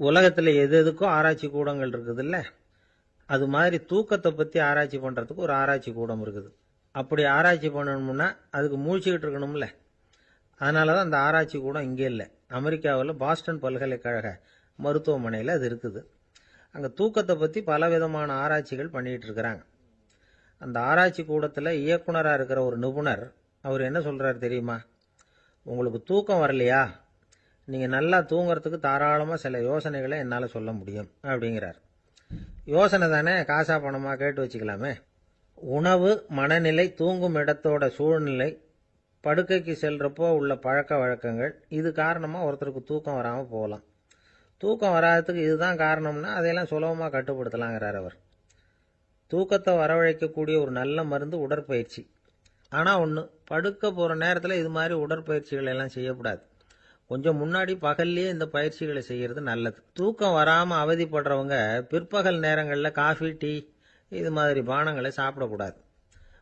உலகத்தில் எது எதுக்கும் ஆராய்ச்சி கூடங்கள் இருக்குதுல்ல, அது மாதிரி தூக்கத்தை பற்றி ஆராய்ச்சி பண்ணுறதுக்கு ஒரு ஆராய்ச்சி கூடம் இருக்குது. அப்படி ஆராய்ச்சி பண்ணணும்னா அதுக்கு மூழ்கிக்கிட்டு இருக்கணும்ல. அதனால தான் அந்த ஆராய்ச்சி கூடம் இங்கே இல்லை. அமெரிக்காவில் பாஸ்டன் பல்கலைக்கழக மருத்துவமனையில் அது இருக்குது. அங்கே தூக்கத்தை பற்றி பலவிதமான ஆராய்ச்சிகள் பண்ணிகிட்டு இருக்கிறாங்க. அந்த ஆராய்ச்சி கூடத்தில் இயக்குனராக இருக்கிற ஒரு நிபுணர் அவர் என்ன சொல்கிறார் தெரியுமா? உங்களுக்கு தூக்கம் வரலையா, நீங்கள் நல்லா தூங்குறதுக்கு தாராளமாக சில யோசனைகளை என்னால் சொல்ல முடியும் அப்படிங்கிறார். யோசனை தானே, காசா பணமாக கேட்டு வச்சுக்கலாமே. உணவு, மனநிலை, தூங்கும் இடத்தோட சூழ்நிலை, படுக்கைக்கு செல்றப்போ உள்ள பழக்க வழக்கங்கள், இது காரணமாக ஒருத்தருக்கு தூக்கம் வராமல் போகலாம். தூக்கம் வராததுக்கு இதுதான் காரணம்னா அதையெல்லாம் சுலபமாக கட்டுப்படுத்தலாங்கிறார் அவர். தூக்கத்தை வரவழைக்கக்கூடிய ஒரு நல்ல மருந்து உடற்பயிற்சி. ஆனால் ஒன்று, படுக்க போகிற நேரத்தில் இது மாதிரி உடற்பயிற்சிகள் எல்லாம் செய்யக்கூடாது. கொஞ்சம் முன்னாடி பகல்லையே இந்த பயிற்சிகளை செய்கிறது நல்லது. தூக்கம் வராமல் அவதிப்படுறவங்க பிற்பகல் நேரங்களில் காஃபி, டீ இது மாதிரி பானங்களை சாப்பிடக்கூடாது.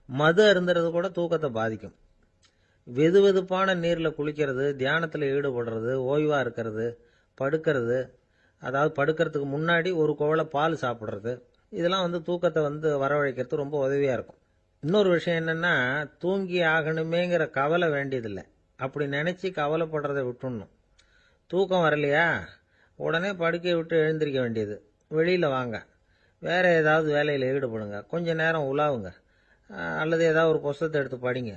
மது அருந்துறது கூட தூக்கத்தை பாதிக்கும். வெது வெதுப்பான நீரில் குளிக்கிறது, தியானத்தில் ஈடுபடுறது, ஓய்வாக இருக்கிறது, படுக்கிறது, அதாவது படுக்கிறதுக்கு முன்னாடி ஒரு குவளை பால் சாப்பிட்றது, இதெல்லாம் தூக்கத்தை வரவழைக்கிறது ரொம்ப உதவியாக இருக்கும். இன்னொரு விஷயம் என்னென்னா, தூங்கி ஆகணுமேங்கிற கவலை வேண்டியதில்லை. அப்படி நினச்சி கவலைப்படுறதை விட்டுடணும். தூக்கம் வரலையா, உடனே படுக்கையை விட்டு எழுந்திருக்க வேண்டியது. வெளியில் வாங்க, வேறு ஏதாவது வேலையில் ஈடுபடுங்க, கொஞ்சம் நேரம் உலாவுங்க, அல்லது ஏதாவது ஒரு புஸ்தகத்தை எடுத்து படிங்க.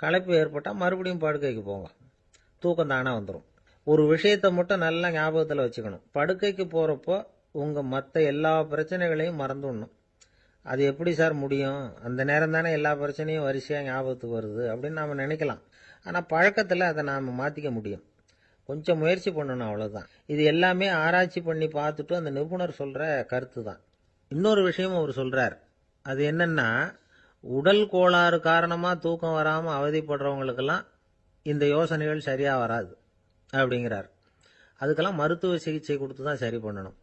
களைப்பு ஏற்பட்டால் மறுபடியும் படுக்கைக்கு போங்க. தூக்கம் தானே வந்துடும். ஒரு விஷயத்தை மட்டும் நல்லா ஞாபகத்தில் வச்சுக்கணும். படுக்கைக்கு போகிறப்போ உங்கள் மற்ற எல்லா பிரச்சனைகளையும் மறந்துடணும். அது எப்படி சார் முடியும்? அந்த நேரம் தானே எல்லா பிரச்சனையும் வரிசையாக ஞாபகத்துக்கு வருது அப்படின்னு நாம் நினைக்கலாம். ஆனால் பழக்கத்தில் அதை நாம் மாற்றிக்க முடியும். கொஞ்சம் முயற்சி பண்ணணும், அவ்வளோதான். இது எல்லாமே ஆராய்ச்சி பண்ணி பார்த்துட்டு அந்த நிபுணர் சொல்கிற கருத்து தான். இன்னொரு விஷயமும் அவர் சொல்கிறார். அது என்னென்னா, உடல் கோளாறு காரணமாக தூக்கம் வராமல் அவதிப்படுறவங்களுக்கெல்லாம் இந்த யோசனைகள் சரியாக வராது அப்படிங்கிறார். அதுக்கெல்லாம் மருத்துவ சிகிச்சை கொடுத்து தான் சரி பண்ணணும்.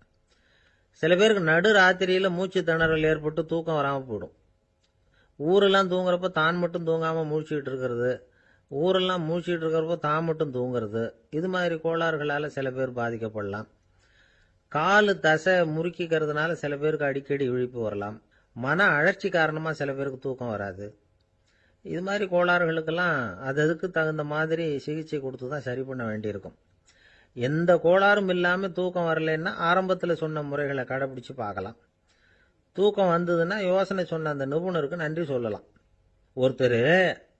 சில பேருக்கு நடு ராத்திரியில் மூச்சு திணறல் ஏற்பட்டு தூக்கம் வராமல் போயிடும். ஊரெல்லாம் தூங்குறப்ப தான் மட்டும் தூங்காமல் மூழ்கிட்டு இருக்கிறது, ஊரெல்லாம் மூழ்கிட்டு இருக்கிறப்போ தான் மட்டும் தூங்குறது, இது மாதிரி கோளாறுகளால் சில பேர் பாதிக்கப்படலாம். காலு தசை முறுக்கிக்கிறதுனால சில பேருக்கு அடிக்கடி விழிப்பு வரலாம். மன அழற்சி காரணமாக சில பேருக்கு தூக்கம் வராது. இது மாதிரி கோளாறுகளுக்கெல்லாம் அதுக்கு தகுந்த மாதிரி சிகிச்சை கொடுத்து தான் சரி பண்ண வேண்டியிருக்கும். எந்த கோளாறும் இல்லாமல் தூக்கம் வரலைன்னா ஆரம்பத்தில் சொன்ன முறைகளை கடைபிடிச்சு பார்க்கலாம். தூக்கம் வந்ததுன்னா யோசனை சொன்ன அந்த நிபுணருக்கு நன்றி சொல்லலாம். ஒருத்தர்,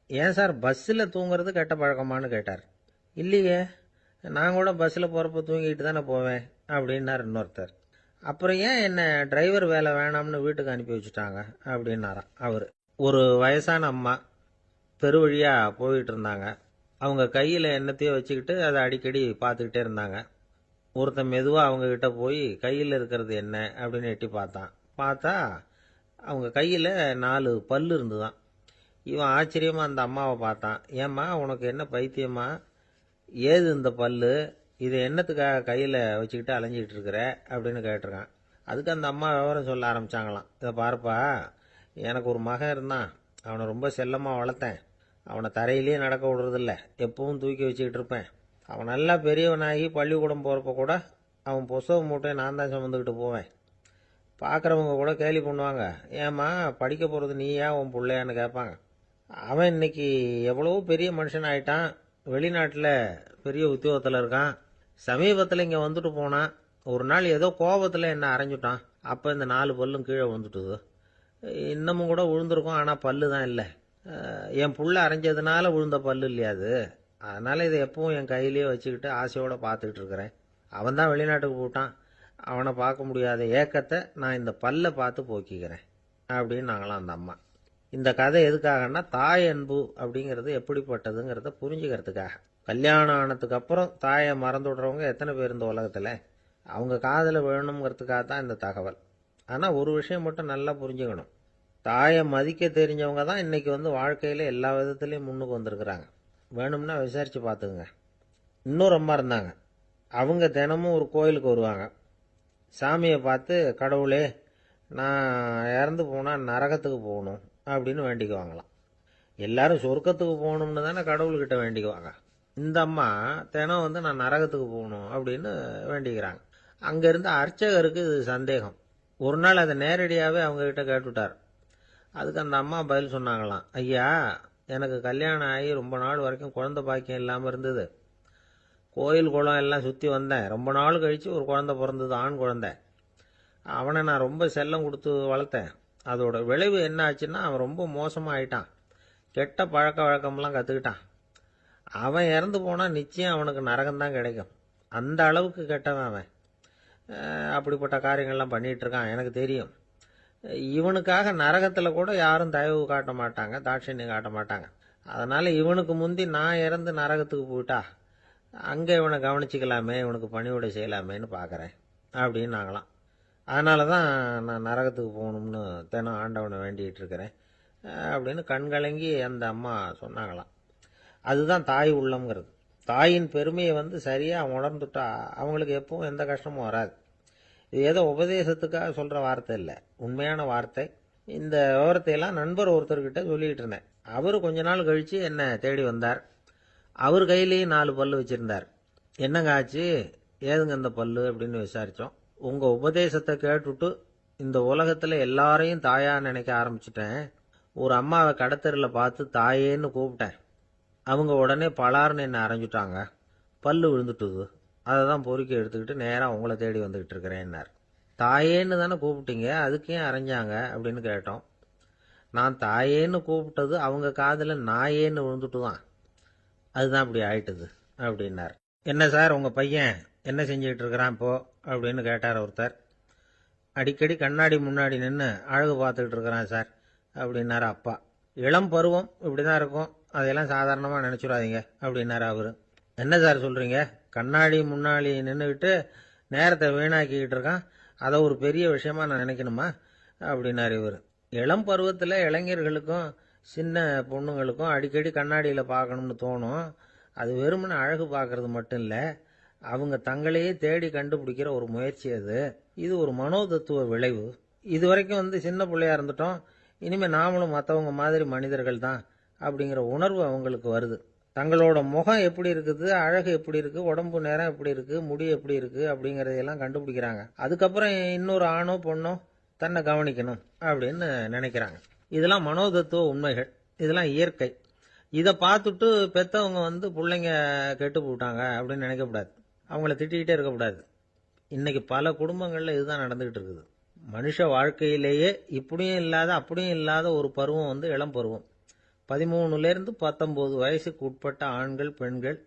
ஏன் சார் பஸ்ஸில் தூங்குறது கெட்ட பழக்கமானு கேட்டார். இல்லையே, நான் கூட பஸ்ஸில் போகிறப்ப தூங்கிட்டு தானே போவேன் அப்படின்னார் இன்னொருத்தர். அப்புறம் ஏன் என்ன டிரைவர் வேலை வேணாம்னு வீட்டுக்கு அனுப்பி வச்சுட்டாங்க அப்படின்னாராம் அவர். ஒரு வயசான அம்மா தெரு வழியாக போயிட்டு இருந்தாங்க. அவங்க கையில் எண்ணத்தையோ வச்சுக்கிட்டு அதை அடிக்கடி பார்த்துக்கிட்டே இருந்தாங்க. ஒருத்தன் மெதுவாக அவங்கக்கிட்ட போய் கையில் இருக்கிறது என்ன அப்படின்னு எட்டி பார்த்தா அவங்க கையில் 4 பல் இருந்துதான். இவன் ஆச்சரியமாக அந்த அம்மாவை பார்த்தான். ஏம்மா, உனக்கு என்ன பைத்தியமா? ஏது இந்த பல்லு? இதை என்னத்துக்காக கையில் வச்சுக்கிட்டு அலைஞ்சிக்கிட்டு இருக்கிற அப்படின்னு கேட்டிருக்கான். அதுக்கு அந்த அம்மா விவரம் சொல்ல ஆரம்பித்தாங்களாம். இதை பாருப்பா, எனக்கு ஒரு மகன் இருந்தான். அவனை ரொம்ப செல்லமாக வளர்த்தேன். அவனை தரையிலேயே நடக்க விடுறதில்ல, எப்பவும் தூக்கி வச்சுக்கிட்டு இருப்பேன். அவன் நல்லா பெரியவனாகி பள்ளிக்கூடம் போகிறப்ப கூட அவன் புஸ்தக மூட்டையை நான் தான் சுமந்துக்கிட்டு போவேன். பார்க்குறவங்க கூட கேலி பண்ணுவாங்க, ஏம்மா படிக்க போகிறது நீயா உன் பிள்ளையான்னு கேட்பாங்க. அவன் இன்னைக்கு எவ்வளவோ பெரிய மனுஷன் ஆயிட்டான். வெளிநாட்டில் பெரிய உத்தியோகத்தில் இருக்கான். சமீபத்தில் இங்கே வந்துட்டு போனான். ஒரு நாள் ஏதோ கோபத்தில் என்ன அரைஞ்சுட்டான். அப்போ இந்த 4 பல்லும் கீழே விழுந்துட்டுது. இன்னமும் கூட விழுந்திருக்கும், ஆனால் பல்லு தான் இல்லை. என் புள்ள அரைஞ்சதுனால விழுந்த பல்லு இல்லையா அது. அதனால் இதை எப்பவும் என் கையிலேயே வச்சுக்கிட்டு ஆசையோடு பார்த்துக்கிட்டு இருக்கிறேன். அவன் தான் வெளிநாட்டுக்கு போட்டான். அவனை பார்க்க முடியாத ஏக்கத்தை நான் இந்த பல்லை பார்த்து போக்கிக்கிறேன் அப்படின்னு நாங்களாம் அந்த அம்மா. இந்த கதை எதுக்காகன்னா, தாய் அன்பு அப்படிங்கிறது எப்படிப்பட்டதுங்கிறத புரிஞ்சுக்கிறதுக்காக. கல்யாணம் ஆனதுக்கு அப்புறம் தாயை மறந்து விடுறவங்க எத்தனை பேர் இந்த உலகத்தில்? அவங்க காதில் விழணுங்கிறதுக்காக தான் இந்த தகவல். ஆனால் ஒரு விஷயம் மட்டும் நல்லா புரிஞ்சுக்கணும். தாயை மதிக்க தெரிஞ்சவங்க தான் இன்றைக்கி வாழ்க்கையில் எல்லா விதத்துலேயும் முன்னுக்கு வந்திருக்கிறாங்க. வேணும்னா விசாரித்து பார்த்துக்குங்க. இன்னொரு அம்மா இருந்தாங்க. அவங்க தினமும் ஒரு கோயிலுக்கு வருவாங்க. சாமியை பார்த்து, கடவுளே நான் இறந்து போனால் நரகத்துக்கு போகணும் அப்படின்னு வேண்டிக்குவாங்களாம். எல்லாரும் சொர்க்கத்துக்கு போகணும்னு தானே கடவுள்கிட்ட வேண்டிக்குவாங்க. இந்த அம்மா தினம் நான் நரகத்துக்கு போகணும் அப்படின்னு வேண்டிக்கிறாங்க. அங்கே இருந்த அர்ச்சகருக்கு இது சந்தேகம். ஒரு நாள் அதை நேரடியாகவே அவங்கக்கிட்ட கேட்டுவிட்டார். அதுக்கு அந்த அம்மா பதில் சொன்னாங்களாம், ஐயா, எனக்கு கல்யாணம் ஆகி ரொம்ப நாள் வரைக்கும் குழந்தை பாக்கியம் இல்லாமல் இருந்தது. கோயில் குளம் எல்லாம் சுற்றி வந்தேன். ரொம்ப நாள் கழித்து ஒரு குழந்தை பிறந்தது, ஆண் குழந்தை. அவனை நான் ரொம்ப செல்லம் கொடுத்து வளர்த்தேன். அதோட விளைவு என்ன ஆச்சுன்னா, அவன் ரொம்ப மோசமாக ஆயிட்டான். கெட்ட பழக்க வழக்கம்லாம் கற்றுக்கிட்டான். அவன் இறந்து போனால் நிச்சயம் அவனுக்கு நரகம்தான் கிடைக்கும். அந்த அளவுக்கு கெட்டவன் அவன். அப்படிப்பட்ட காரியங்கள்லாம் பண்ணிகிட்டு இருக்கான், எனக்கு தெரியும். இவனுக்காக நரகத்தில் கூட யாரும் தயவு காட்ட மாட்டாங்க, தாட்சண்யம் காட்ட மாட்டாங்க. அதனால் இவனுக்கு முந்தி நான் இறந்து நரகத்துக்கு போயிட்டா அங்கே இவனை கவனிச்சிக்கலாமே, இவனுக்கு பணிவிடை செய்யலாமேன்னு பார்க்குறேன் அப்படின்னு நாங்களாம். அதனால தான் நான் நரகத்துக்கு போகணும்னு தினம் ஆண்டவனை வேண்டிகிட்டு இருக்கிறேன் அப்படின்னு கண்கலங்கி அந்த அம்மா சொன்னாங்களாம். அதுதான் தாய் உள்ளம்ங்கிறது. தாயின் பெருமையை சரியாக உணர்ந்துட்டா அவங்களுக்கு எப்பவும் எந்த கஷ்டமும் வராது. இது ஏதோ உபதேசத்துக்காக சொல்கிற வார்த்தை இல்லை, உண்மையான வார்த்தை. இந்த விவரத்தையெல்லாம் நண்பர் ஒருத்தர்கிட்ட சொல்லிகிட்டு இருந்தேன். அவர் கொஞ்ச நாள் கழித்து என்னை தேடி வந்தார். அவர் கையிலேயும் 4 பல்லு வச்சுருந்தார். என்னங்க ஆச்சு, ஏதுங்க இந்த பல்லு அப்படின்னு விசாரித்தோம். உங்கள் உபதேசத்தை கேட்டுவிட்டு இந்த உலகத்தில் எல்லாரையும் தாயாக நினைக்க ஆரம்பிச்சிட்டேன். ஒரு அம்மாவை கடத்தரில் பார்த்து தாயேன்னு கூப்பிட்டேன். அவங்க உடனே பலார்னு என்னை அரைஞ்சிட்டாங்க. பல்லு விழுந்துட்டுது. அதை தான் பொறுக்கி எடுத்துக்கிட்டு நேராக உங்களை தேடி வந்துக்கிட்டு இருக்கிறேன்னார். தாயேன்னு தானே கூப்பிட்டீங்க, அதுக்கு ஏன் அரைஞ்சாங்க அப்படின்னு கேட்டோம். நான் தாயேன்னு கூப்பிட்டது அவங்க காதில் நாயேன்னு விழுந்துட்டு தான், அதுதான் அப்படி ஆயிட்டுது அப்படின்னார். என்ன சார், உங்கள் பையன் என்ன செஞ்சுக்கிட்டு இருக்கிறான் இப்போ அப்படின்னு கேட்டார் ஒருத்தர். அடிக்கடி கண்ணாடி முன்னாடி நின்று அழகு பார்த்துக்கிட்டு இருக்கிறான் சார் அப்படின்னாரு அப்பா. இளம் பருவம் இப்படி தான் இருக்கும், அதையெல்லாம் சாதாரணமாக நினச்சிடாதீங்க அப்படின்னாரு அவர். என்ன சார் சொல்கிறீங்க, கண்ணாடி முன்னாடி நின்றுக்கிட்டு நேரத்தை வீணாக்கிக்கிட்டு இருக்கான், அதை ஒரு பெரிய விஷயமா நான் நினைக்கணுமா அப்படின்னாரு இவர். இளம் பருவத்தில் இளைஞர்களுக்கும் சின்ன பொண்ணுங்களுக்கும் அடிக்கடி கண்ணாடியில் பார்க்கணும்னு தோணும். அது வெறுமனே அழகு பார்க்கறது மட்டும் இல்லை, அவங்க தங்களையே தேடி கண்டுபிடிக்கிற ஒரு முயற்சி அது. இது ஒரு மனோதத்துவ விளைவு. இது வரைக்கும் சின்ன பிள்ளையா இருந்துட்டோம், இனிமேல் நாமளும் மற்றவங்க மாதிரி மனிதர்கள் தான் அப்படிங்கிற உணர்வு அவங்களுக்கு வருது. தங்களோட முகம் எப்படி இருக்குது, அழகு எப்படி இருக்குது, உடம்பு நேரம் எப்படி இருக்குது, முடி எப்படி இருக்குது அப்படிங்கிறதையெல்லாம் கண்டுபிடிக்கிறாங்க. அதுக்கப்புறம் இன்னொரு ஆணோ பொண்ணோ தன்னை கவனிக்கணும் அப்படின்னு நினைக்கிறாங்க. இதெல்லாம் மனோதத்துவ உண்மைகள், இதெல்லாம் இயற்கை. இதை பார்த்துட்டு பெற்றவங்க பிள்ளைங்க கெட்டு போட்டாங்க அப்படின்னு நினைக்கக்கூடாது, அவங்கள திட்டிக்கிட்டே இருக்கக்கூடாது. இன்னைக்கு பல குடும்பங்களில் இதுதான் நடந்துகிட்டு இருக்குது. மனுஷ வாழ்க்கையிலேயே இப்படியும் இல்லாத அப்படியும் இல்லாத ஒரு பருவம் இளம் பருவம். 13லேருந்து 19 வயசுக்கு உட்பட்ட ஆண்கள் பெண்கள்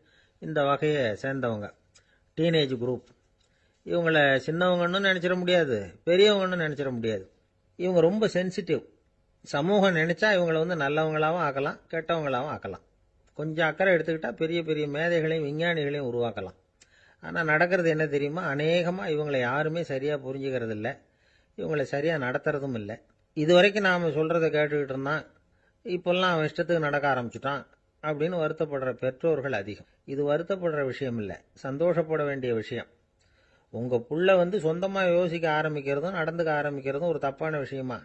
இந்த வகையை சேர்ந்தவங்க, டீனேஜ் குரூப். இவங்கள சின்னவங்கன்னு நினச்சிட முடியாது, பெரியவங்கன்னு நினச்சிட முடியாது. இவங்க ரொம்ப சென்சிட்டிவ். சமூகம் நினச்சா இவங்களை நல்லவங்களாகவும் ஆக்கலாம், கெட்டவங்களாகவும் ஆக்கலாம். கொஞ்சம் அக்கறை எடுத்துக்கிட்டால் பெரிய பெரிய மேதைகளையும் விஞ்ஞானிகளையும் உருவாக்கலாம். ஆனால் நடக்கிறது என்ன தெரியுமா, அநேகமாக இவங்களை யாருமே சரியாக புரிஞ்சுக்கிறது இல்லை, இவங்களை சரியாக நடத்துறதும் இல்லை. இது வரைக்கும் நாம் சொல்கிறத கேட்டுக்கிட்டு இருந்தான், இப்போல்லாம் அவன் இஷ்டத்துக்கு நடக்க ஆரம்பிச்சுட்டான் அப்படின்னு வருத்தப்படுற பெற்றோர்கள் அதிகம். இது வருத்தப்படுற விஷயம் இல்லை, சந்தோஷப்பட வேண்டிய விஷயம். உங்கள் புள்ள சொந்தமாக யோசிக்க ஆரம்பிக்கிறதும் நடந்துக்க ஆரம்பிக்கிறதும் ஒரு தப்பான விஷயமா?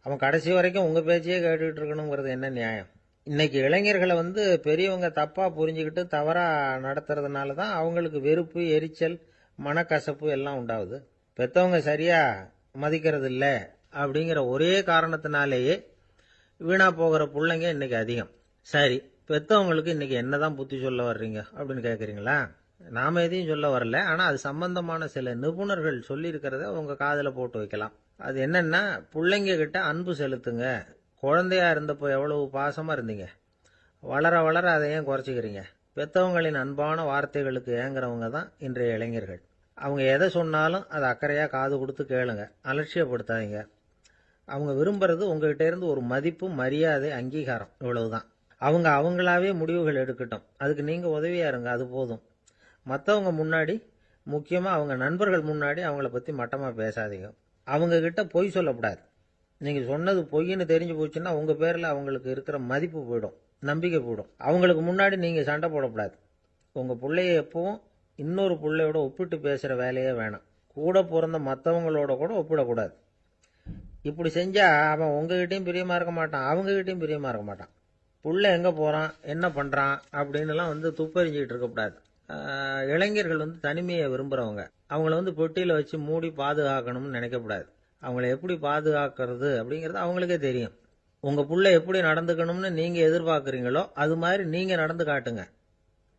அவன் கடைசி வரைக்கும் உங்கள் பேச்சையே கேட்டுக்கிட்டு இருக்கணுங்கிறது என்ன நியாயம்? இன்னைக்கு இளைஞர்களை பெரியவங்க தப்பாக புரிஞ்சுக்கிட்டு தவறாக நடத்துறதுனால தான் அவங்களுக்கு வெறுப்பு, எரிச்சல், மனக்கசப்பு எல்லாம் உண்டாகுது. பெற்றவங்க சரியாக மதிக்கிறது இல்லை அப்படிங்கிற ஒரே காரணத்தினாலேயே வீணா போகிற பிள்ளைங்க இன்னைக்கு அதிகம். சரி, பெற்றவங்களுக்கு இன்னைக்கு என்னதான் புத்தி சொல்ல வர்றீங்க அப்படின்னு கேட்குறீங்களா? நாம் எதையும் சொல்ல வரல, ஆனால் அது சம்பந்தமான சில நிபுணர்கள் சொல்லியிருக்கிறத உங்கள் காதில் போட்டு வைக்கலாம். அது என்னன்னா, பிள்ளைங்க கிட்ட அன்பு செலுத்துங்க. குழந்தையா இருந்தப்போ எவ்வளவு பாசமாக இருந்தீங்க, வளர வளர அதை ஏன் குறைச்சிக்கிறீங்க? பெற்றவங்களின் அன்பான வார்த்தைகளுக்கு ஏங்குறவங்க தான் இன்றைய இளைஞர்கள். அவங்க எதை சொன்னாலும் அதை அக்கறையாக காது கொடுத்து கேளுங்க, அலட்சியப்படுத்தாதீங்க. அவங்க விரும்புறது உங்ககிட்ட இருந்து ஒரு மதிப்பு, மரியாதை, அங்கீகாரம், இவ்வளவுதான். அவங்க அவங்களாவே முடிவுகள் எடுக்கட்டும், அதுக்கு நீங்கள் உதவியா இருங்க, அது போதும். மற்றவங்க முன்னாடி, முக்கியமாக அவங்க நண்பர்கள் முன்னாடி அவங்கள பற்றி மட்டமாக பேசாதீங்க. அவங்கக்கிட்ட பொய் சொல்லக்கூடாது. நீங்கள் சொன்னது பொய்ன்னு தெரிஞ்சு போச்சுன்னா உங்கள் பேரில் அவங்களுக்கு இருக்கிற மதிப்பு போயிடும், நம்பிக்கை போயிடும். அவங்களுக்கு முன்னாடி நீங்கள் சண்டை போடக்கூடாது. உங்கள் பிள்ளைய எப்பவும் இன்னொரு பிள்ளையோட ஒப்பிட்டு பேசுகிற வேலையே வேணாம். கூட பிறந்த மற்றவங்களோட கூட ஒப்பிடக்கூடாது. இப்படி செஞ்சால் அவன் உங்ககிட்டையும் பிரியமாக இருக்க மாட்டான், அவங்ககிட்டையும் பிரியமாக இருக்க மாட்டான். புள்ள எங்கே போகிறான், என்ன பண்ணுறான் அப்படின்னுலாம் துப்பறிஞ்சிக்கிட்டு இருக்கக்கூடாது. இளைஞர்கள் வந்து தனிமையை விரும்புகிறவங்க. அவங்கள வந்து பெட்டியில் வச்சு மூடி பாதுகாக்கணும்னு நினைக்கக்கூடாது. அவங்கள எப்படி பாதுகாக்கிறது அப்படிங்கிறது அவங்களுக்கே தெரியும். உங்கள் புள்ள எப்படி நடந்துக்கணும்னு நீங்கள் எதிர்பார்க்குறீங்களோ அது மாதிரி நீங்கள் நடந்து காட்டுங்க,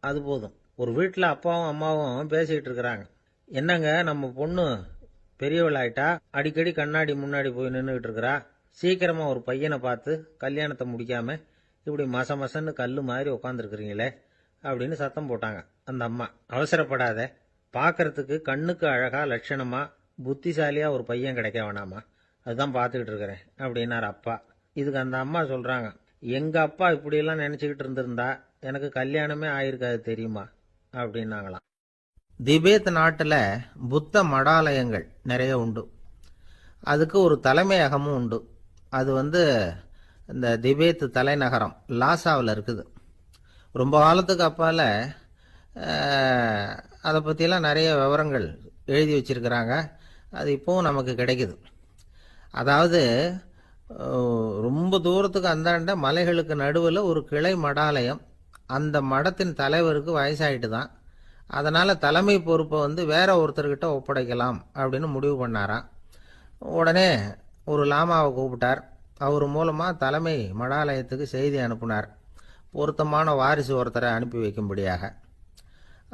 அது போதும். ஒரு வீட்டில் அப்பாவும் அம்மாவும் பேசிகிட்டு இருக்கிறாங்க. என்னங்க, நம்ம பொண்ணு பெரியவளாயிட்டா, அடிக்கடி கண்ணாடி முன்னாடி போய் நின்றுக்கிட்டு இருக்கிறா, சீக்கிரமாக ஒரு பையனை பார்த்து கல்யாணத்தை முடிக்காமல் இப்படி மசன்னு கல் மாதிரி உட்காந்துருக்குறீங்களே அப்படின்னு சத்தம் போட்டாங்க அந்த அம்மா. அவசரப்படாத, பார்க்கறதுக்கு கண்ணுக்கு அழகா லட்சணமா புத்திசாலியா ஒரு பையன் கிடைக்க வேணாமா, அதுதான் பார்த்துக்கிட்டு இருக்கிறேன் அப்படின்னார் அப்பா. இதுக்கு அந்த அம்மா சொல்றாங்க, எங்க அப்பா இப்படியெல்லாம் நினைச்சுக்கிட்டு இருந்திருந்தா எனக்கு கல்யாணமே ஆயிருக்காது தெரியுமா அப்படின்னாங்களாம். திபேத் நாட்டில் புத்த மடாலயங்கள் நிறைய உண்டு. அதுக்கு ஒரு தலைமையகமும் உண்டு. அது வந்து இந்த திபேத் தலைநகரம் லாசாவில் இருக்குது. ரொம்ப காலத்துக்கு அப்பால் அதை பற்றிலாம் நிறைய விவரங்கள் எழுதி வச்சிருக்கிறாங்க. அது இப்போவும் நமக்கு கிடைக்குது. அதாவது ரொம்ப தூரத்துக்கு அந்தாண்ட மலைகளுக்கு நடுவில் ஒரு கிளை மடாலயம். அந்த மடத்தின் தலைவருக்கு வயசாயிட்டு தான். அதனால் தலைமை பொறுப்பை வந்து வேற ஒருத்தர்கிட்ட ஒப்படைக்கலாம் அப்படின்னு முடிவு பண்ணாராம். உடனே ஒரு லாமாவை கூப்பிட்டார். அவர் மூலமாக தலைமை மடாலயத்துக்கு செய்தி அனுப்புனார், பொருத்தமான வாரிசு ஒருத்தரை அனுப்பி வைக்கும்படியாக.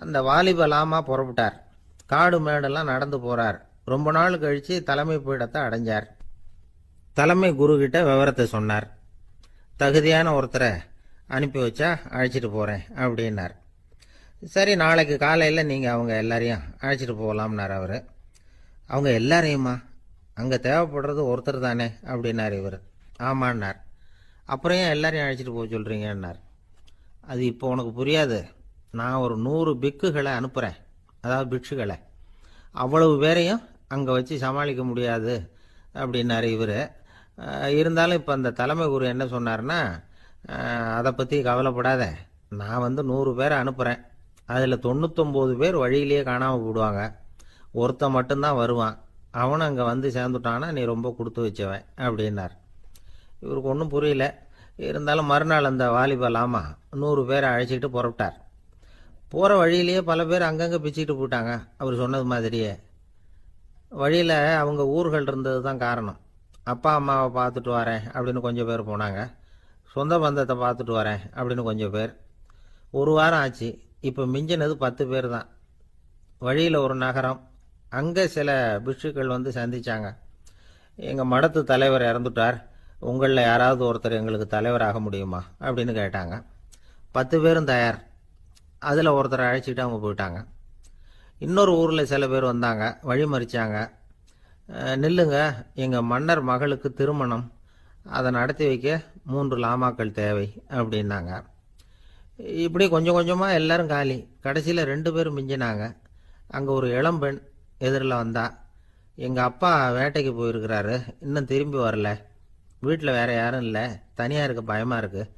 அந்த வாலிப லாமா புறப்பட்டார். காடு மேடெல்லாம் நடந்து போகிறார். ரொம்ப நாள் கழித்து தலைமை பீடத்தை அடைஞ்சார். தலைமை குரு கிட்ட விவரத்தை சொன்னார். தகுதியான ஒருத்தரை அனுப்பி வச்சா அழைச்சிட்டு போகிறேன் அப்படின்னார். சரி, நாளைக்கு காலையில் நீங்கள் அவங்க எல்லாரையும் அழைச்சிட்டு போகலாம்னார் அவர். அவங்க எல்லாரையுமா? அங்கே தேவைப்படுறது ஒருத்தர் தானே அப்படின்னார் இவர். ஆமான்னார். அப்புறம் ஏன் எல்லாரையும் அழைச்சிட்டு போக சொல்கிறீங்கன்னார். அது இப்போ உனக்கு புரியாது. நான் ஒரு 100 பிக்குகளை அனுப்புகிறேன், அதாவது பிக்ஷுகளை. அவ்வளவு பேரையும் அங்கே வச்சு சமாளிக்க முடியாது அப்படின்னாரு இவர். இருந்தாலும் இப்போ அந்த தலைமை குரு என்ன சொன்னார்னா, அதை பற்றி கவலைப்படாத, நான் வந்து 100 பேரை அனுப்புகிறேன். அதில் 99 பேர் வழியிலேயே காணாமல் போடுவாங்க, ஒருத்தன் மட்டும்தான் வருவான். அவனும் அங்கே வந்து சேர்ந்துட்டானா நீ ரொம்ப கொடுத்து வச்சவன் அப்படின்னார். இவருக்கு ஒன்றும் புரியல. இருந்தாலும் மறுநாள் அந்த வாலிபலாமா 100 பேரை அழைச்சிக்கிட்டு புறப்பட்டார். போகிற வழியிலேயே பல பேர் அங்கங்கே பிச்சுக்கிட்டு போட்டாங்க. அவர் சொன்னது மாதிரியே. வழியில் அவங்க ஊர்கள் இருந்தது தான் காரணம். அப்பா அம்மாவை பார்த்துட்டு வரேன் அப்படின்னு கொஞ்சம் பேர் போனாங்க. சொந்த பந்தத்தை பார்த்துட்டு வரேன் அப்படின்னு கொஞ்சம் பேர். ஒரு வாரம் ஆச்சு. இப்போ மிஞ்சினது 10 பேர் தான். வழியில் ஒரு நகரம். அங்கே சில பிட்சுக்கள் வந்து சந்திச்சாங்க. எங்கள் மடத்து தலைவர் இறந்துட்டார், உங்களில் யாராவது ஒருத்தர் எங்களுக்கு தலைவராக முடியுமா அப்படின்னு கேட்டாங்க. 10 பேரும் தயார். அதில் ஒருத்தரை அழைச்சிட்டு அவங்க போயிட்டாங்க. இன்னொரு ஊரில் சில பேர் வந்தாங்க, வழி மறிச்சாங்க. நில்லுங்க, எங்கள் மன்னர் மகளுக்கு திருமணம், அதை நடத்தி வைக்க 3 லாமாக்கள் தேவை அப்படின்னாங்க. இப்படி கொஞ்சம் கொஞ்சமாக எல்லாரும் காலி. கடைசியில் 2 பேரும் மிஞ்சினாங்க. அங்கே ஒரு இளம்பெண் எதிரில் வந்தா. எங்கள் அப்பா வேட்டைக்கு போயிருக்கிறாரு, இன்னும் திரும்பி வரல, வீட்டில் வேற யாரும் இல்லை, தனியாக இருக்க பயமாக இருக்குது,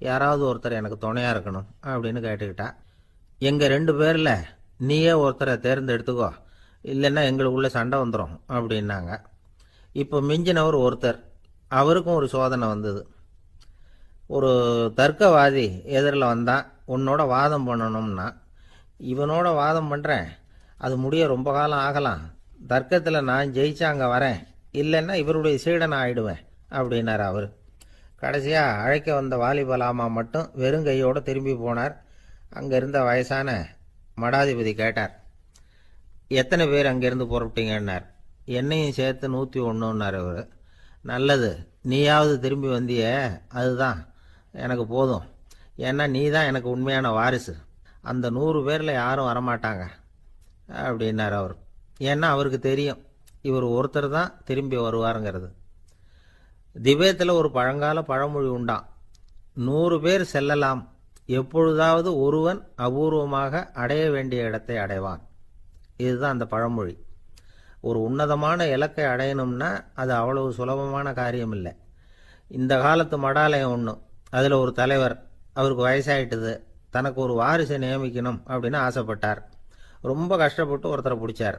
யாராவது ஒருத்தர் எனக்கு துணையாக இருக்கணும் அப்படின்னு கேட்டுக்கிட்டா. எங்கள் 2 பேரில் நீயே ஒருத்தரை தேர்ந்தெடுத்துக்கோ, இல்லைன்னா எங்களுக்குள்ள சண்டை வந்துடும் அப்படின்னாங்க. இப்போ மிஞ்சினவர் ஒருத்தர். அவருக்கும் ஒரு சோதனை வந்தது. ஒரு தர்க்கவாதி எதிரில் வந்தான். உன்னோட வாதம் பண்ணணும்னா. இவனோட வாதம் பண்ணுறேன், அது முடிய ரொம்ப காலம் ஆகலாம், தர்க்கத்தில் நான் ஜெயிச்சா அங்கே வரேன், இல்லைன்னா இவருடைய சீடனை ஆயிடுவேன் அப்படின்னார் அவர். கடைசியாக அழைக்க வந்த வாலிபலாமா மட்டும் வெறும் கையோடு திரும்பி போனார். அங்கே இருந்த வயசான மடாதிபதி கேட்டார், எத்தனை பேர் அங்கேருந்து புறப்பட்டீங்கன்னார். என்னையும் சேர்த்து 101ன்னார் அவர். நல்லது, நீயாவது திரும்பி வந்திய, அதுதான் எனக்கு போதும். ஏன்னா நீ தான் எனக்கு உண்மையான வாரிசு. அந்த 100 பேரில் யாரும் வரமாட்டாங்க அப்படின்னார் அவர். ஏன்னா அவருக்கு தெரியும் இவர் ஒருத்தர் தான் திரும்பி வருவாருங்கிறது. திபேத்தில் ஒரு பழங்கால பழமொழி உண்டாம், 100 பேர் செல்லலாம், எப்பொழுதாவது ஒருவன் அபூர்வமாக அடைய வேண்டிய இடத்தை அடைவான். இதுதான் அந்த பழமொழி. ஒரு உன்னதமான இலக்கை அடையணும்னா அது அவ்வளவு சுலபமான காரியம் இல்லை. இந்த காலத்து மடாலயம் ஒன்று, அதில் ஒரு தலைவர், அவருக்கு வயசாயிட்டுது, தனக்கு ஒரு வாரிசை நியமிக்கணும் அப்படின்னு ஆசைப்பட்டார். ரொம்ப கஷ்டப்பட்டு ஒருத்தரை பிடிச்சார்.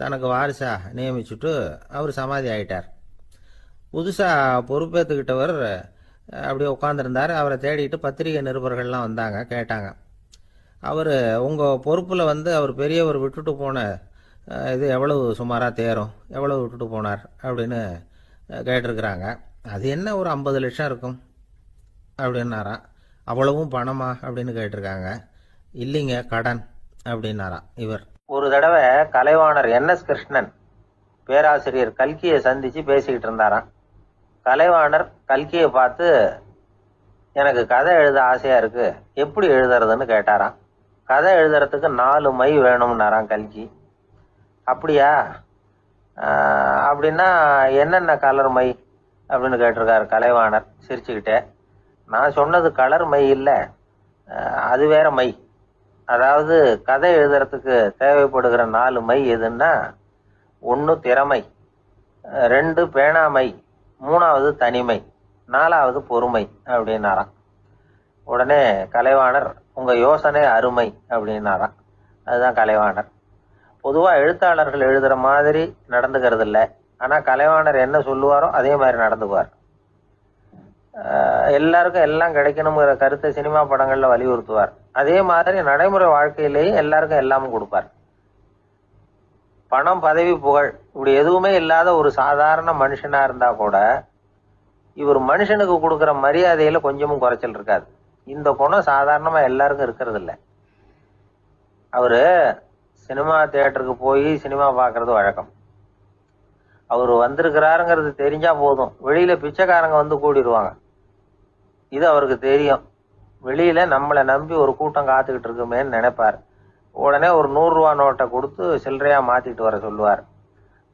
தனக்கு வாரிசாக நியமிச்சுட்டு அவர் சமாதி ஆயிட்டார். புதுசாக பொறுப்பேற்றுக்கிட்டவர் அப்படியே உட்காந்துருந்தார். அவரை தேடிட்டு பத்திரிகை நிருபர்கள்லாம் வந்தாங்க, கேட்டாங்க. அவர் உங்கள் பொறுப்பில் அவர் பெரியவர் விட்டுட்டு போன இது எவ்வளவு சுமாராக தேரும், எவ்வளவு விட்டுட்டு போனார் அப்படின்னு கேட்டிருக்கிறாங்க. அது என்ன ஒரு 50 லட்சம் இருக்கும் அப்படின்னாராம். அவ்வளவும் பணமா அப்படின்னு கேட்டிருக்காங்க. இல்லைங்க, கடன் அப்படின்னாராம் இவர். ஒரு தடவை கலைவாணர் NS கிருஷ்ணன் பேராசிரியர் கல்கியை சந்திச்சு பேசிக்கிட்டு இருந்தாராம். கலைவாணர் கல்கியை பார்த்து, எனக்கு கதை எழுத ஆசையா இருக்கு, எப்படி எழுதுறதுன்னு கேட்டாராம். கதை எழுதுறதுக்கு 4 மை வேணும்னாராம் கல்கி. அப்படியா, அப்படின்னா என்னென்ன கலர் மை அப்படின்னு கேட்டிருக்காரு கலைவாணர் சிரிச்சுக்கிட்டே. நான் சொன்னது கலர் மை இல்லை, அது வேற மை. அதாவது கதை எழுதுறதுக்கு தேவைப்படுகிற 4 மை எதுன்னா, 1 திறமை, 2 பேணாமை, 3வது தனிமை, 4வது பொறுமை அப்படின்னாராம். உடனே கலைவாணர், உங்க யோசனை அருமை அப்படின்னாராம். அதுதான் கலைவாணர். பொதுவாக எழுத்தாளர்கள் எழுதுற மாதிரி நடந்துக்கிறது இல்லை. ஆனால் கலைவாணர் என்ன சொல்லுவாரோ அதே மாதிரி நடந்துக்குவார். எல்லாருக்கும் எல்லாம் கிடைக்கணுங்கிற கருத்தை சினிமா படங்கள்ல வலியுறுத்துவார். அதே மாதிரி நடைமுறை வாழ்க்கையிலேயே எல்லாருக்கும் எல்லாமும் கொடுப்பார். பணம், பதவி, புகழ் இப்படி எதுவுமே இல்லாத ஒரு சாதாரண மனுஷனா இருந்தா கூட இவர் மனுஷனுக்கு கொடுக்குற மரியாதையில கொஞ்சமும் குறைச்சல் இருக்காது. இந்த குணம் சாதாரணமா எல்லாருக்கும் இருக்கிறது இல்லை. அவரு சினிமா தியேட்டருக்கு போய் சினிமா பார்க்கறது வழக்கம். அவர் வந்திருக்கிறாருங்கிறது தெரிஞ்சா போதும், வெளியில பிச்சைக்காரங்க வந்து கூடிடுவாங்க. இது அவருக்கு தெரியும். வெளியில நம்மளை நம்பி ஒரு கூட்டம் காத்துக்கிட்டு இருக்குமேன்னு நினைப்பார். உடனே ஒரு 100 ரூபா நோட்டை கொடுத்து சில்லறையா மாத்திட்டு வர சொல்லுவார்.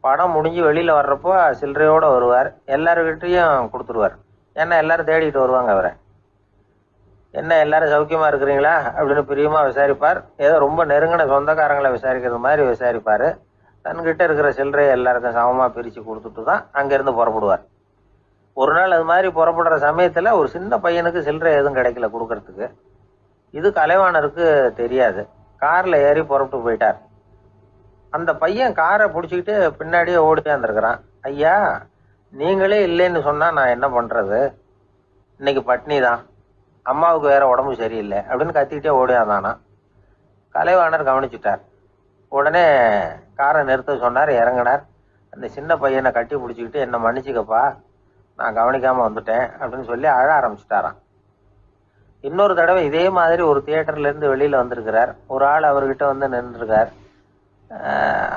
படம் முடிஞ்சு வெளியில வர்றப்போ சில்லறையோட வருவார். எல்லாருக்கிட்டையும் கொடுத்துருவார். ஏன்னா எல்லாரும் தேடிட்டு வருவாங்க அவரை. என்ன எல்லாரும் சௌக்கியமா இருக்கிறீங்களா அப்படின்னு பிரியமா விசாரிப்பார். ஏதோ ரொம்ப நெருங்கின சொந்தக்காரங்களை விசாரிக்கிறது மாதிரி விசாரிப்பாரு. தன்கிட்ட இருக்கிற சில்லறையை எல்லாருக்கும் சமமா பிரிச்சு கொடுத்துட்டு தான் அங்கிருந்து புறப்படுவார். ஒரு நாள் அது மாதிரி புறப்படுற சமயத்துல ஒரு சின்ன பையனுக்கு சில்லறை எதுவும் கிடைக்கல கொடுக்கறதுக்கு. இது கலைவாணருக்கு தெரியாது. கார்ல ஏறி புறப்பட்டு போயிட்டார். அந்த பையன் காரை பிடிச்சிக்கிட்டு பின்னாடியே ஓடியாந்துருக்கிறான். ஐயா, நீங்களே இல்லைன்னு சொன்னா நான் என்ன பண்றது, இன்னைக்கு பட்னி தான், அம்மாவுக்கு வேற உடம்பு சரியில்லை அப்படின்னு கத்திக்கிட்டே ஓடியாந்தானா. கலைவாணர் கவனிச்சுட்டார். உடனே காரை நிறுத்த சொன்னார். இறங்கினார். அந்த சின்ன பையனை கட்டி பிடிச்சிக்கிட்டு, என்ன மன்னிச்சுக்கப்பா, நான் கவனிக்காம வந்துட்டேன் அப்படின்னு சொல்லி அழ ஆரம்பிச்சுட்டாராம். இன்னொரு தடவை இதே மாதிரி ஒரு தியேட்டர்ல இருந்து வெளியில வந்திருக்கிறார். ஒரு ஆள் அவர்கிட்ட வந்து நின்றுருக்கார்.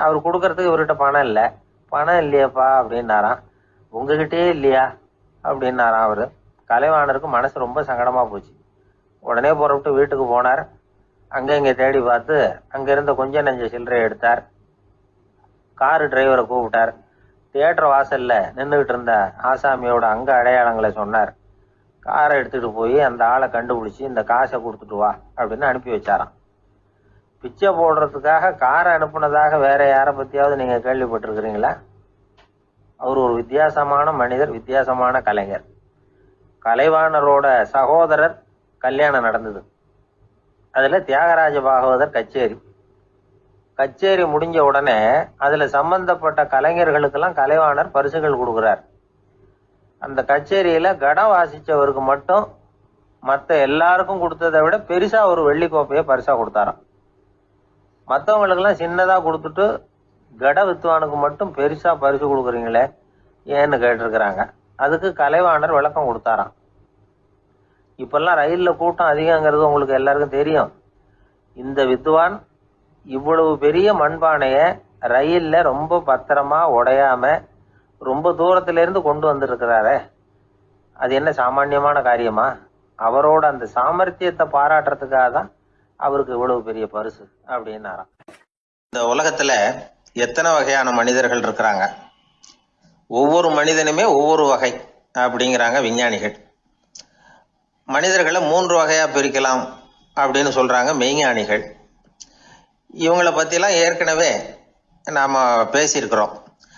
அவர் கொடுக்கறதுக்கு இவர்கிட்ட பணம் இல்லை. பணம் இல்லையாப்பா அப்படின்னாராம். உங்ககிட்டயே இல்லையா அப்படின்னாராம் அவரு. கலைவாணருக்கு மனசு ரொம்ப சங்கடமா போச்சு. உடனே புறப்பட்டு வீட்டுக்கு போனார். அங்க இங்க தேடி பார்த்து அங்க இருந்த கொஞ்ச நெஞ்ச சில்லறையை எடுத்தார். காரு டிரைவரை கூப்பிட்டார். தியேட்டர் வாசல்ல நின்றுகிட்டு இருந்த ஆசாமியோட அங்க அடையாளங்களை சொன்னார். காரை எடுத்துட்டு போய் அந்த ஆளை கண்டுபிடிச்சி இந்த காசை கொடுத்துட்டு வா அப்படின்னு அனுப்பி வச்சாராம். பிச்சை போடுறதுக்காக காரை அனுப்புனதாக வேற யாரை பத்தியாவது நீங்க கேள்விப்பட்டிருக்கிறீங்களா? அவர் ஒரு வித்தியாசமான மனிதர், வித்தியாசமான கலைஞர். கலைவாணரோட சகோதரர் கல்யாணம் நடந்தது. அதுல தியாகராஜ பாகவதர் கச்சேரி முடிஞ்ச உடனே அதுல சம்பந்தப்பட்ட கலைஞர்களுக்கெல்லாம் கலைவாணர் பரிசுகள் கொடுக்கிறார். அந்த கச்சேரியில கடம் வாசிச்சவருக்கு மட்டும் மற்ற எல்லாருக்கும் கொடுத்ததை விட பெருசா ஒரு வெள்ளி கோப்பையை பரிசா கொடுத்தாராம். மற்றவங்களுக்கெல்லாம் சின்னதா கொடுத்துட்டு கட வித்துவானுக்கு மட்டும் பெருசா பரிசு கொடுக்குறீங்களே ஏன்னு கேட்டிருக்கிறாங்க. அதுக்கு கலைவாணர் விளக்கம் கொடுத்தாராம். இப்பெல்லாம் ரயில்ல கூட்டம் அதிகங்கிறது உங்களுக்கு எல்லாருக்கும் தெரியும். இந்த வித்வான் இவ்வளவு பெரிய மண்பானைய ரயில்ல ரொம்ப பத்திரமா உடையாம ரொம்ப தூரத்துல இருந்து கொண்டு வந்திருக்கிறாரே, அது என்ன சாமான்யமான காரியமா? அவரோட அந்த சாமர்த்தியத்தை பாராட்டுறதுக்காக தான் அவருக்கு இவ்வளவு பெரிய பரிசு அப்படின்னாராம். இந்த உலகத்துல எத்தனை வகையான மனிதர்கள் இருக்கிறாங்க, ஒவ்வொரு மனிதனுமே ஒவ்வொரு வகை அப்படிங்கிறாங்க விஞ்ஞானிகள். மனிதர்களை 3 வகையா பிரிக்கலாம் அப்படின்னு சொல்றாங்க மெய்ஞானிகள். இவங்களை பத்திலாம் ஏற்கனவே நாம பேசியிருக்கிறோம்.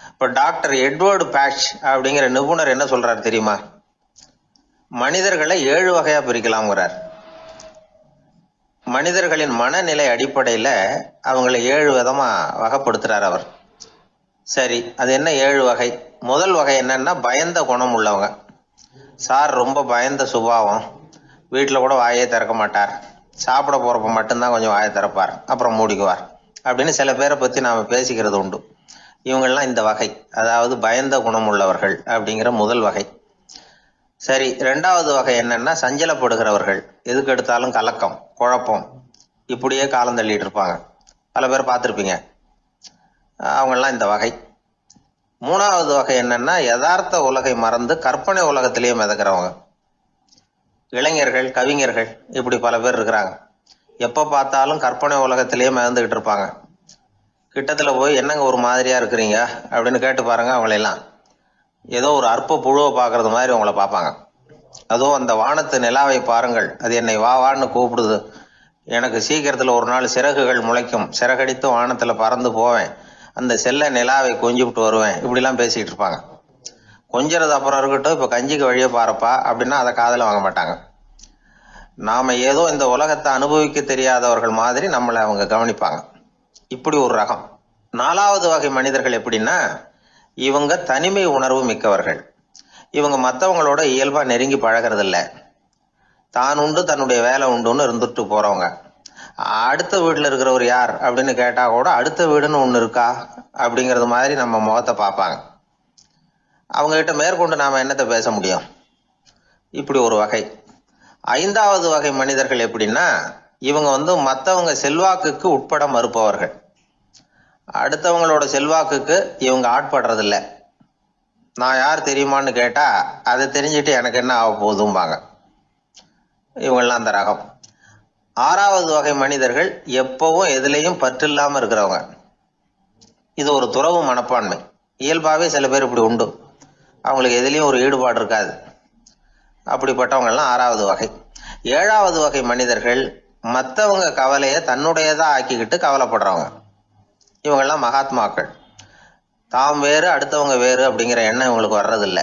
இப்போ டாக்டர் எட்வர்டு பேட்ச் அப்படிங்கிற நிபுணர் என்ன சொல்றாரு தெரியுமா? மனிதர்களை 7 வகையா பிரிக்கலாம்ங்கிறார். மனிதர்களின் மனநிலை அடிப்படையில அவங்களை 7 விதமா வகைப்படுத்துறார் அவர். சரி, அது என்ன 7 வகை? முதல் வகை என்னன்னா பயந்த குணம் உள்ளவங்க. சார் ரொம்ப பயந்த சுபாவம், வீட்டில் கூட வாயே திறக்க மாட்டார், சாப்பிட போறப்ப மட்டும்தான் கொஞ்சம் வாயை திறப்பார், அப்புறம் மூடிக்குவார் அப்படின்னு சில பேரை பத்தி நாம பேசிக்கிறது உண்டு. இவங்கெல்லாம் இந்த வகை, அதாவது பயந்த குணம் உள்ளவர்கள் அப்படிங்கிற முதல் வகை. சரி, ரெண்டாவது வகை என்னன்னா சஞ்சலப்படுகிறவர்கள், எதுக்கு எடுத்தாலும் கலக்கம் குழப்பம், இப்படியே காலம் தள்ளிட்டு இருப்பாங்க. பல பேர் பார்த்துருப்பீங்க. அவங்கெல்லாம் இந்த வகை. மூணாவது வகை என்னன்னா யதார்த்த உலகை மறந்து கற்பனை உலகத்திலேயே மிதக்கிறவங்க, இளைஞர்கள் கவிஞர்கள், இப்படி பல பேர் இருக்கிறாங்க. எப்ப பார்த்தாலும் கற்பனை உலகத்திலேயே மிதந்துகிட்டு இருப்பாங்க. கிட்டத்துல போய் என்னங்க ஒரு மாதிரியா இருக்கிறீங்க அப்படின்னு கேட்டு பாருங்க, அவங்களெல்லாம் ஏதோ ஒரு அற்ப புழுவை பார்க்கறது மாதிரி உங்களை பார்ப்பாங்க. அதுவும் அந்த வானத்து நிலாவை பாருங்கள், அது என்னை வா வான்னு கூப்பிடுது, எனக்கு சீக்கிரத்துல ஒரு நாள் சிறகுகள் முளைக்கும், சிறகடித்து வானத்துல பறந்து போவேன், அந்த செல்ல நிலாவை கொஞ்சிவிட்டு வருவேன், இப்படிலாம் பேசிக்கிட்டு இருப்பாங்க. கொஞ்சிறது அப்புறம் இருக்கட்டும், இப்ப கஞ்சிக்கு வழியே பாருப்பா அப்படின்னா அதை காதுல வாங்க மாட்டாங்க. நாம ஏதோ இந்த உலகத்தை அனுபவிக்க தெரியாதவர்கள் மாதிரி நம்மளை அவங்க கவனிப்பாங்க. இப்படி ஒரு ரகம். நாலாவது வகை மனிதர்கள் எப்படின்னா, இவங்க தனிமை உணர்வு மிக்கவர்கள். இவங்க மற்றவங்களோட இயல்பா நெருங்கி பழகிறதில்ல, தான் உண்டு தன்னுடைய வேலை உண்டுன்னு இருந்துட்டு போறவங்க. அடுத்த வீட்டுல இருக்கிறவர் யார் அப்படின்னு கேட்டா கூட அடுத்த வீடுன்னு ஒண்ணு இருக்கா அப்படிங்கறது மாதிரி நம்ம முகத்தை பார்ப்பாங்க. அவங்க கிட்ட மேற்கொண்டு நாம என்னத்தை பேச முடியும்? இப்படி ஒரு வகை. ஐந்தாவது வகை மனிதர்கள் எப்படின்னா, இவங்க மற்றவங்க செல்வாக்குக்கு உட்பட மறுப்பவர்கள். அடுத்தவங்களோட செல்வாக்குக்கு இவங்க ஆட்படுறதில்ல. நான் யார் தெரியுமான்னு கேட்டா அதை தெரிஞ்சுட்டு எனக்கு என்ன ஆக போகுதும்பாங்க. இவங்கெல்லாம் அந்த ரகம். ஆறாவது வகை மனிதர்கள் எப்பவும் எதுலையும் பற்றில்லாம இருக்கிறவங்க. இது ஒரு துறவு மனப்பான்மை. இயல்பாவே சில பேர் இப்படி உண்டு, அவங்களுக்கு எதுலையும் ஒரு ஈடுபாடு இருக்காது. அப்படிப்பட்டவங்கெல்லாம் ஆறாவது வகை. ஏழாவது வகை மனிதர்கள் மற்றவங்க கவலையை தன்னுடையதா ஆக்கிக்கிட்டு கவலைப்படுறவங்க. இவங்கெல்லாம் மகாத்மாக்கள். தாம் வேறு அடுத்தவங்க வேறு அப்படிங்கிற எண்ணம் இவங்களுக்கு வர்றதில்ல.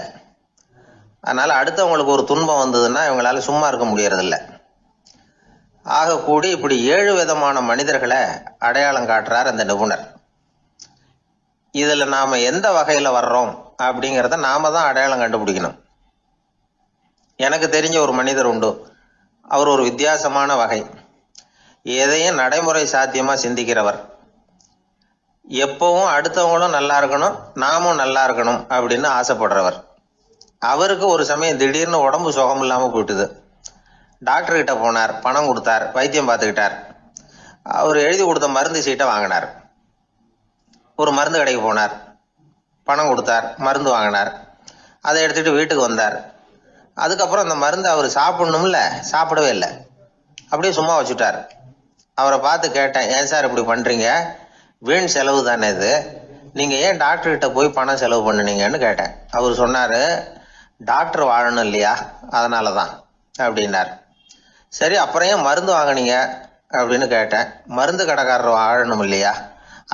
அதனால அடுத்தவங்களுக்கு ஒரு துன்பம் வந்ததுன்னா இவங்களால சும்மா இருக்க முடியறதில்ல. ஆக கூடி இப்படி 7 விதமான மனிதர்களை அடையாளம் காட்டுறார் அந்த நிபுணர். இதுல நாம எந்த வகையில வர்றோம் அப்படிங்கிறத நாம தான் அடையாளம் கண்டுபிடிக்கணும். எனக்கு தெரிஞ்ச ஒரு மனிதர் உண்டு. அவர் ஒரு வித்தியாசமான வகை. எதையும் நடைமுறை சாத்தியமா சிந்திக்கிறவர். எப்பவும் அடுத்தவங்களும் நல்லா இருக்கணும், நாமும் நல்லா இருக்கணும் அப்படின்னு ஆசைப்படுறவர். அவருக்கு ஒரு சமயம் திடீர்னு உடம்பு சுகம் இல்லாம போயிட்டுது. டாக்டர் கிட்ட போனார், பணம் கொடுத்தார், வைத்தியம் பார்த்துக்கிட்டார். அவர் எழுதி கொடுத்த மருந்து சீட்டை வாங்கினார். ஒரு மருந்து கடைக்கு போனார், பணம் கொடுத்தார், மருந்து வாங்கினார். அதை எடுத்துட்டு வீட்டுக்கு வந்தார். அதுக்கப்புறம் அந்த மருந்து அவர் சாப்பிடணும்ல, சாப்பிடவே இல்லை, அப்படியே சும்மா வச்சுட்டார். அவரை பார்த்து கேட்டேன், ஏன் சார் இப்படி பண்றீங்க, வீண் செலவு தானே இது, நீங்க ஏன் டாக்டர் கிட்ட போய் பணம் செலவு பண்ணுனீங்கன்னு கேட்டேன். அவர் சொன்னாரு, டாக்டர் வாழணும் இல்லையா, அதனாலதான் அப்படின்னார். சரி, அப்புறம் ஏன் மருந்து வாங்கினீங்க அப்படின்னு கேட்டேன். மருந்து கடைக்காரர் வாழணும் இல்லையா,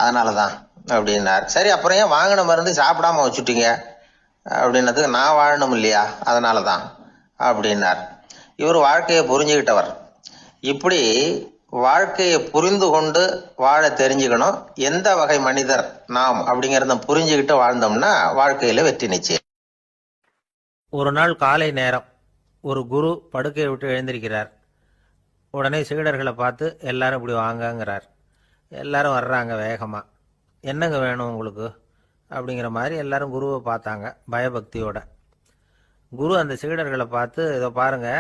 அதனாலதான் அப்படின்னார். சரி, அப்புறம் ஏன் வாங்கின மருந்து சாப்பிடாம வச்சுட்டீங்க அப்படின்னதுக்கு, நான் வாழணும் இல்லையா அதனாலதான் அப்படின்னார். இவர் வாழ்க்கையை புரிஞ்சுக்கிட்டவர். இப்படி வாழ்க்கையை புரிந்து கொண்டு வாழ தெரிஞ்சுக்கணும். எந்த வகை மனிதர் நாம் அப்படிங்கறத புரிஞ்சுக்கிட்டு வாழ்ந்தோம்னா வாழ்க்கையில வெற்றி நிச்சயம். ஒரு நாள் காலை நேரம் ஒரு குரு படுக்கையை விட்டு எழுந்திருக்கிறார். உடனே சீடர்களை பார்த்து எல்லாரும் இப்படி வாங்கங்கிறார். எல்லாரும் வர்றாங்க வேகமா. என்னங்க வேணும் உங்களுக்கு அப்படிங்கிற மாதிரி எல்லாரும் குருவை பார்த்தாங்க பயபக்தியோட. குரு அந்த சீடர்களை பார்த்து, இதை பாருங்க,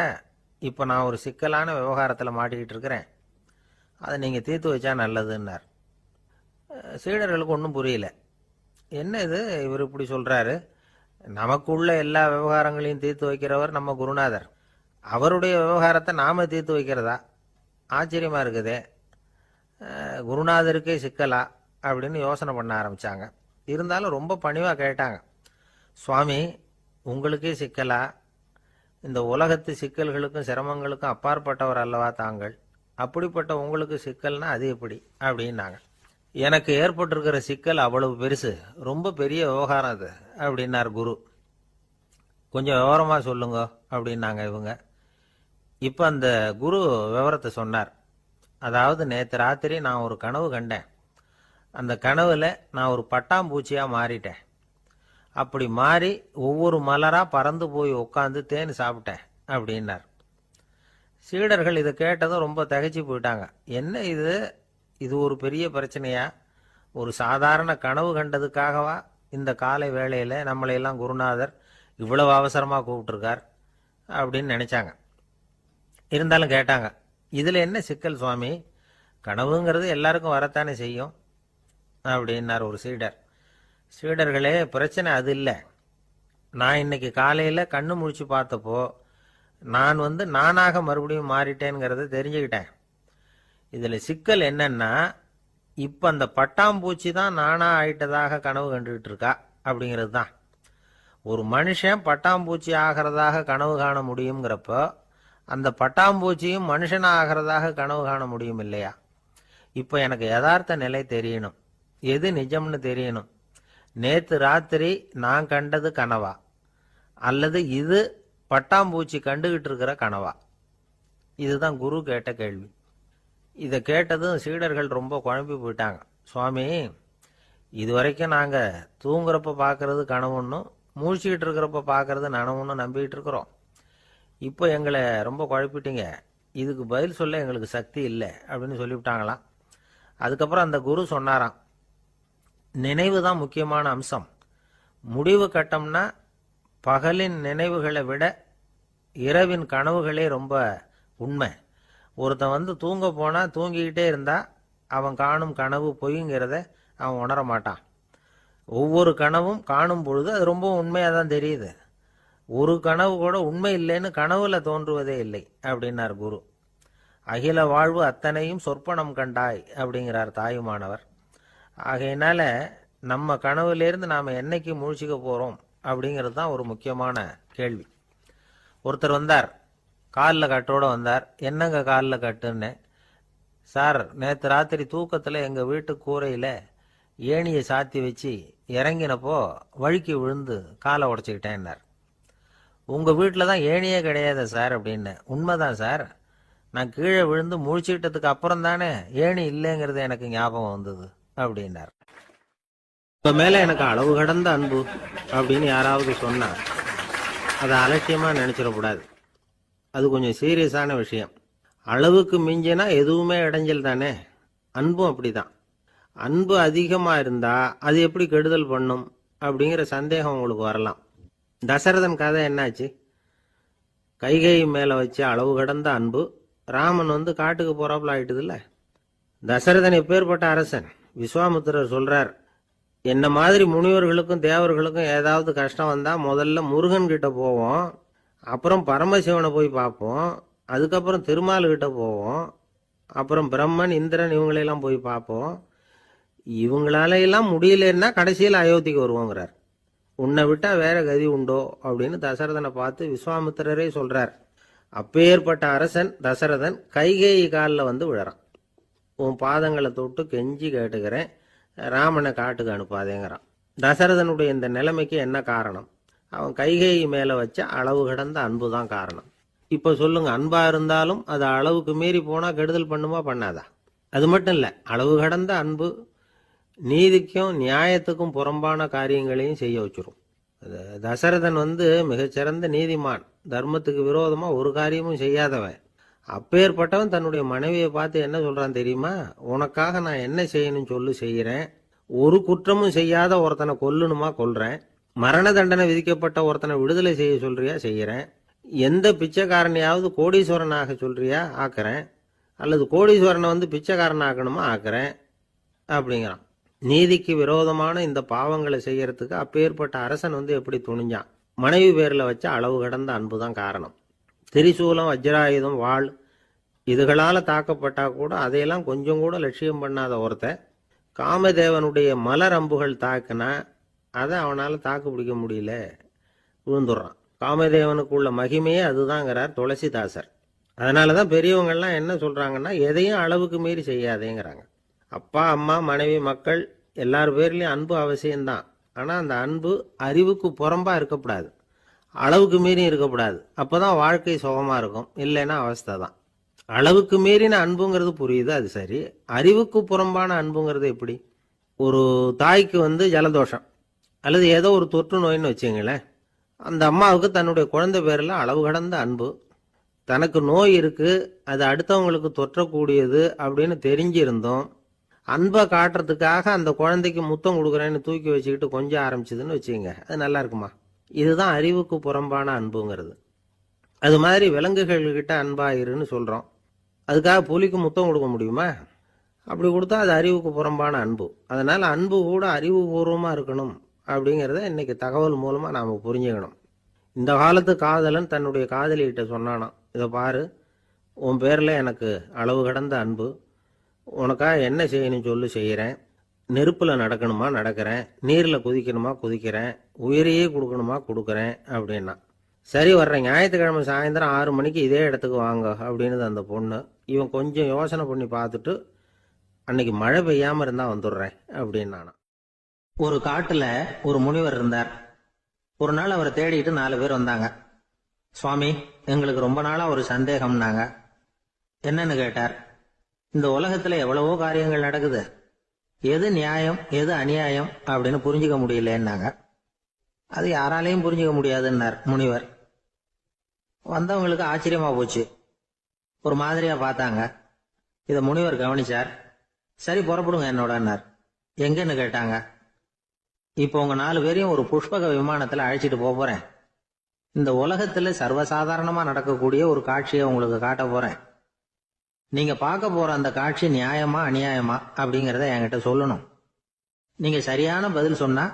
இப்போ நான் ஒரு சிக்கலான விவகாரத்தில் மாட்டிக்கிட்டு இருக்கிறேன், அதை நீங்கள் தீர்த்து வச்சா நல்லதுன்னார். சீடர்களுக்கு ஒன்றும் புரியல. என்ன இது, இவர் இப்படி சொல்கிறாரு, நமக்குள்ள எல்லா விவகாரங்களையும் தீர்த்து வைக்கிறவர் நம்ம குருநாதர், அவருடைய விவகாரத்தை நாம் தீர்த்து வைக்கிறதா, ஆச்சரியமாக இருக்குதே, குருநாதருக்கே சிக்கலா அப்படின்னு யோசனை பண்ண ஆரம்பித்தாங்க. இருந்தாலும் ரொம்ப பணிவாக கேட்டாங்க, சுவாமி உங்களுக்கே சிக்கலா, இந்த உலகத்து சிக்கல்களுக்கும் சிரமங்களுக்கும் அப்பாற்பட்டவர் அல்லவா தாங்கள், அப்படிப்பட்ட உங்களுக்கு சிக்கல்னா அது எப்படி அப்படின்னாங்க. எனக்கு ஏற்பட்டிருக்கிற சிக்கல் அவ்வளவு பெருசு, ரொம்ப பெரிய விவகாரம் அது அப்படின்னார் குரு. கொஞ்சம் விவரமாக சொல்லுங்க அப்படின்னாங்க இவங்க. இப்போ அந்த குரு விவரத்தை சொன்னார். அதாவது நேற்று ராத்திரி நான் ஒரு கனவு கண்டேன். அந்த கனவுல நான் ஒரு பட்டாம்பூச்சியாக மாறிட்டேன். அப்படி மாறி ஒவ்வொரு மலராக பறந்து போய் உட்காந்து தேன் சாப்பிட்டேன் அப்படின்னார். சீடர்கள் இதை கேட்டதும் ரொம்ப திகைச்சு போயிட்டாங்க. என்ன இது, இது ஒரு பெரிய பிரச்சனையா? ஒரு சாதாரண கனவு கண்டதுக்காகவா இந்த காலை வேளையில் நம்மளையெல்லாம் குருநாதர் இவ்வளவு அவசரமாக கூப்பிட்டுருக்கார் அப்படின்னு நினச்சாங்க. இருந்தாலும் கேட்டாங்க, இதில் என்ன சிக்கல் சுவாமி? கனவுங்கிறது எல்லாருக்கும் வரத்தானே செய்யும் அப்படின்னார் ஒரு சீடர். சீடர்களே, பிரச்சனை அது இல்லை. நான் இன்னைக்கு காலையில் கண்ணு முழிச்சு பார்த்தப்போ நான் நானாக மறுபடியும் மாறிட்டேங்கிறத தெரிஞ்சுக்கிட்டேன். இதில் சிக்கல் என்னன்னா, இப்போ அந்த பட்டாம்பூச்சி தான் நானா ஆயிட்டதாக கனவு கண்டுகிட்டு இருக்கா அப்படிங்கிறது தான். ஒரு மனுஷன் பட்டாம்பூச்சி ஆகிறதாக கனவு காண முடியுங்கிறப்போ அந்த பட்டாம்பூச்சியும் மனுஷனா ஆகிறதாக கனவு காண முடியும் இல்லையா? இப்போ எனக்கு யதார்த்த நிலை தெரியணும், எது நிஜம்னு தெரியணும். நேற்று ராத்திரி நான் கண்டது கனவா, அல்லது இது பட்டாம்பூச்சி கண்டுகிட்டு இருக்கிற கனவா? இதுதான் குரு கேட்ட கேள்வி. இதை கேட்டதும் சீடர்கள் ரொம்ப குழம்பி போயிட்டாங்க. சுவாமி, இது வரைக்கும் நாங்கள் தூங்குறப்ப பார்க்கறது கனவுன்னும் மூழ்கிட்டு இருக்கிறப்ப பார்க்கறது நனவுன்னு நம்பிக்கிட்டு இருக்கிறோம். இப்போ எங்களை ரொம்ப குழப்பிட்டீங்க, இதுக்கு பதில் சொல்ல எங்களுக்கு சக்தி இல்லை அப்படின்னு சொல்லிவிட்டாங்களாம். அதுக்கப்புறம் அந்த குரு சொன்னாராம், நினைவு தான் முக்கியமான அம்சம். முடிவு கட்டம்னா பகலின் நினைவுகளை விட இரவின் கனவுகளே ரொம்ப உண்மை. ஒருத்தன் தூங்க போனால் தூங்கிக்கிட்டே இருந்தா அவன் காணும் கனவு பொய்ங்கிறத அவன் உணர மாட்டான். ஒவ்வொரு கனவும் காணும் பொழுது அது ரொம்ப உண்மையாக தான் தெரியுது. ஒரு கனவு கூட உண்மை இல்லைன்னு கனவுல தோன்றுவதே இல்லை அப்படின்னார் குரு. அகில வாழ்வு அத்தனையும் சொற்பனம் கண்டாய் அப்படிங்கிறார் தாயுமானவர். ஆகையினால நம்ம கனவுலேருந்து நாம் என்னைக்கு முழிச்சிக்க போகிறோம் அப்படிங்கிறது தான் ஒரு முக்கியமான கேள்வி. ஒருத்தர் வந்தார், காலில் கட்டோடு வந்தார். என்னங்க காலில் கட்டுன்னு? சார், நேற்று ராத்திரி தூக்கத்தில் எங்கள் வீட்டு கூரையில் ஏணியை சாத்தி வச்சு இறங்கினப்போ வழுக்கி விழுந்து காலை உடச்சிக்கிட்டேன்னார். உங்கள் வீட்டில் தான் ஏணியே கிடையாது சார் அப்படின்னு. உண்மைதான் சார், நான் கீழே விழுந்து முழிச்சுக்கிட்டதுக்கு அப்புறம் தானே ஏணி இல்லைங்கிறது எனக்கு ஞாபகம் வந்தது அப்படின்னார். இப்போ மேலே எனக்கு அளவு கடந்த அன்பு அப்படின்னு யாராவது சொன்னால் அதை அலட்சியமாக நினச்சிடக்கூடாது. அது கொஞ்சம் சீரியஸான விஷயம். அளவுக்கு மிஞ்சினா எதுவுமே இடைஞ்சல் தானே. அன்பும் அப்படிதான். அன்பு அதிகமாக இருந்தால் அது எப்படி கெடுதல் பண்ணும் அப்படிங்கிற சந்தேகம் உங்களுக்கு வரலாம். தசரதன் கதை என்னாச்சு? கைகை மேலே வச்சு அளவு கடந்த அன்பு ராமன் காட்டுக்கு போறாப்புல ஆயிட்டுதுல்ல. தசரதன் எப்பேற்பட்ட அரசன்? விஸ்வாமித்திரர் சொல்றார், என்ன மாதிரி முனிவர்களுக்கும் தேவர்களுக்கும் ஏதாவது கஷ்டம் வந்தால் முதல்ல முருகன் கிட்ட போவோம், அப்புறம் பரமசிவனை போய் பார்ப்போம், அதுக்கப்புறம் திருமால் கிட்ட போவோம், அப்புறம் பிரம்மன் இந்திரன் இவங்களையெல்லாம் போய் பார்ப்போம். இவங்களாலையெல்லாம் முடியலன்னா கடைசியில் அயோத்திக்கு வருவோங்கிறார். உன்னை விட்டா வேற கதி உண்டோ அப்படின்னு தசரதனை பார்த்து விஸ்வாமித்திரரே சொல்றார். அப்பேற்பட்ட அரசன் தசரதன் கைகேயி காலில் விழறான். உன் பாதங்களை தொட்டு கெஞ்சி கேட்டுக்கிறேன், ராமனை காட்டுக்கு அனுப்பாதேங்கிறான். தசரதனுடைய இந்த நிலைமைக்கு என்ன காரணம்? அவன் கைகேயி மேலே வச்ச அளவு கடந்த அன்பு தான் காரணம். இப்போ சொல்லுங்க, அன்பா இருந்தாலும் அது அளவுக்கு மீறி போனால் கெடுதல் பண்ணுமா பண்ணாதா? அது மட்டும் இல்லை, அளவு கடந்த அன்பு நீதிக்கும் நியாயத்துக்கும் புறம்பான காரியங்களையும் செய்ய வச்சிரும். தசரதன் மிகச்சிறந்த நீதிமான், தர்மத்துக்கு விரோதமாக ஒரு காரியமும் செய்யாதவன். அப்பேற்பட்டவன் தன்னுடைய மனைவியை பார்த்து என்ன சொல்றான் தெரியுமா? உனக்காக நான் என்ன செய்யணும்னு சொல்லு, செய்கிறேன். ஒரு குற்றமும் செய்யாத ஒருத்தனை கொல்லணுமா கொல்றேன். மரண தண்டனை விதிக்கப்பட்ட ஒருத்தனை விடுதலை செய்ய சொல்றியா செய்கிறேன். எந்த பிச்சைக்காரனையாவது கோடீஸ்வரனாக சொல்றியா ஆக்குறேன், அல்லது கோடீஸ்வரனை பிச்சைக்காரன் ஆக்கணுமா ஆக்குறேன் அப்படிங்கிறான். நீதிக்கு விரோதமான இந்த பாவங்களை செய்யறதுக்கு அப்பேற்பட்ட அரசன் எப்படி துணிஞ்சான்? மனைவி பேரில் வச்ச அளவு கடந்த அன்பு தான் காரணம். திரிசூலம், வஜ்ராயுதம், வாள் இதுகளால் தாக்கப்பட்டா கூட அதையெல்லாம் கொஞ்சம் கூட லட்சியம் பண்ணாத ஒருத்தன் காமதேவனுடைய மலர் அம்புகள் தாக்குனா அதை அவனால் தாக்கு பிடிக்க முடியல, விழுந்துடுறான். காமதேவனுக்குள்ள மகிமையே அதுதாங்கிறார் துளசிதாசர். அதனால தான் பெரியவங்கள்லாம் என்ன சொல்றாங்கன்னா, எதையும் அளவுக்கு மீறி செய்யாதேங்கிறாங்க. அப்பா, அம்மா, மனைவி, மக்கள் எல்லார் பேர்லையும் அன்பு அவசியம்தான். ஆனால் அந்த அன்பு அறிவுக்கு புறம்பா இருக்கக்கூடாது, அளவுக்கு மீறி இருக்கக்கூடாது. அப்போதான் வாழ்க்கை சுகமாக இருக்கும், இல்லைன்னா அவஸ்தை தான். அளவுக்கு மீறின அன்புங்கிறது புரியுது, அது சரி. அறிவுக்கு புறம்பான அன்புங்கிறது எப்படி? ஒரு தாய்க்கு ஜலதோஷம் அல்லது ஏதோ ஒரு தொற்று நோயின்னு வச்சுங்களேன். அந்த அம்மாவுக்கு தன்னுடைய குழந்தை பேரில் அளவு கடந்த அன்பு. தனக்கு நோய் இருக்கு, அது அடுத்தவங்களுக்கு தொற்றக்கூடியது அப்படின்னு தெரிஞ்சிருந்தோம் அன்பை காட்டுறதுக்காக அந்த குழந்தைக்கு முத்தம் கொடுக்குறேன்னு தூக்கி வச்சுக்கிட்டு கொஞ்சம் ஆரம்பிச்சதுன்னு வச்சுக்கோங்க, அது நல்லா இருக்குமா? இதுதான் அறிவுக்கு புறம்பான அன்புங்கிறது. அது மாதிரி விலங்குகள்கிட்ட அன்பாயிருன்னு சொல்றோம். அதுக்காக புலிக்கு முத்தம் கொடுக்க முடியுமா? அப்படி கொடுத்தா அது அறிவுக்கு புறம்பான அன்பு. அதனால அன்பு கூட அறிவுபூர்வமா இருக்கணும் அப்படிங்கிறத இன்னைக்கு தகவல் மூலமா நாம புரிஞ்சுக்கணும். இந்த காலத்து காதலன் தன்னுடைய காதலிகிட்ட சொன்னானாம், இதை பாரு, உன் பேர்ல எனக்கு அளவு கடந்த அன்பு, உனக்காக என்ன செய்யணும் சொல்லு செய்கிறேன், நெருப்புல நடக்கணுமா நடக்கிறேன், நீர்ல குதிக்கணுமா குதிக்கிறேன், உயிரையே கொடுக்கணுமா கொடுக்குறேன் அப்படின்னா. சரி, வர்ற ஞாயிற்றுக்கிழமை சாயந்தரம் 6 மணிக்கு இதே இடத்துக்கு வாங்க அப்படின்னு அந்த பொண்ணு. இவன் கொஞ்சம் யோசனை பண்ணி பார்த்துட்டு, அன்னைக்கு மழை பெய்யாம இருந்தா வந்துடுறேன் அப்படின்னானா. ஒரு காட்டுல ஒரு முனிவர் இருந்தார். ஒரு நாள் அவரை தேடிட்டு 4 பேர் வந்தாங்க. சுவாமி, எங்களுக்கு ரொம்ப நாளா ஒரு சந்தேகம்னாங்க. என்னன்னு கேட்டார். இந்த உலகத்துல எவ்வளவோ காரியங்கள் நடக்குது, எது நியாயம் எது அநியாயம் அப்படின்னு புரிஞ்சுக்க முடியலன்னாங்க. அது யாராலையும் புரிஞ்சுக்க முடியாதுன்னார் முனிவர். வந்தவங்களுக்கு ஆச்சரியமா போச்சு, ஒரு மாதிரியா பார்த்தாங்க. இத முனிவர் கவனிச்சார். சரி, புறப்படுங்க என்னோடன்னார். எங்கன்னு கேட்டாங்க. இப்போ உங்க 4 பேரையும் ஒரு புஷ்பக விமானத்துல அழைச்சிட்டு போறேன். இந்த உலகத்துல சர்வசாதாரணமா நடக்கக்கூடிய ஒரு காட்சியை உங்களுக்கு காட்ட போறேன். நீங்க பார்க்க போற அந்த காட்சி நியாயமா அநியாயமா அப்படிங்கறத என்கிட்ட சொல்லணும். நீங்க சரியான பதில் சொன்னா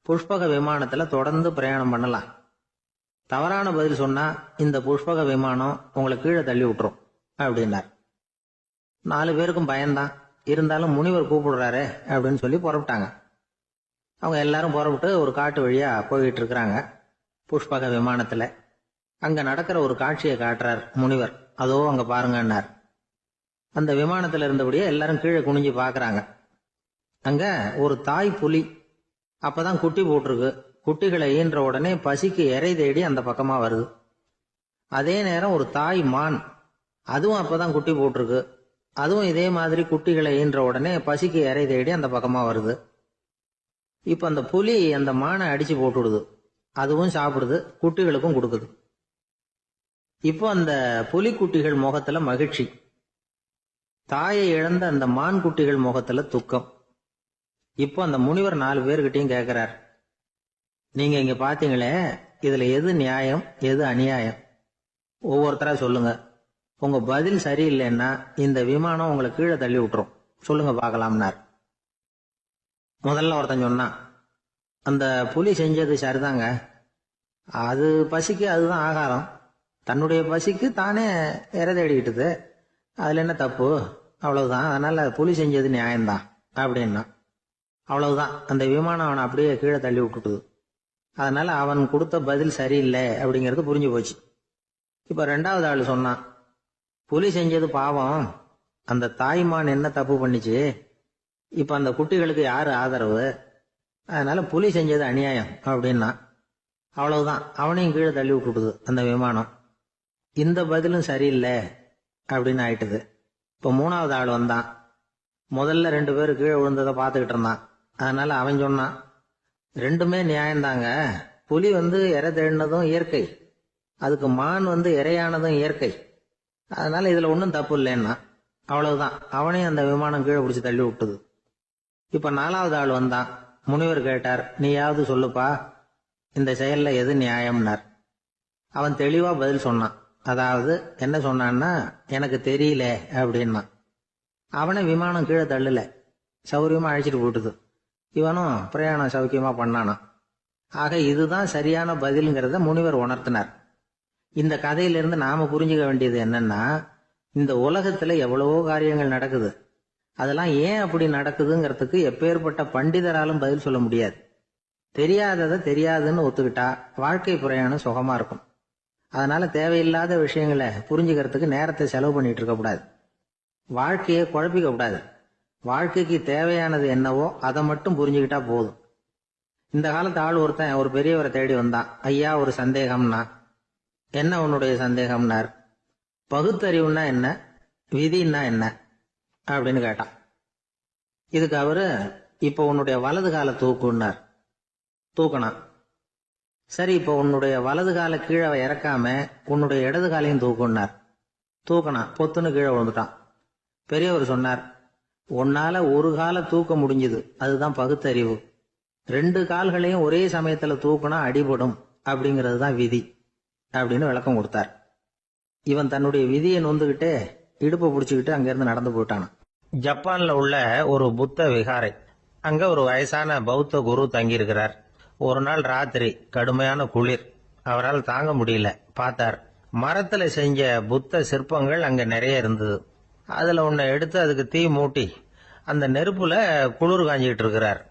புஷ்பக விமானத்துல தொடர்ந்து பிரயாணம் பண்ணலாம். தவறான பதில் சொன்னா இந்த புஷ்பக விமானம் உங்களை கீழே தள்ளி விட்டுரும் அப்படின்னார். 4 பேருக்கும் பயம்தான். இருந்தாலும் முனிவர் கூப்பிடுறாரு அப்படின்னு சொல்லி புறப்பட்டாங்க. அவங்க எல்லாரும் புறப்பட்டு ஒரு காட்டு வழியா போயிட்டு இருக்கிறாங்க புஷ்பக விமானத்துல. அங்க நடக்கிற ஒரு காட்சியை காட்டுறார் முனிவர். அதோ அங்க பாருங்கன்னார். அந்த விமானத்துல இருந்தபடியே எல்லாரும் கீழே குனிஞ்சு பாக்குறாங்க. அங்க ஒரு தாய் புலி அப்பதான் குட்டி போட்டிருக்கு. குட்டிகளை ஈன்ற உடனே பசிக்கு இறை தேடி அந்த பக்கமா வருது. அதே நேரம் ஒரு தாய் மான், அதுவும் அப்பதான் குட்டி போட்டிருக்கு. அதுவும் இதே மாதிரி குட்டிகளை ஈன்ற உடனே பசிக்கு இறை தேடி அந்த பக்கமா வருது. இப்ப அந்த புலி அந்த மானை அடிச்சு போட்டுடுது. அதுவும் சாப்பிடுது, குட்டிகளுக்கும் கொடுக்குது. இப்போ அந்த புலி குட்டிகள் முகத்துல மகிழ்ச்சி, தாயை இழந்த அந்த மான் குட்டிகள் முகத்துல துக்கம். இப்போ அந்த முனிவர் 4 பேர்கிட்டையும் கேட்கிறார், நீங்க இங்க பாத்தீங்களே, இதுல எது நியாயம் எது அநியாயம்? ஒவ்வொருத்தரா சொல்லுங்க. உங்க பதில் சரியில்லைன்னா இந்த விமானம் உங்களை கீழே தள்ளி விட்டுரும். சொல்லுங்க பார்க்கலாம்னார். முதல்ல ஒருத்தன் சொன்னான், அந்த புலி செஞ்சது சரிதாங்க. அது பசிக்கு அதுதான் ஆகாரம். தன்னுடைய பசிக்கு தானே இறை தேடிக்கிட்டுது. அதுல என்ன தப்பு? அவ்வளவுதான். அதனால புலி செஞ்சது நியாயம்தான் அப்படின்னா. அவ்வளவுதான், அந்த விமானம் அவனை அப்படியே கீழே தள்ளி விட்டுட்டுது. அதனால அவன் கொடுத்த பதில் சரியில்லை அப்படிங்கிறது புரிஞ்சு போச்சு. இப்ப 2வது ஆள் சொன்னான், புலி செஞ்சது பாவம், அந்த தாய்மான் என்ன தப்பு பண்ணிச்சு? இப்ப அந்த குட்டிகளுக்கு யாரு ஆதரவு? அதனால புலி செஞ்சது அநியாயம் அப்படின்னா. அவ்வளவுதான், அவனையும் கீழே தள்ளி விட்டுட்டுது அந்த விமானம். இந்த பதிலும் சரியில்லை அப்படின்னு ஆயிட்டுது. இப்ப 3வது ஆள் வந்தான். முதல்ல 2 பேர் கீழே விழுந்ததை பார்த்துக்கிட்டு இருந்தான். அதனால அவன் சொன்னான், ரெண்டுமே நியாயம்தாங்க. புலி இறை தேடினதும் இயற்கை, அதுக்கு மான் இறையானதும் இயற்கை. அதனால இதுல ஒன்றும் தப்பு இல்லைன்னா. அவ்வளவுதான், அவனையும் அந்த விமானம் கீழே பிடிச்சி தள்ளி விட்டுது. இப்ப 4வது ஆள் வந்தான். முனிவர் கேட்டார், நீயாவது சொல்லுப்பா, இந்த செயல்ல எது நியாயம்னார். அவன் தெளிவா பதில் சொன்னான். அதாவது என்ன சொன்னான்னா, எனக்கு தெரியல அப்படின்னா. அவனை விமானம் கீழே தள்ளல, சௌரியமா அழைச்சிட்டு போட்டுது. இவனும் பிரயாணம் சௌக்கியமா பண்ணானா. ஆக இதுதான் சரியான பதிலுங்கிறத முனிவர் உணர்த்தினார். இந்த கதையிலிருந்து நாம புரிஞ்சுக்க வேண்டியது என்னன்னா, இந்த உலகத்துல எவ்வளவோ காரியங்கள் நடக்குது. அதெல்லாம் ஏன் அப்படி நடக்குதுங்கிறதுக்கு எப்பேற்பட்ட பண்டிதராலும் பதில் சொல்ல முடியாது. தெரியாததை தெரியாதுன்னு ஒத்துக்கிட்டா வாழ்க்கை பிரயாணம் சுகமா இருக்கும். அதனால தேவையில்லாத விஷயங்களை புரிஞ்சுக்கிறதுக்கு நேரத்தை செலவு பண்ணிட்டு இருக்க கூடாது. வாழ்க்கையை குழப்பிக்க கூடாது. வாழ்க்கைக்கு தேவையானது என்னவோ அதை மட்டும் புரிஞ்சுக்கிட்டா போதும். இந்த காலத்து ஆள் ஒருத்தன் ஒரு பெரியவரை தேடி வந்தான். ஐயா, ஒரு சந்தேகம்னா. என்ன உன்னுடைய சந்தேகம்னார். பகுத்தறிவுன்னா என்ன, விதின்னா என்ன அப்படின்னு கேட்டான். இதுக்கு அவரு, இப்ப உன்னுடைய வலது கால தூக்குன்னார். தூக்கணான். சரி, இப்ப உன்னுடைய வலது கால கீழே இறக்காம உன்னுடைய இடது காலையும் தூக்குன்னார். தூக்கினான், பொத்துன்னு கீழே விழுந்துட்டான். பெரியவர் சொன்னார், உன்னால ஒரு காலை தூக்க முடிஞ்சுது, அதுதான் பகுத்தறிவு. 2 கால்களையும் ஒரே சமயத்துல தூக்கினா அடிபடும், அப்படிங்கிறது தான் விதி அப்படின்னு விளக்கம் கொடுத்தார். இவன் தன்னுடைய விதியை நொந்துகிட்டே இடுப்பை பிடிச்சிக்கிட்டு அங்கிருந்து நடந்து போயிட்டான். ஜப்பான்ல உள்ள ஒரு புத்த விகாரை, அங்க ஒரு வயசான பௌத்த குரு தங்கியிருக்கிறார். ஒரு நாள் ராத்திரி கடுமையான குளிர், அவரால் தாங்க முடியல. பார்த்தார், மரத்துல செஞ்ச புத்த சிற்பங்கள் அங்க நிறைய இருந்தது. அதுல ஒன்ன எடுத்து அதுக்கு தீ மூட்டி அந்த நெருப்புல குளிர் காஞ்சிட்டு இருக்கிறார்.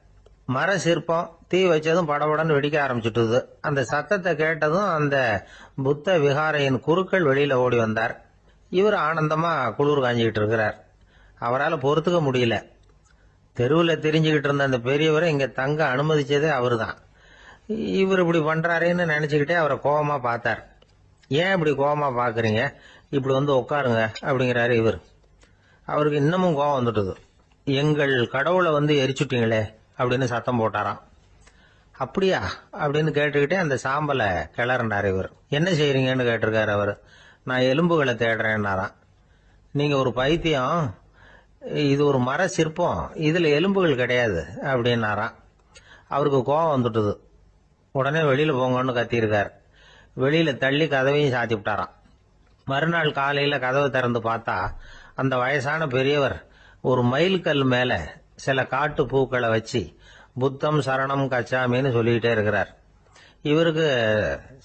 மர சிற்பம் தீ வச்சதும் படபடன்னு வெடிக்க ஆரம்பிச்சுட்டுது. அந்த சத்தத்தை கேட்டதும் அந்த புத்த விகாரையின் குருக்கள் வெளியில ஓடி வந்தார். இவர் ஆனந்தமா குளிர் காஞ்சிக்கிட்டு இருக்கிறார். அவரால் பொறுத்துக்க முடியல. தெருவில் தெரிஞ்சுக்கிட்டு இருந்த அந்த பெரியவரை இங்க தங்க அனுமதிச்சதே அவரு தான். இவர் இப்படி பண்றாருன்னு நினைச்சுக்கிட்டே அவரை கோபமா பார்த்தார். ஏன் இப்படி கோபமா பாக்குறீங்க, இப்படி வந்து உட்காருங்க அப்படிங்கிறாரு இவர். அவருக்கு இன்னமும் கோபம் வந்துட்டுது. எங்கள் கடவுளை வந்து எரிச்சுட்டீங்களே அப்படின்னு சத்தம் போட்டாராம். அப்படியா அப்படின்னு கேட்டுக்கிட்டே அந்த சாம்பலை கிளறினார் இவர். என்ன செய்யறீங்கன்னு கேட்டிருக்காரு அவர். நான் எலும்புகளை தேடுறேன்னாராம். நீங்க ஒரு பைத்தியம், இது ஒரு மர சிற்பம், இதுல எலும்புகள் கிடையாது அப்படின்னாராம். அவருக்கு கோபம் வந்துட்டுது. உடனே வெளியில போங்கன்னு கத்தியிருக்காரு. வெளியில தள்ளி கதவையும் சாத்தி விட்டாராம். மறுநாள் காலையில கதவை திறந்து பார்த்தா அந்த வயசான பெரியவர் ஒரு மைல்கல் மேல சில காட்டு பூக்களை வச்சு புத்தம் சரணம் கச்சாமின்னு சொல்லிக்கிட்டே இருக்கிறார். இவருக்கு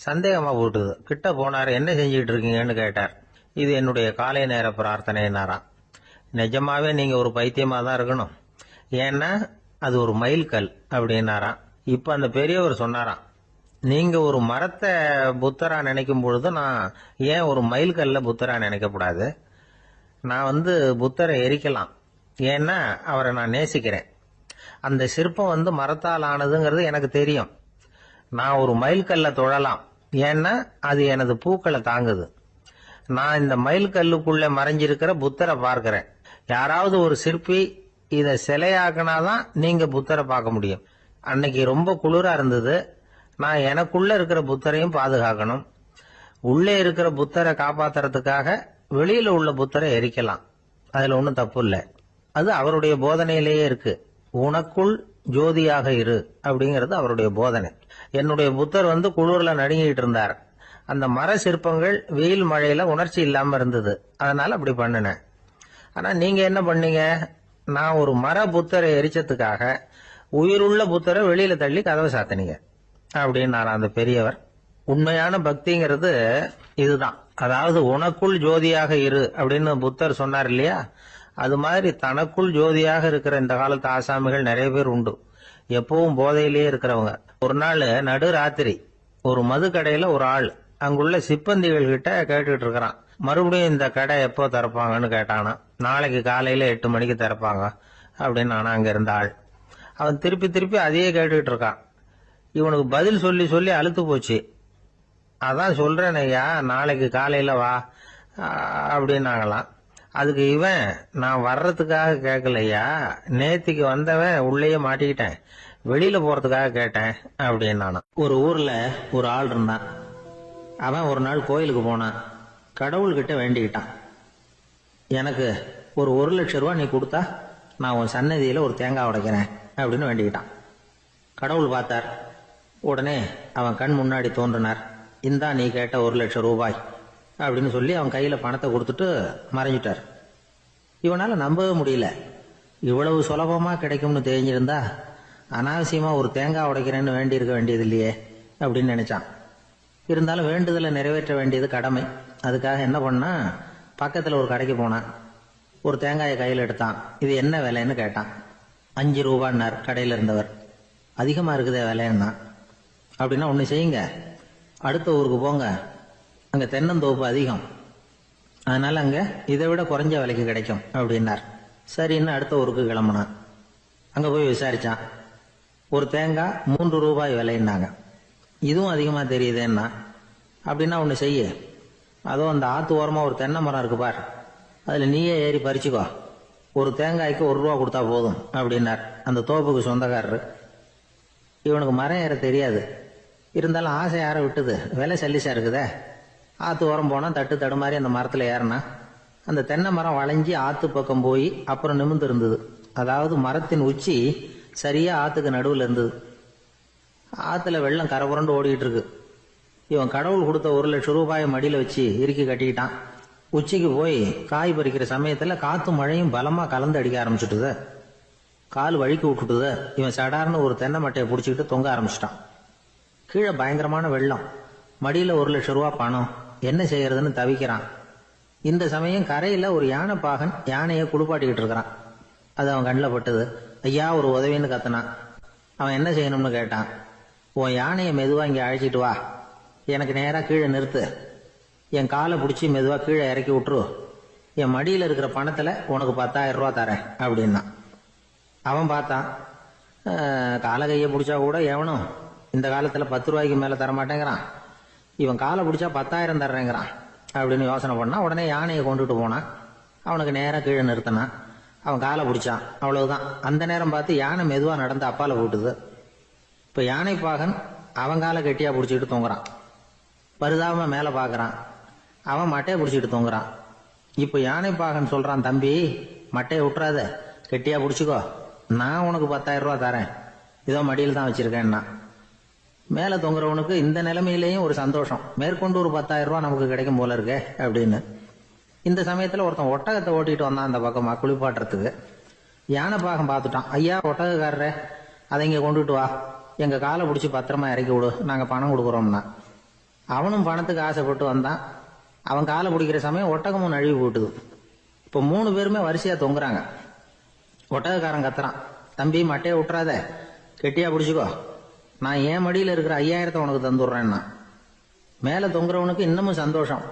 சந்தேகமா போட்டுது. கிட்ட போனார். என்ன செஞ்சுக்கிட்டு இருக்கீங்கன்னு கேட்டார். இது என்னுடைய காலை நேர பிரார்த்தனைனாராம். நிஜமாவே நீங்க ஒரு பைத்தியமா தான் இருக்கணும், ஏன்னா அது ஒரு மைல்கல் அப்படின்னாராம். இப்ப அந்த பெரியவர் சொன்னாராம், நீங்க ஒரு மரத்தை புத்தரா நினைக்கும் பொழுது நான் ஏன் ஒரு மைல்கல்ல புத்தரா நினைக்கக்கூடாது? நான் வந்து புத்தரை எரிக்கலாம், ஏன்னா அவரை நான் நேசிக்கிறேன். அந்த சிற்பம் வந்து மரத்தால் ஆனதுங்கிறது எனக்கு தெரியும். நான் ஒரு மைல்கல்ல தொழலாம், ஏன்னா அது எனது பூக்களை தாங்குது. நான் இந்த மைல்கல்லுக்குள்ள மறைஞ்சிருக்கிற புத்தரை பார்க்கிறேன். யாராவது ஒரு சிற்பி இதை சிலையாக்கினாதான் நீங்க புத்தரை பார்க்க முடியும். அன்னைக்கு ரொம்ப குளிரா இருந்தது. நான் எனக்குள்ள இருக்கிற புத்தரையும் பாதுகாக்கணும். உள்ளே இருக்கிற புத்தரை காப்பாத்துறதுக்காக வெளியில உள்ள புத்தரை எரிக்கலாம், அதுல ஒன்றும் தப்பு இல்லை. அது அவருடைய போதனையிலேயே இருக்கு. உனக்குள் ஜோதியாக இரு அப்படிங்கிறது அவருடைய போதனை. என்னுடைய புத்தர் வந்து குளிர்ல நடுங்கிட்டு இருந்தார். அந்த மர சிற்பங்கள் வெயில் மழையில உணர்ச்சி இல்லாம இருந்தது, அதனால அப்படி பண்ணினேன். ஆனா நீங்க என்ன பண்ணீங்க? நான் ஒரு மர புத்தரை எரிச்சதுக்காக உயிருள்ள புத்தரை வெளியில தள்ளி கதவை சாத்தினீங்க அப்படின்னாரா அந்த பெரியவர். உண்மையான பக்திங்கிறது இதுதான். அதாவது உனக்குள் ஜோதியாக இரு அப்படின்னு புத்தர் சொன்னார் இல்லையா, அது மாதிரி தனக்குள் ஜோதியாக இருக்கிற இந்த காலத்து ஆசாமிகள் நிறைய பேர் உண்டு. எப்பவும் போதையிலேயே இருக்கிறவங்க. ஒரு நாள் நடு ராத்திரி ஒரு மது கடையில ஒரு ஆள் அங்குள்ள சிப்பந்திகள் கிட்ட கேட்டுட்டு இருக்கிறான். மறுபடியும் இந்த கடை எப்போ திறப்பாங்கன்னு கேட்டானா. நாளைக்கு காலையில 8 மணிக்கு திறப்பாங்க அப்படின்னு ஆனா அங்க இருந்த ஆள். அவன் திருப்பி திருப்பி அதையே கேட்டுக்கிட்டு இருக்கான். இவனுக்கு பதில் சொல்லி சொல்லி அழுத்து போச்சு. அதான் சொல்றேன் ஐயா, நாளைக்கு காலையில வா அப்படின்னாங்களாம். அதுக்கு இவன், நான் வர்றதுக்காக கேட்கலையா, நேத்திக்கு வந்தவன் உள்ளேயே மாட்டிக்கிட்டேன், வெளியில போறதுக்காக கேட்டேன் அப்படின்னானா. ஒரு ஊர்ல ஒரு ஆள் இருந்தான். அவன் ஒரு நாள் கோயிலுக்கு போனான். கடவுள்கிட்ட வேண்டிக்கிட்டான், எனக்கு ஒரு 1 லட்சம் ரூபா நீ கொடுத்தா நான் உன் சன்னதியில ஒரு தேங்காய் உடைக்கிறேன் அப்படின்னு வேண்டிக்கிட்டான். கடவுள் பார்த்தார். உடனே அவன் கண் முன்னாடி தோன்றினார். இந்தா நீ கேட்ட 1 லட்சம் ரூபாய் அப்படின்னு சொல்லி அவன் கையில பணத்தை கொடுத்துட்டு மறைஞ்சிட்டார். இவனால நம்பவே முடியல. இவ்வளவு சுலபமா கிடைக்கும்னு தெரிஞ்சிருந்தா அனாவசியமா ஒரு தேங்காய் உடைக்கிறேன்னு வேண்டி இருக்க வேண்டியது இல்லையே அப்படின்னு நினைச்சான். இருந்தாலும் வேண்டுதலை நிறைவேற்ற வேண்டியது கடமை. அதுக்காக என்ன பண்ணா, பக்கத்துல ஒரு கடைக்கு போனான். ஒரு தேங்காயை கையில் எடுத்தான். இது என்ன விலைன்னு கேட்டான். 5 ரூபான்னார் கடையில் இருந்தவர். அதிகமா இருக்குதே விலைன்னா. அப்படின்னா ஒண்ணு செய்யுங்க, அடுத்த ஊருக்கு போங்க, அங்க தென்னந்தோப்பு அதிகம், அதனால அங்க இதை விட குறைஞ்ச விலைக்கு கிடைக்கும் அப்படின்னார். சரின்னு அடுத்த ஊருக்கு கிளம்புனான். அங்க போய் விசாரிச்சான். ஒரு தேங்காய் 3 ரூபாய் விலைன்னாங்க. இதுவும் அதிகமா தெரியுதுன்னா. அப்படின்னா ஒண்ணு செய்ய, அதோ அந்த ஆத்து ஓரமா ஒரு தென்னை மரம் இருக்கு பார், அதுல நீயே ஏறி பறிச்சுக்கோ, ஒரு தேங்காய்க்கு 1 ரூபா கொடுத்தா போதும் அப்படின்னார் அந்த தோப்புக்கு சொந்தக்காரரு. இவனுக்கு மரம் ஏற தெரியாது, இருந்தாலும் ஆசை யார விட்டுது, விலை சல்லிசா இருக்குதே. ஆற்று ஓரம் போனால் தட்டு தடுமாறி அந்த மரத்தில் ஏறினா அந்த தென்னை மரம் வளைஞ்சி ஆற்று பக்கம் போய் அப்புறம் நிமிர்ந்து இருந்தது. அதாவது மரத்தின் உச்சி சரியாக ஆற்றுக்கு நடுவில் இருந்தது. ஆற்றுல வெள்ளம் கரை புரண்டு ஓடிக்கிட்டு இருக்கு. இவன் கடவுள் கொடுத்த 1,00,000 ரூபாயை மடியில் வச்சு இறுக்கி கட்டிக்கிட்டான். உச்சிக்கு போய் காய் பறிக்கிற சமயத்தில் காற்றும் மழையும் பலமாக கலந்து அடிக்க ஆரம்பிச்சுட்டுது. கால் வழுக்கி விட்டுட்டுது. இவன் சடார்னு ஒரு தென்னை மட்டையை பிடிச்சிக்கிட்டு தொங்க ஆரம்பிச்சிட்டான். கீழே பயங்கரமான வெள்ளம். மடியில் 1,00,000 ரூபா பணம். என்ன செய்யறதுன்னு தவிக்கிறான். இந்த சமயம் கரையில் ஒரு யானை பாகன் யானையை குளிப்பாட்டிக்கிட்டு இருக்கிறான். அது அவன் கண்ணில் பட்டது. ஐயா ஒரு உதவின்னு கத்துனான். அவன் என்ன செய்யணும்னு கேட்டான். உன் யானையை மெதுவாக இங்கே அழைச்சிட்டு வா, எனக்கு நேராக கீழே நிறுத்து, என் காலை பிடிச்சி மெதுவாக கீழே இறக்கி விட்டுரு, என் மடியில் இருக்கிற பணத்தில் உனக்கு 10,000 ரூபா தரேன் அப்படின்னா. அவன் பார்த்தான். காலை கையை பிடிச்சா கூட எவனும் இந்த காலத்தில் 10 ரூபாய்க்கு மேலே தரமாட்டேங்கிறான். இவன் காலை பிடிச்சா 10,000 தர்றேங்கிறான் அப்படின்னு யோசனை பண்ணான். உடனே யானையை கொண்டுட்டு போனான். அவனுக்கு நேராக கீழே நிறுத்தினான். அவன் காலை பிடிச்சான். அவ்வளவுதான். அந்த நேரம் பார்த்து யானை மெதுவாக நடந்து அப்பால போட்டுது. இப்போ யானை பாகன் அவன் காலை கெட்டியாக பிடிச்சிக்கிட்டு தொங்குறான். பரிதாபமாக மேலே பார்க்குறான். அவன் மட்டையை பிடிச்சிக்கிட்டு தொங்குறான். இப்போ யானை பாகன் சொல்கிறான், தம்பி மட்டையை விட்டுறாத, கெட்டியாக பிடிச்சிக்கோ, நான் உனக்கு 10,000 ரூபா தரேன், இதோ மடியில் தான் வச்சிருக்கேன்னா. மேலே தொங்குறவனுக்கு இந்த நிலைமையிலேயும் ஒரு சந்தோஷம். மேற்கொண்டு ஒரு 10,000 ரூபா நமக்கு கிடைக்கும் போல இருக்கே அப்படின்னு. இந்த சமயத்தில் ஒருத்தன் ஒட்டகத்தை ஓட்டிகிட்டு வந்தான் அந்த பக்கமாக குளிப்பாட்டுறதுக்கு. யானை பாகம் பார்த்துட்டான். ஐயா ஒட்டகக்காரரே, அதை இங்கே கொண்டுட்டு வா, எங்கள் காலை பிடிச்சி பத்திரமா இறக்கி விடு, நாங்கள் பணம் கொடுக்குறோம்னா. அவனும் பணத்துக்கு ஆசைப்பட்டு வந்தான். அவன் காலை பிடிக்கிற சமயம் ஒட்டகமும் நழுவி போட்டுது. இப்போ 3 பேருமே வரிசையாக தொங்குறாங்க. ஒட்டகக்காரன் கத்துறான், தம்பி மட்டையை விட்டுறாத, கெட்டியாக பிடிச்சிக்கோ, நான் என் மடியில் இருக்கிற 5,000 உனக்கு தந்துடுறேன்னா. மேலே தொங்குறவனுக்கு இன்னமும் சந்தோஷம்.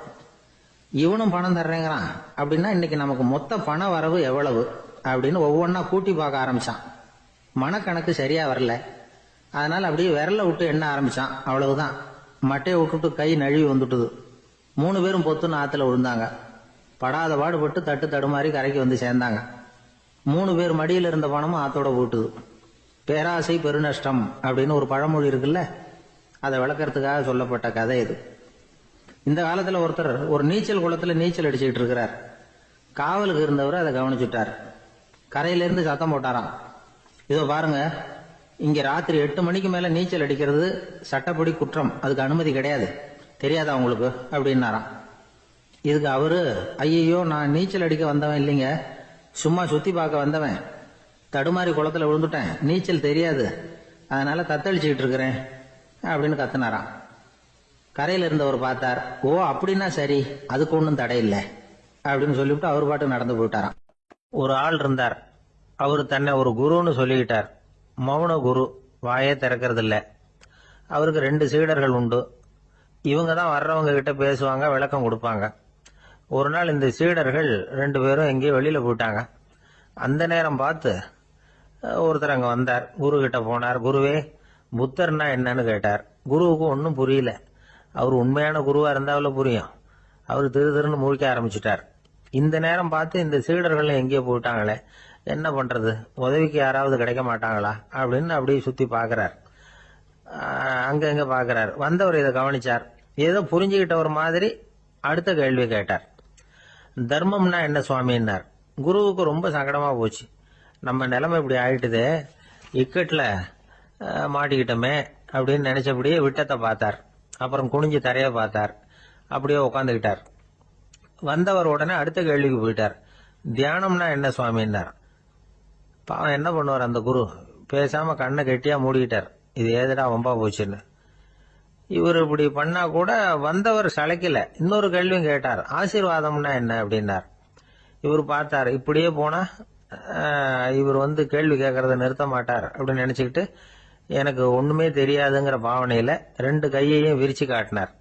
இவனும் பணம் தர்றேங்கிறான் அப்படின்னா இன்னைக்கு நமக்கு மொத்த பண வரவு எவ்வளவு அப்படின்னு ஒவ்வொன்றா கூட்டி பார்க்க ஆரம்பிச்சான். மனக்கணக்கு சரியா வரல. அதனால அப்படியே விரல விட்டு எண்ண ஆரம்பிச்சான். அவ்வளவுதான். மட்டையை விட்டுட்டு கை நழுவி வந்துட்டுது. 3 பேரும் பொத்துன்னு ஆத்துல விழுந்தாங்க. படாத பாடுபட்டு தட்டு தடுமாறி கரைக்கு வந்து சேர்ந்தாங்க. 3 பேர் மடியில் இருந்த பணமும் ஆத்தோட போட்டுது. பேராசை பெருநஷ்டம் அப்படின்னு ஒரு பழமொழி இருக்குல்ல, அதை விளக்கறதுக்காக சொல்லப்பட்ட கதை இது. இந்த காலத்தில் ஒருத்தர் ஒரு நீச்சல் குளத்தில் நீச்சல் அடிச்சுக்கிட்டு இருக்கிறார். காவலுக்கு இருந்தவர் அதை கவனிச்சுட்டார். கரையிலேருந்து சத்தம் போட்டாராம், இதோ பாருங்க, இங்கே ராத்திரி 8 மணிக்கு மேலே நீச்சல் அடிக்கிறது சட்டப்படி குற்றம், அதுக்கு அனுமதி கிடையாது, தெரியாதா உங்களுக்கு அப்படின்னாராம். இதுக்கு அவரு, ஐயோ நான் நீச்சல் அடிக்க வந்தவன் இல்லைங்க, சும்மா சுற்றி பார்க்க வந்தவன், தடுமாறி குளத்தில் விழுந்துட்டேன், நீச்சல் தெரியாது, அதனால தத்தளிச்சுக்கிட்டு இருக்கிறேன் அப்படின்னு கத்துனாராம். கரையில் இருந்தவர் பார்த்தார். ஓ அப்படின்னா சரி, அதுக்கு ஒன்றும் தடையில்லை அப்படின்னு சொல்லிவிட்டு அவர் பாட்டுக்கு நடந்து போயிட்டாராம். ஒரு ஆள் இருந்தார். அவர் தன்னை ஒரு குருன்னு சொல்லிக்கிட்டார். மௌன குரு, வாயே திறக்கிறது இல்லை. அவருக்கு 2 சீடர்கள் உண்டு. இவங்க தான் வர்றவங்க கிட்ட பேசுவாங்க, விளக்கம் கொடுப்பாங்க. ஒரு நாள் இந்த சீடர்கள் 2 பேரும் எங்கேயோ வெளியில் போயிட்டாங்க. அந்த நேரம் பார்த்து ஒருத்தர் அங்கே வந்தார். குரு கிட்ட போனார். குருவே, புத்தர்னா என்னன்னு கேட்டார். குருவுக்கு ஒன்றும் புரியல. அவர் உண்மையான குருவாக இருந்தாவில் புரியும். அவர் திருன்னு முழிக்க ஆரம்பிச்சுட்டார். இந்த நேரம் பார்த்து இந்த சீடர்கள் எங்கேயோ போயிட்டாங்களே, என்ன பண்ணுறது, உதவிக்கு யாராவது கிடைக்க மாட்டாங்களா அப்படின்னு அப்படியே சுற்றி பார்க்குறார். அங்கங்கே பார்க்குறார். வந்தவர் இதை கவனிச்சார். ஏதோ புரிஞ்சுக்கிட்டவர் மாதிரி அடுத்த கேள்வி கேட்டார். தர்மம்னா என்ன சுவாமின்னார். குருவுக்கு ரொம்ப சங்கடமாக போச்சு. நம்ம நிலைமை இப்படி ஆயிட்டுதே, இக்கட்டில் மாட்டிக்கிட்டோமே அப்படின்னு நினைச்சபடியே விட்டத்தை பார்த்தார். அப்புறம் குனிஞ்சு தரைய பார்த்தார். அப்படியே உட்காந்துக்கிட்டார். வந்தவர் உடனே அடுத்த கேள்விக்கு போயிட்டார். தியானம்னா என்ன சுவாமின்னார். பாவம் என்ன பண்ணுவார் அந்த குரு, பேசாம கண்ணை கெட்டியா மூடிக்கிட்டார். இது ஏதடா வம்பா போச்சுன்னு. இவர் இப்படி பண்ணா கூட வந்தவர் சளைக்கல. இன்னொரு கேள்வியும் கேட்டார். ஆசீர்வாதம்னா என்ன அப்படின்னார். இவர் பார்த்தார், இப்படியே போனா இவர் கேள்வி கேட்கறத நிறுத்த மாட்டார் அப்படின்னு நினைச்சுக்கிட்டு எனக்கு ஒண்ணுமே தெரியாதுங்கிற பாவனையில 2 கையையும் விரிச்சு காட்டினார்.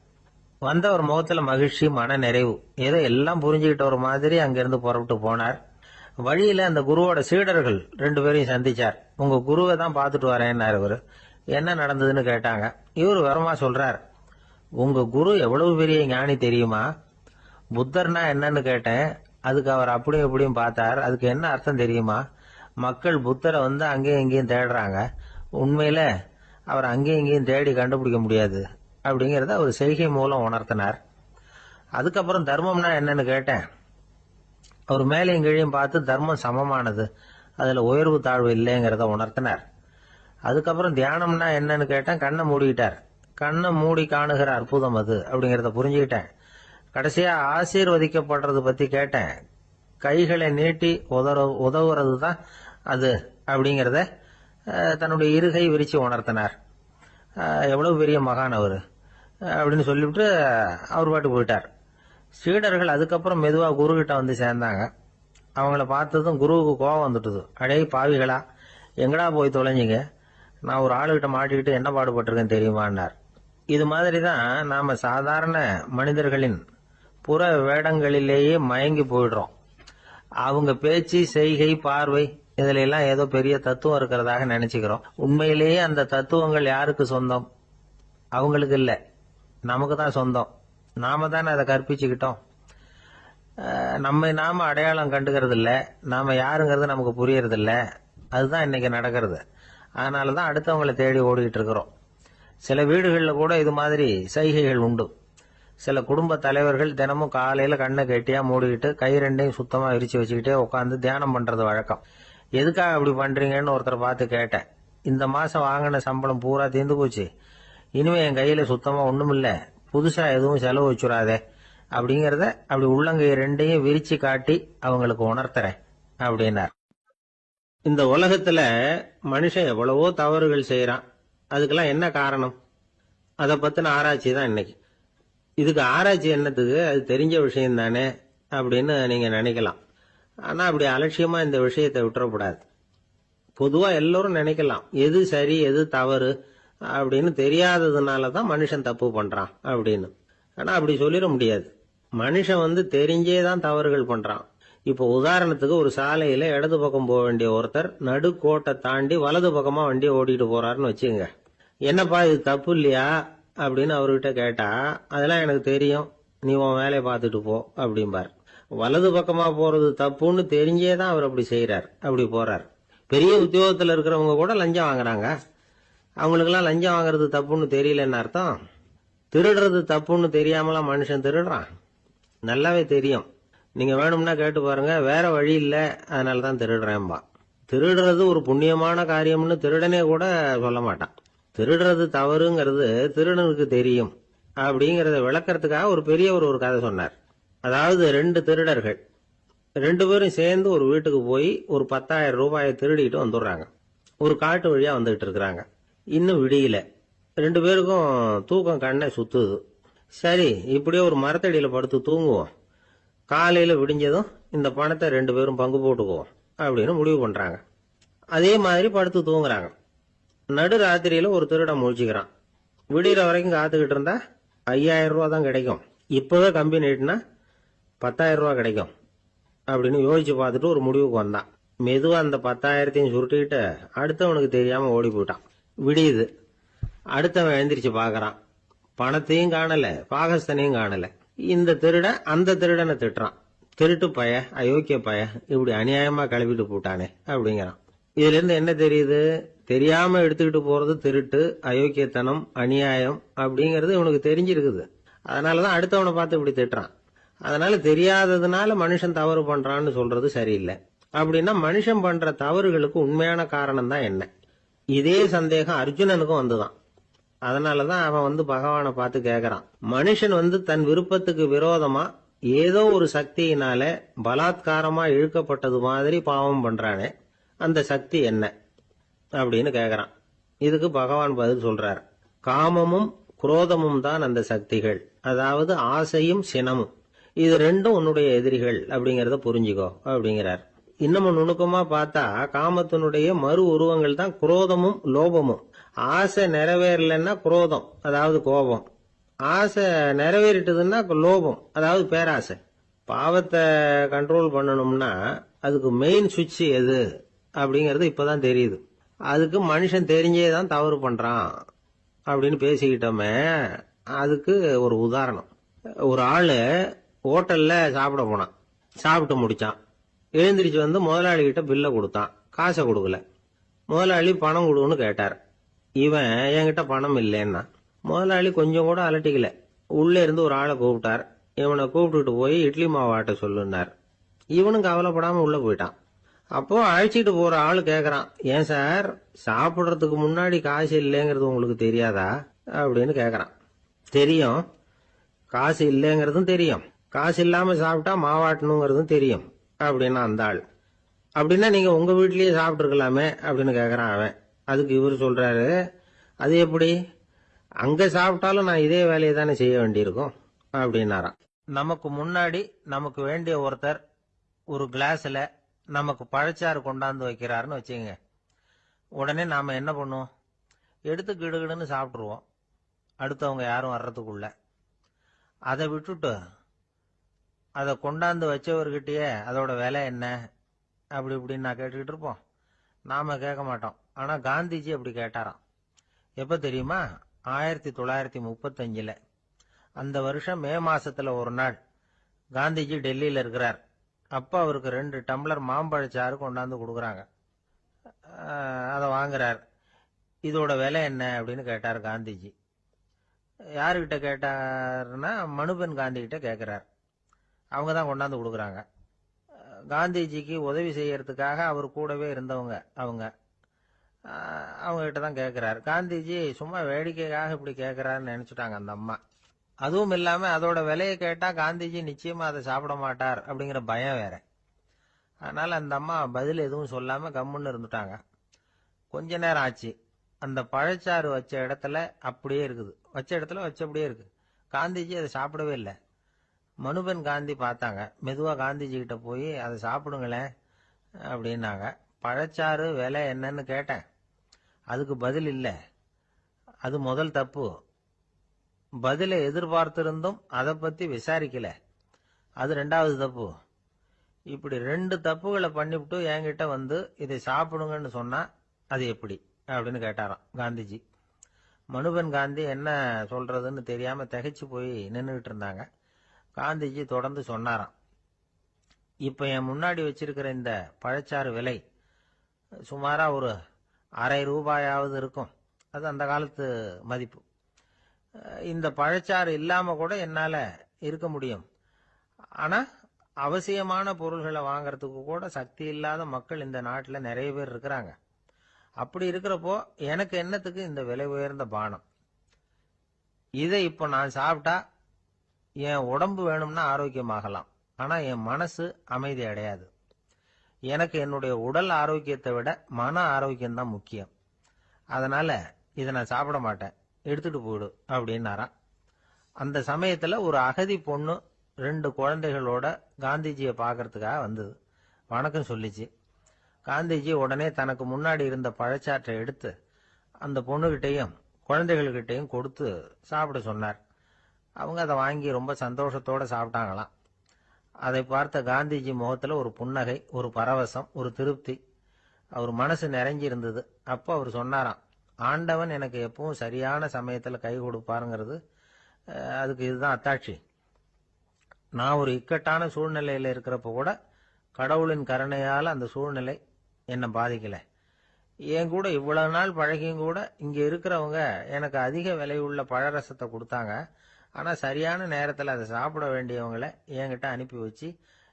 வந்தவர் முகத்துல மகிழ்ச்சி, மன நிறைவு, ஏதோ எல்லாம் புரிஞ்சுக்கிட்ட ஒரு மாதிரி அங்கிருந்து புறப்பட்டு போனார். வழியில அந்த குருவோட சீடர்கள் 2 பேரையும் சந்திச்சார். உங்க குருவை தான் பார்த்துட்டு வரேன்னார். இவர் என்ன நடந்ததுன்னு கேட்டாங்க. இவர் வரமா சொல்றார், உங்க குரு எவ்வளவு பெரிய ஞானி தெரியுமா, புத்தர்னா என்னன்னு கேட்டேன், அதுக்கு அவர் அப்படியும் இப்படியும் பார்த்தார், அதுக்கு என்ன அர்த்தம் தெரியுமா, மக்கள் புத்தரை அங்கேயும் இங்கேயும் தேடுறாங்க, உண்மையில அவர் அங்கேயும் இங்கேயும் தேடி கண்டுபிடிக்க முடியாது அப்படிங்கறத அவர் செய்கை மூலம் உணர்த்தினார். அதுக்கப்புறம் தர்மம்னா என்னன்னு கேட்டேன். அவர் மேலையும் கீழையும் பார்த்து தர்மம் சமமானது, அதுல உயர்வு தாழ்வு இல்லைங்கிறத உணர்த்தினார். அதுக்கப்புறம் தியானம்னா என்னன்னு கேட்டேன். கண்ணை மூடிக்கிட்டார். கண்ணை மூடி காணுகிற அற்புதம் அது அப்படிங்கிறத புரிஞ்சுக்கிட்டேன். கடைசியா ஆசீர்வதிக்கப்படுறது பத்தி கேட்டேன். கைகளை நீட்டி உதவுறது தான் அது அப்படிங்கிறத தன்னுடைய இருகை விரிச்சு உணர்த்தினார். எவ்வளவு பெரிய மகான் அவரு அப்படின்னு சொல்லிவிட்டு அவர் பாட்டு போயிட்டார். சீடர்கள் அதுக்கப்புறம் மெதுவா குரு கிட்ட வந்து சேர்ந்தாங்க. அவங்கள பார்த்ததும் குருவுக்கு கோபம் வந்துட்டுது. அடே பாவிகளா, எங்கடா போய் தொலைஞ்சிங்க, நான் ஒரு ஆளுகிட்ட மாட்டிக்கிட்டு என்ன பாடுபட்டிருக்கேன் தெரியுமான்னார். இது மாதிரி தான் நாம சாதாரண மனிதர்களின் புற வேடங்களிலேயே மயங்கி போயிடுறோம். அவங்க பேச்சு, செய்கை, பார்வை இதுல எல்லாம் ஏதோ பெரிய தத்துவம் இருக்கிறதாக நினைச்சுக்கிறோம். உண்மையிலேயே அந்த தத்துவங்கள் யாருக்கு சொந்தம்? அவங்களுக்கு இல்ல, நமக்கு தான் சொந்தம். நாம தானே அதை கற்பிச்சுக்கிட்டோம். நாம அடையாளம் கண்டுக்கிறது இல்ல, நாம யாருங்கிறது நமக்கு புரியறது இல்ல. அதுதான் இன்னைக்கு நடக்கிறது. அதனாலதான் அடுத்தவங்களை தேடி ஓடிக்கிட்டு இருக்கிறோம். சில வீடுகளில் கூட இது மாதிரி சைகைகள் உண்டு. சில குடும்ப தலைவர்கள் தினமும் காலையில கண்ணை கெட்டியா மூடிக்கிட்டு கை ரெண்டையும் சுத்தமா விரிச்சு வச்சுக்கிட்டே உட்காந்து தியானம் பண்றது வழக்கம். எதுக்காக அப்படி பண்றீங்கன்னு ஒருத்தரை பார்த்து கேட்டேன். இந்த மாசம் வாங்கின சம்பளம் பூரா தீர்ந்து போச்சு, இனிமே என் கையில சுத்தமா ஒண்ணும் இல்ல, புதுசா எதுவும் செலவு வச்சுடாதே அப்படிங்கறத அப்படி உள்ளங்கை ரெண்டையும் விரிச்சு காட்டி அவங்களுக்கு உணர்த்துறேன் அப்படின்னார். இந்த உலகத்துல மனுஷன் எவ்வளவோ தவறுகள் செய்யறான். அதுக்கெல்லாம் என்ன காரணம்? அதை பத்தின ஆராய்ச்சி தான் இன்னைக்கு. இதுக்கு ஆராய்ச்சி என்னத்துக்கு, அது தெரிஞ்ச விஷயம் தானே அப்படின்னு நீங்க நினைக்கலாம். ஆனா அப்படி அலட்சியமா இந்த விஷயத்தை விட்டுறக்கூடாது. பொதுவா எல்லோரும் நினைக்கலாம் எது சரி எது தவறு அப்படின்னு தெரியாததுனாலதான் மனுஷன் தப்பு பண்றான் அப்படின்னு. ஆனா அப்படி சொல்லிட முடியாது. மனுஷன் தெரிஞ்சே தான் தவறுகள் பண்றான். இப்போ உதாரணத்துக்கு ஒரு சாலையில இடது பக்கம் போக வேண்டிய ஒருத்தர் நடுக்கோட்டை தாண்டி வலது பக்கமா வண்டியை ஓட்டிட்டு போறாருன்னு வச்சுங்க. என்னப்பா இது தப்பு இல்லையா அப்படின்னு அவர்கிட்ட கேட்டா, அதெல்லாம் எனக்கு தெரியும், நீ உன் வேலையை பார்த்துட்டு போ அப்படிம்பார். வலது பக்கமா போறது தப்புன்னு தெரிஞ்சே தான் அவர் அப்படி செய்யறார், அப்படி போறார். பெரிய உத்தியோகத்துல இருக்கிறவங்க கூட லஞ்சம் வாங்குறாங்க. அவங்களுக்கெல்லாம் லஞ்சம் வாங்குறது தப்புன்னு தெரியலன்னு அர்த்தம். திருடுறது தப்புன்னு தெரியாமலாம் மனுஷன் திருடுறான், நல்லாவே தெரியும். நீங்க வேணும்னா கேட்டு பாருங்க, வேற வழி இல்ல அதனாலதான் திருடுறேன்பா. திருடுறது ஒரு புண்ணியமான காரியம்னு திருடனே கூட சொல்ல மாட்டான். திருடுறது தவறுங்கிறது திருடனுக்கு தெரியும் அப்படிங்கறத விளக்கறதுக்காக ஒரு பெரியவர் ஒரு கதை சொன்னார். அதாவது 2 திருடர்கள் 2 பேரும் சேர்ந்து ஒரு வீட்டுக்கு போய் ஒரு 10,000 ரூபாயை திருடிட்டு வந்துடுறாங்க. ஒரு காட்டு வழியா வந்துகிட்டு இருக்கிறாங்க. இன்னும் விடியல. 2 பேருக்கும் தூக்கம் கண்ணை சுத்துது. சரி, இப்படியே ஒரு மரத்தடியில படுத்து தூங்குவோம், காலையில விடிஞ்சதும் இந்த பணத்தை 2 பேரும் பங்கு போட்டுக்குவோம் அப்படின்னு முடிவு பண்றாங்க. அதே மாதிரி படுத்து தூங்குறாங்க. நடு ராத்திரியில ஒரு திருடன் முழிச்சுக்கிறான். விடிகிற வரைக்கும் காத்துக்கிட்டு இருந்தா 5,000 ரூபா தான் கிடைக்கும், இப்பவே கம்பி நீட்டினா 10,000 ரூபா கிடைக்கும் அப்படின்னு யோசிச்சு பார்த்துட்டு ஒரு முடிவுக்கு வந்தான். மெதுவா அந்த 10,000த்தையும் சுருட்டிக்கிட்டு அடுத்தவனுக்கு தெரியாம ஓடி போயிட்டான். விடியுது. அடுத்தவன் எழுந்திரிச்சு பாக்குறான். பணத்தையும் காணல, பாகஸ்தனையும் காணல. இந்த திருடன் அந்த திருடனை திட்டுறான். திருட்டு பய, அயோக்கிய பய, இப்படி அநியாயமா கிளப்பிட்டு போட்டானே அப்படிங்கிறான். இதுல இருந்து என்ன தெரியுது? தெரியாம எடுத்துக்கிட்டு போறது திருட்டு, அயோக்கியத்தனம், அநியாயம் அப்படிங்கறது இவனுக்கு தெரிஞ்சிருக்குது. அதனாலதான் அடுத்தவனை பார்த்து இப்படி திட்டுறான். அதனால தெரியாததுனால மனுஷன் தவறு பண்றான்னு சொல்றது சரியில்லை. அப்படின்னா மனுஷன் பண்ற தவறுகளுக்கு உண்மையான காரணம் தான் என்ன? இதே சந்தேகம் அர்ஜுனனுக்கும் வந்துதான். அதனாலதான் அவன் பகவானை பார்த்து கேக்குறான். மனுஷன் தன் விருப்பத்துக்கு விரோதமா ஏதோ ஒரு சக்தியினால பலாத்காரமா இழுக்கப்பட்டது மாதிரி பாவம் பண்றானே, அந்த சக்தி என்ன அப்படின்னு கேக்குறான். இதுக்கு பகவான் பதில் சொல்றார். காமமும் குரோதமும் தான் அந்த சக்திகள், அதாவது ஆசையும் சினமும். இது ரெண்டும் உன்னுடைய எதிரிகள் அப்படிங்கறத புரிஞ்சுக்கோ அப்படிங்கிறார். இன்னமும் நுணுக்கமா பார்த்தா காமத்தினுடைய மறு உருவங்கள் தான் குரோதமும் லோபமும். ஆசை நிறைவேறலன்னா குரோதம், அதாவது கோபம். ஆசை நிறைவேறிட்டதுன்னா லோபம், அதாவது பேராசை. பாவத்தை கண்ட்ரோல் பண்ணணும்னா அதுக்கு மெயின் சுவிட்ச் எது அப்படிங்கறது இப்பதான் தெரியுது. அதுக்கு மனுஷன் தெரிஞ்சே தான் தவறு பண்றான் அப்படின்னு பேசிக்கிட்டோமே. அதுக்கு ஒரு உதாரணம். ஒரு ஆளு ஹோட்டல்ல சாப்பிட போனான். சாப்பிட்டு முடிச்சான். எழுந்திரிச்சு முதலாளி கிட்ட பில்ல கொடுத்தான். காசை கொடுக்கல. முதலாளி பணம் கொடுன்னு கேட்டார். இவன் என்கிட்ட பணம் இல்லைன்னா. முதலாளி கொஞ்சம் கூட அலட்டிக்கல. உள்ள இருந்து ஒரு ஆளை கூப்பிட்டார். இவனை கூப்பிட்டுட்டு போய் இட்லி மாவு ஆட்ட சொல்லுனார். இவனும் கவலைப்படாம உள்ள போயிட்டான். அப்போ அழைச்சிட்டு போற ஆளு கேக்குறான், ஏன் சார் சாப்பிடுறதுக்கு முன்னாடி காசு இல்லைங்கிறது உங்களுக்கு தெரியாதா அப்படின்னு கேக்குறான். தெரியும், காசு இல்லைங்கிறதும் தெரியும், காசு இல்லாம சாப்பிட்டா மாவாட்டணுங்கிறதும் தெரியும் அப்படின்னா அந்த ஆள். அப்படின்னா நீங்க உங்க வீட்லயே சாப்பிட்டு இருக்கலாமே அப்படின்னு கேக்குறான் அவன். அதுக்கு இவர் சொல்றாரு, அது எப்படி, அங்க சாப்பிட்டாலும் நான் இதே வேலையை தானே செய்ய வேண்டியிருக்கும் அப்படின்னாராம். நமக்கு முன்னாடி நமக்கு வேண்டிய ஒருத்தர் ஒரு கிளாஸ்ல நமக்கு பழச்சாறு கொண்டாந்து வைக்கிறாருன்னு வச்சுங்க. உடனே நாம என்ன பண்ணுவோம், எடுத்து கிடுகிடுன்னு சாப்பிட்ருவோம் அடுத்தவங்க யாரும் வர்றதுக்குள்ள. அதை விட்டுட்டு அதை கொண்டாந்து வச்சவர்கிட்டயே அதோட விலை என்ன அப்படி இப்படின்னு நான் கேட்டுக்கிட்டு இருப்போம். நாம கேட்க மாட்டோம். ஆனா காந்திஜி அப்படி கேட்டாராம். எப்ப தெரியுமா, 1935. அந்த வருஷம் மே மாசத்துல ஒரு நாள் காந்திஜி டெல்லியில இருக்கிறார். அப்ப அவருக்கு 2 டம்ளர் மாம்பழச்சாறு கொண்டாந்து கொடுக்குறாங்க. அதை வாங்குறார். இதோட விலை என்ன அப்படின்னு கேட்டார் காந்திஜி. யாருகிட்ட கேட்டாருன்னா மனுபென் காந்தி கிட்ட கேட்கிறார். அவங்க தான் கொண்டாந்து கொடுக்குறாங்க. காந்திஜிக்கு உதவி செய்யறதுக்காக அவர் கூடவே இருந்தவங்க அவங்க கிட்ட தான் கேட்கிறார். காந்திஜி சும்மா வேடிக்கைக்காக இப்படி கேட்கிறாருன்னு நினைச்சுட்டாங்க அந்த அம்மா. அதுவும் இல்லாம அதோட விலையை கேட்டா காந்திஜி நிச்சயமா அதை சாப்பிட மாட்டார் அப்படிங்கிற பயம் வேற. அதனால அந்த அம்மா பதில் எதுவும் சொல்லாம கம்முன்னு இருந்துட்டாங்க. கொஞ்ச நேரம் ஆச்சு. அந்த பழச்சாறு வச்ச இடத்துல அப்படியே இருக்குது, வச்ச இடத்துல வச்சபடியே இருக்கு. காந்திஜி அதை சாப்பிடவே இல்லை. மனுபென் காந்தி பார்த்தாங்க. மெதுவா காந்திஜி கிட்ட போய் அதை சாப்பிடுங்களேன் அப்படின்னாங்க. பழச்சாறு விலை என்னன்னு கேட்டேன், அதுக்கு பதில் இல்லை. அது முதல் தப்பு. பதிலை எதிர்பார்த்திருந்தும் அதை பத்தி விசாரிக்கல, அது 2வது தப்பு. இப்படி 2 தப்புகளை பண்ணிவிட்டு என்கிட்ட வந்து இதை சாப்பிடுங்கன்னு சொன்னா அது எப்படி அப்படின்னு கேட்டாராம் காந்திஜி. மனுபென் காந்தி என்ன சொல்றதுன்னு தெரியாம திகைச்சு போய் நின்றுகிட்டு இருந்தாங்க. காந்திஜி தொடர்ந்து சொன்னாராம், இப்ப என் முன்னாடி வச்சிருக்கிற இந்த பழச்சாறு விலை சுமாரா ஒரு அரை ரூபாயாவது இருக்கும். அது அந்த காலத்து மதிப்பு. இந்த பழச்சாறு இல்லாம கூட என்னால இருக்க முடியும். ஆனா அவசியமான பொருள்களை வாங்கறதுக்கு கூட சக்தி இல்லாத மக்கள் இந்த நாட்டில் நிறைய பேர் இருக்கிறாங்க. அப்படி இருக்கிறப்போ எனக்கு என்னத்துக்கு இந்த விலை உயர்ந்த பானம்? இதை இப்ப நான் சாப்பிட்டா என் உடம்பு வேணும்னா ஆரோக்கியமாகலாம், ஆனா என் மனசு அமைதி அடையாது. எனக்கு என்னுடைய உடல் ஆரோக்கியத்தை விட மன ஆரோக்கியம்தான் முக்கியம். அதனால இதை நான் சாப்பிட மாட்டேன், எடுத்துட்டு போயிடு அப்படின்னாராம். அந்த சமயத்துல ஒரு அகதி பொண்ணு 2 குழந்தைகளோட காந்திஜியை பார்க்கறதுக்காக வந்தது. வணக்கம் சொல்லிச்சு. காந்திஜி உடனே தனக்கு முன்னாடி இருந்த பழச்சாற்றை எடுத்து அந்த பொண்ணுகிட்டையும் குழந்தைகள்கிட்டையும் கொடுத்து சாப்பிட சொன்னார். அவங்க அதை வாங்கி ரொம்ப சந்தோஷத்தோட சாப்பிட்டாங்களாம். அதை பார்த்த காந்திஜி முகத்துல ஒரு புன்னகை, ஒரு பரவசம், ஒரு திருப்தி. அவர் மனசு நிறைஞ்சி இருந்தது. அப்போ அவர் சொன்னாராம், ஆண்டவன் எனக்கு எப்பவும் சரியான சமயத்துல கை கொடுப்பாருங்கிறது அதுக்கு இதுதான் அத்தாட்சி. நான் ஒரு இக்கட்டான சூழ்நிலையில இருக்கிறப்ப கூட கடவுளின் கருணையால அந்த சூழ்நிலை என்னை பாதிக்கல. என் கூட இவ்வளவு நாள் பழகியும் கூட இங்க இருக்கிறவங்க எனக்கு அதிக விலை உள்ள பழரசத்தை கொடுத்தாங்க. ஆனா சரியான நேரத்துல அதை சாப்பிட வேண்டியவங்களை என்கிட்ட அனுப்பி வச்சு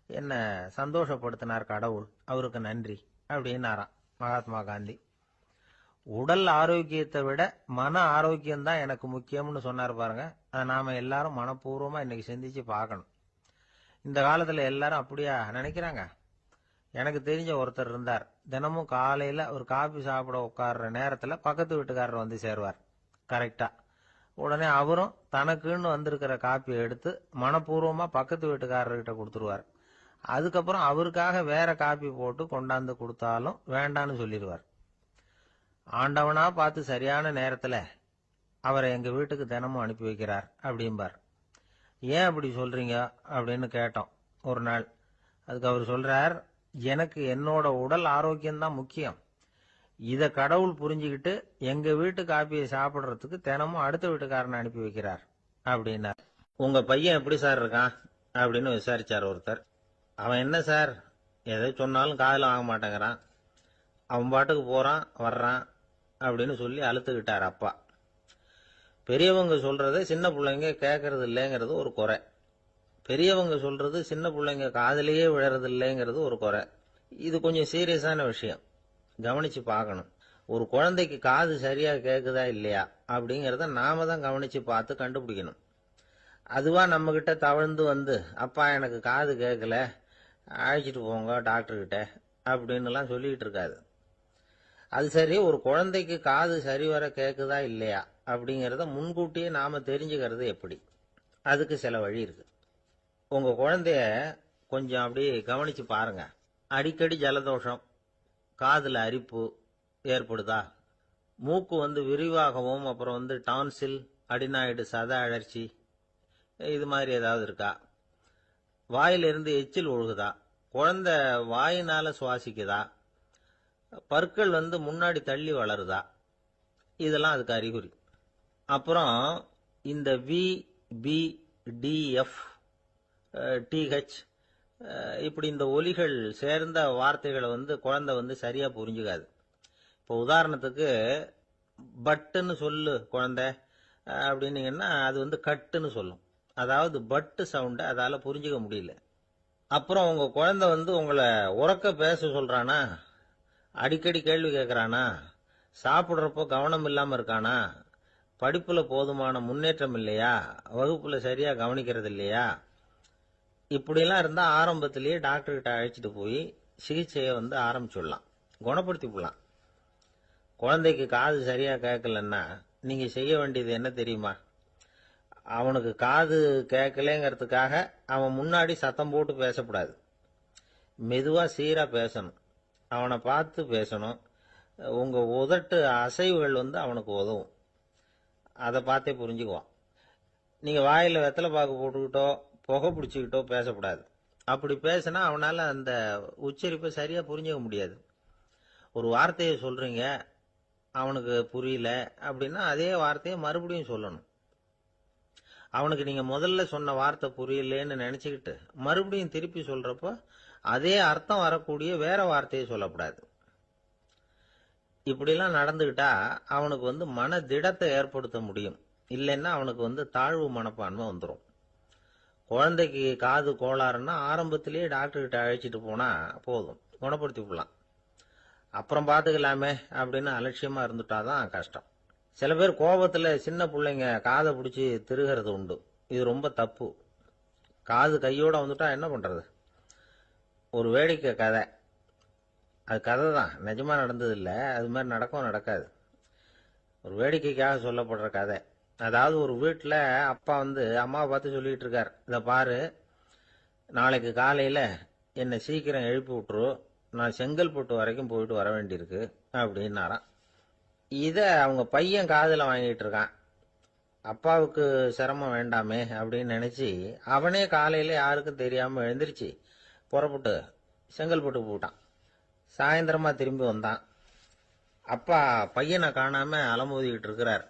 என்ன சந்தோஷப்படுத்தினார் கடவுள், அவருக்கு நன்றி அப்படின்னாராம் மகாத்மா காந்தி. உடல் ஆரோக்கியத்தை விட மன ஆரோக்கியம்தான் எனக்கு முக்கியம்னு சொன்னார் பாருங்க. அதை நாம எல்லாரும் மனப்பூர்வமா இன்னைக்கு சிந்திச்சு பார்க்கணும். இந்த காலத்துல எல்லாரும் அப்படியா நினைக்கிறாங்க? எனக்கு தெரிஞ்ச ஒருத்தர் இருந்தார். தினமும் காலையில ஒரு காபி சாப்பிட உட்கார்ற நேரத்துல பக்கத்து வீட்டுக்காரர் வந்து சேருவார் கரெக்டா. உடனே அவரும் தனக்குன்னு வந்திருக்கிற காப்பியை எடுத்து மனப்பூர்வமா பக்கத்து வீட்டுக்காரர்கிட்ட கொடுத்துருவார். அதுக்கப்புறம் அவருக்காக வேற காப்பி போட்டு கொண்டாந்து கொடுத்தாலும் வேண்டான்னு சொல்லிடுவார். ஆண்டவனா பார்த்து சரியான நேரத்துல அவரை எங்க வீட்டுக்கு தினமும் அனுப்பி வைக்கிறார் அப்படிம்பார். ஏன் அப்படி சொல்றீங்க அப்படின்னு கேட்டோம் ஒரு நாள். அதுக்கு அவர் சொல்றார், எனக்கு என்னோட உடல் ஆரோக்கியம்தான் முக்கியம். இத கடவுள் புரிஞ்சுக்கிட்டு எங்க வீட்டு காப்பியை சாப்பிடுறதுக்கு தினமும் அடுத்த வீட்டுக்காரனை அனுப்பி வைக்கிறார் அப்படின்னார். உங்க பையன் எப்படி சார் இருக்கான் அப்படின்னு விசாரிச்சார் ஒருத்தர். அவன் என்ன சார், எதை சொன்னாலும் காதுல வாங்க மாட்டேங்கிறான், அவன் பாட்டுக்கு போறான் வர்றான் அப்படின்னு சொல்லி அழுத்துக்கிட்டார் அப்பா. பெரியவங்க சொல்றதை சின்ன பிள்ளைங்க கேட்கறது இல்லைங்கிறது ஒரு குறை. பெரியவங்க சொல்றது சின்ன பிள்ளைங்க காதுலயே விழறது இல்லைங்கிறது ஒரு குறை. இது கொஞ்சம் சீரியஸான விஷயம், கவனிச்சு பார்க்கணும். ஒரு குழந்தைக்கு காது சரியா கேக்குதா இல்லையா அப்படிங்கறத நாம தான் கவனிச்சு பார்த்து கண்டுபிடிக்கணும். அதுவா நம்ம கிட்ட தவழ்ந்து வந்து, அப்பா எனக்கு காது கேட்கல, அழைச்சிட்டு போங்க டாக்டர் கிட்ட அப்படின்னுலாம் சொல்லிட்டு இருக்காது. அது சரி, ஒரு குழந்தைக்கு காது சரிவர கேக்குதா இல்லையா அப்படிங்கறத முன்கூட்டியே நாம தெரிஞ்சுக்கிறது எப்படி? அதுக்கு சில வழி இருக்கு. உங்க குழந்தைய கொஞ்சம் அப்படியே கவனிச்சு பாருங்க. அடிக்கடி ஜலதோஷம், காதுல அரிப்பு ஏற்படுதா, மூக்கு விரிவாகவும், அப்புறம் டான்சில், அடினாய்டு, சத அழற்சி, இது மாதிரி ஏதாவது இருக்கா, வாயிலிருந்து எச்சில் ஒழுகுதா, குழந்தை வாயினால சுவாசிக்குதா, பற்கள் முன்னாடி தள்ளி வளருதா, இதெல்லாம் அதுக்கு அறிகுறி. அப்புறம் இந்த V, B, D, F, DH இப்படி இந்த ஒலிகள் சேர்ந்த வார்த்தைகளை குழந்தை சரியா புரிஞ்சுக்காது. இப்போ உதாரணத்துக்கு பட்டுன்னு சொல்லு குழந்தை அப்படின்னீங்கன்னா அது கட்டுன்னு சொல்லும். அதாவது பட்டு சவுண்டை அதால புரிஞ்சுக்க முடியல. அப்புறம் உங்க குழந்தை உங்களை உறக்க பேச சொல்றானா, அடிக்கடி கேள்வி கேட்கறானா, சாப்பிடுறப்போ கவனம் இல்லாம இருக்கானா, படிப்புல போதுமான முன்னேற்றம் இல்லையா, வகுப்புல சரியா கவனிக்கிறது இல்லையா, இப்படிலாம் இருந்தா ஆரம்பத்திலேயே டாக்டர் கிட்ட அழைச்சிட்டு போய் சிகிச்சையை ஆரம்பிச்சுடலாம், குணப்படுத்தி விடலாம். குழந்தைக்கு காது சரியா கேட்கலன்னா நீங்க செய்ய வேண்டியது என்ன தெரியுமா? அவனுக்கு காது கேட்கலங்கிறதுக்காக அவன் முன்னாடி சத்தம் போட்டு பேசக்கூடாது. மெதுவா சீரா பேசணும், அவனை பார்த்து பேசணும். உங்க உதட்டு அசைவுகள் அவனுக்கு உதவும், அதை பார்த்தே புரிஞ்சுக்குவான். நீங்க வாயில வெத்தலை பாக்கு போட்டுக்கிட்டோ புகை பிடிச்சிக்கிட்டோ பேசக்கூடாது. அப்படி பேசினா அவனால அந்த உச்சரிப்பை சரியா புரிஞ்சுக்க முடியாது. ஒரு வார்த்தையை சொல்றீங்க, அவனுக்கு புரியல அப்படின்னா அதே வார்த்தையை மறுபடியும் சொல்லணும். அவனுக்கு நீங்க முதல்ல சொன்ன வார்த்தை புரியலன்னு நினைச்சுக்கிட்டு மறுபடியும் திருப்பி சொல்றப்போ அதே அர்த்தம் வரக்கூடிய வேற வார்த்தையை சொல்லக்கூடாது. இப்படிலாம் நடந்துகிட்டா அவனுக்கு மன திடத்தை ஏற்படுத்த முடியும். இல்லைன்னா அவனுக்கு தாழ்வு மனப்பான்மை வந்துடும். குழந்தைக்கு காது கோளாறுன்னா ஆரம்பத்திலேயே டாக்டர் கிட்ட அழைச்சிட்டு போனா போதும், குணப்படுத்தி விடலாம். அப்புறம் பார்த்துக்கலாமே அப்படின்னு அலட்சியமா இருந்துட்டாதான் கஷ்டம். சில பேர் கோபத்துல சின்ன பிள்ளைங்க காதை பிடிச்சி திருகிறது உண்டு. இது ரொம்ப தப்பு. காது கையோட வந்துட்டா என்ன பண்றது? ஒரு வேடிக்கை கதை, அது கதை தான், நிஜமா நடந்தது இல்லை, அது மாதிரி நடக்கும் நடக்காது, ஒரு வேடிக்கைக்காக சொல்லப்படுற கதை. அதாவது ஒரு வீட்டில் அப்பா அம்மாவை பார்த்து சொல்லிட்டு இருக்கார், இதை பாரு, நாளைக்கு காலையில் என்னை சீக்கிரம் எழுப்பி விட்டுரு, நான் செங்கல்பட்டு வரைக்கும் போயிட்டு வர வேண்டியிருக்கு அப்படின்னாராம். இதை அவங்க பையன் காதில் வாங்கிட்டு இருக்கான். அப்பாவுக்கு சிரமம் வேண்டாமே அப்படின்னு நினைச்சு அவனே காலையில யாருக்கும் தெரியாம எழுந்திருச்சு புறப்பட்டு செங்கல்பட்டுக்கு போட்டான். சாயந்தரமா திரும்பி வந்தான். அப்பா பையனை காணாம அலமோதிக்கிட்டு இருக்கிறார்.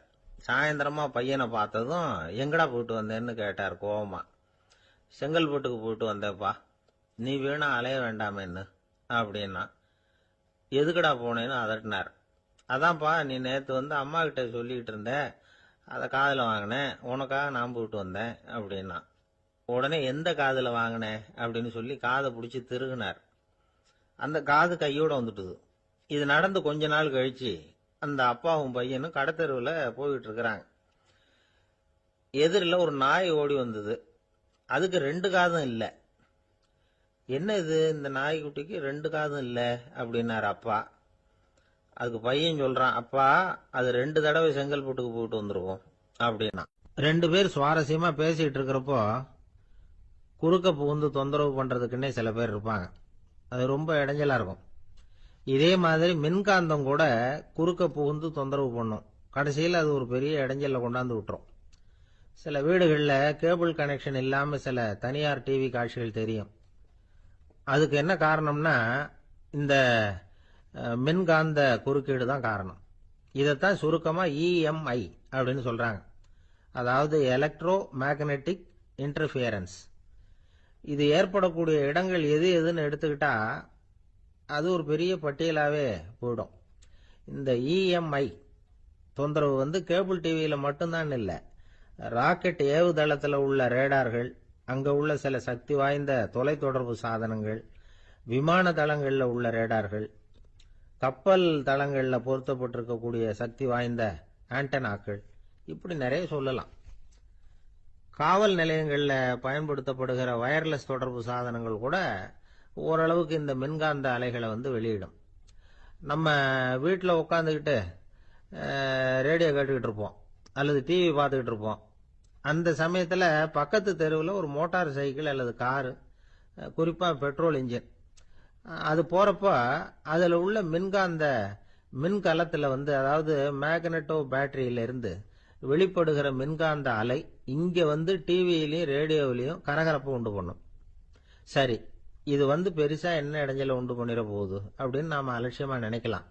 சாயந்தரமா பையனை பார்த்ததும் எங்கடா போயிட்டு வந்தேன்னு கேட்டார் கோவமா. செங்கல்பட்டுக்கு போயிட்டு வந்தேப்பா, நீ வீணா அலைய வேண்டாமேன்னு அப்படின்னா. எதுக்கடா போனேன்னு அதட்டினார். அதான்ப்பா, நீ நேற்று அம்மா கிட்ட சொல்லிக்கிட்டு இருந்த, அதை காதில் வாங்கினேன், உனக்காக நான் போயிட்டு வந்தேன் அப்படின்னா. உடனே எந்த காதில் வாங்கினேன் அப்படின்னு சொல்லி காதை பிடிச்சி திருகுனார். அந்த காது கையோட வந்துட்டுது. இது நடந்து கொஞ்ச நாள் கழிச்சு அந்த அப்பாவும் பையனும் கடத்தெருவில் போயிட்டு இருக்கிறாங்க. எதிரில் ஒரு நாய் ஓடி வந்தது. அதுக்கு 2 காதும் இல்லை. என்ன இது, இந்த நாய்க்குட்டிக்கு 2 காதும் இல்லை அப்படின்னாரு அப்பா. அதுக்கு பையன் சொல்றான், அப்பா அது 2 தடவை செங்கல்பட்டுக்கு போயிட்டு வந்துருவோம் அப்படின்னா. 2 பேர் சுவாரஸ்யமா பேசிட்டு இருக்கிறப்போ குறுக்க புகுந்து தொந்தரவு பண்றதுக்குன்னே சில பேர் இருப்பாங்க. அது ரொம்ப இடைஞ்சலா இருக்கும். இதே மாதிரி மின்காந்தம் கூட குறுக்க புகுந்து தொந்தரவு பண்ணும். கடைசியில் அது ஒரு பெரிய இடைஞ்சல கொண்டாந்து விட்டுரும். சில வீடுகளில் கேபிள் கனெக்ஷன் இல்லாம சில தனியார் டிவி காட்சிகள் தெரியும். அதுக்கு என்ன காரணம்னா இந்த மின்காந்த குறுக்கீடு தான் காரணம். இதைத்தான் சுருக்கமா EMI அப்படின்னு சொல்றாங்க. அதாவது எலக்ட்ரோ மேக்னெட்டிக் இன்டர்ஃபியரன்ஸ். இது ஏற்படக்கூடிய இடங்கள் எது எதுன்னு எடுத்துக்கிட்டா அது ஒரு பெரிய பட்டியலாவே போயிடும். இந்த EMI தொந்தரவு கேபிள் டிவியில மட்டும்தான் இல்லை, ராக்கெட் ஏவுதளத்தில் உள்ள ரேடார்கள், அங்க உள்ள சில சக்தி வாய்ந்த தொலைத்தொடர்பு சாதனங்கள், விமான தளங்கள்ல உள்ள ரேடார்கள், கப்பல் தளங்கள்ல பொருத்தப்பட்டிருக்கக்கூடிய சக்தி வாய்ந்த ஆண்டனாக்கள், இப்படி நிறைய சொல்லலாம். காவல் நிலையங்கள்ல பயன்படுத்தப்படுகிற வயர்லெஸ் தொடர்பு சாதனங்கள் கூட ஓரளவுக்கு இந்த மின்காந்த அலைகளை வெளியிடும். நம்ம வீட்டில் உட்காந்துக்கிட்டு ரேடியோ கேட்டுக்கிட்டு இருப்போம் அல்லது டிவி பார்த்துக்கிட்டு இருப்போம். அந்த சமயத்தில் பக்கத்து தெருவில் ஒரு மோட்டார் சைக்கிள் அல்லது காரு, குறிப்பாக பெட்ரோல் இன்ஜின், அது போகிறப்போ அதில் உள்ள மின்காந்த மின்கலத்தில் அதாவது மேக்னட்டோ பேட்டரியிலிருந்து வெளிப்படுகிற மின்காந்த அலை இங்கே டிவியிலையும் ரேடியோவிலையும் கரகரப்பை உண்டு பண்ணும். சரி, இது பெருசா என்ன இடைஞ்சலை உண்டு பண்ணிட போகுது அப்படின்னு நாம அலட்சியமா நினைக்கலாம்.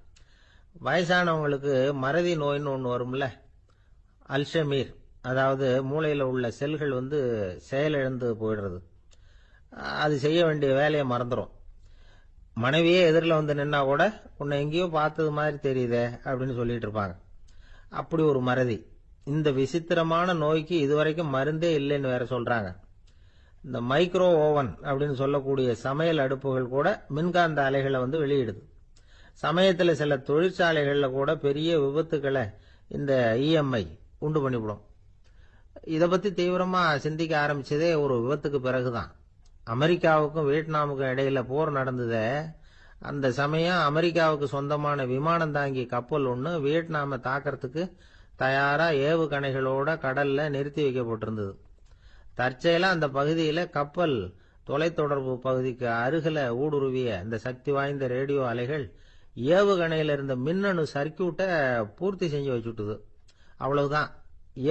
வயசானவங்களுக்கு மறதி நோயின்னு ஒன்று வரும்ல, அல்ஷமீர், அதாவது மூளையில் உள்ள செல்கள் செயலிழந்து போயிடுறது. அது செய்ய வேண்டிய வேலையை மறந்துடும். மனைவியே எதிரில் நின்னா கூட உன்னை எங்கேயோ பார்த்தது மாதிரி தெரியுதே அப்படின்னு சொல்லிட்டு இருப்பாங்க. அப்படி ஒரு மறதி. இந்த விசித்திரமான நோய்க்கு இதுவரைக்கும் மருந்தே இல்லைன்னு வேற சொல்றாங்க. இந்த மைக்ரோ ஓவன் அப்படின்னு சொல்லக்கூடிய சமையல் அடுப்புகள் கூட மின்காந்த அலைகளை வெளியிடுது. சமயத்தில் சில தொழிற்சாலைகளில் கூட பெரிய விபத்துக்களை இந்த இஎம்ஐ உண்டு பண்ணிவிடும். இதை பற்றி தீவிரமா சிந்திக்க ஆரம்பிச்சதே ஒரு விபத்துக்கு பிறகுதான். அமெரிக்காவுக்கும் வியட்நாமுக்கும் இடையில போர் நடந்ததே, அந்த சமயம் அமெரிக்காவுக்கு சொந்தமான விமானம் தாங்கி கப்பல் ஒன்று வியட்நாமை தாக்கிறதுக்கு தயாரா ஏவுகணைகளோட கடல்ல நிறுத்தி வைக்கப்பட்டிருந்தது. தற்செயலா அந்த பகுதியில கப்பல் தொலைத்தொடர்பு பகுதிக்கு அருகில ஊடுருவிய இந்த சக்தி வாய்ந்த ரேடியோ அலைகள் ஏவுகணையில இருந்த மின்னணு சர்க்கியூட்டை பூர்த்தி செஞ்சு வச்சுட்டுது. அவ்வளவுதான்,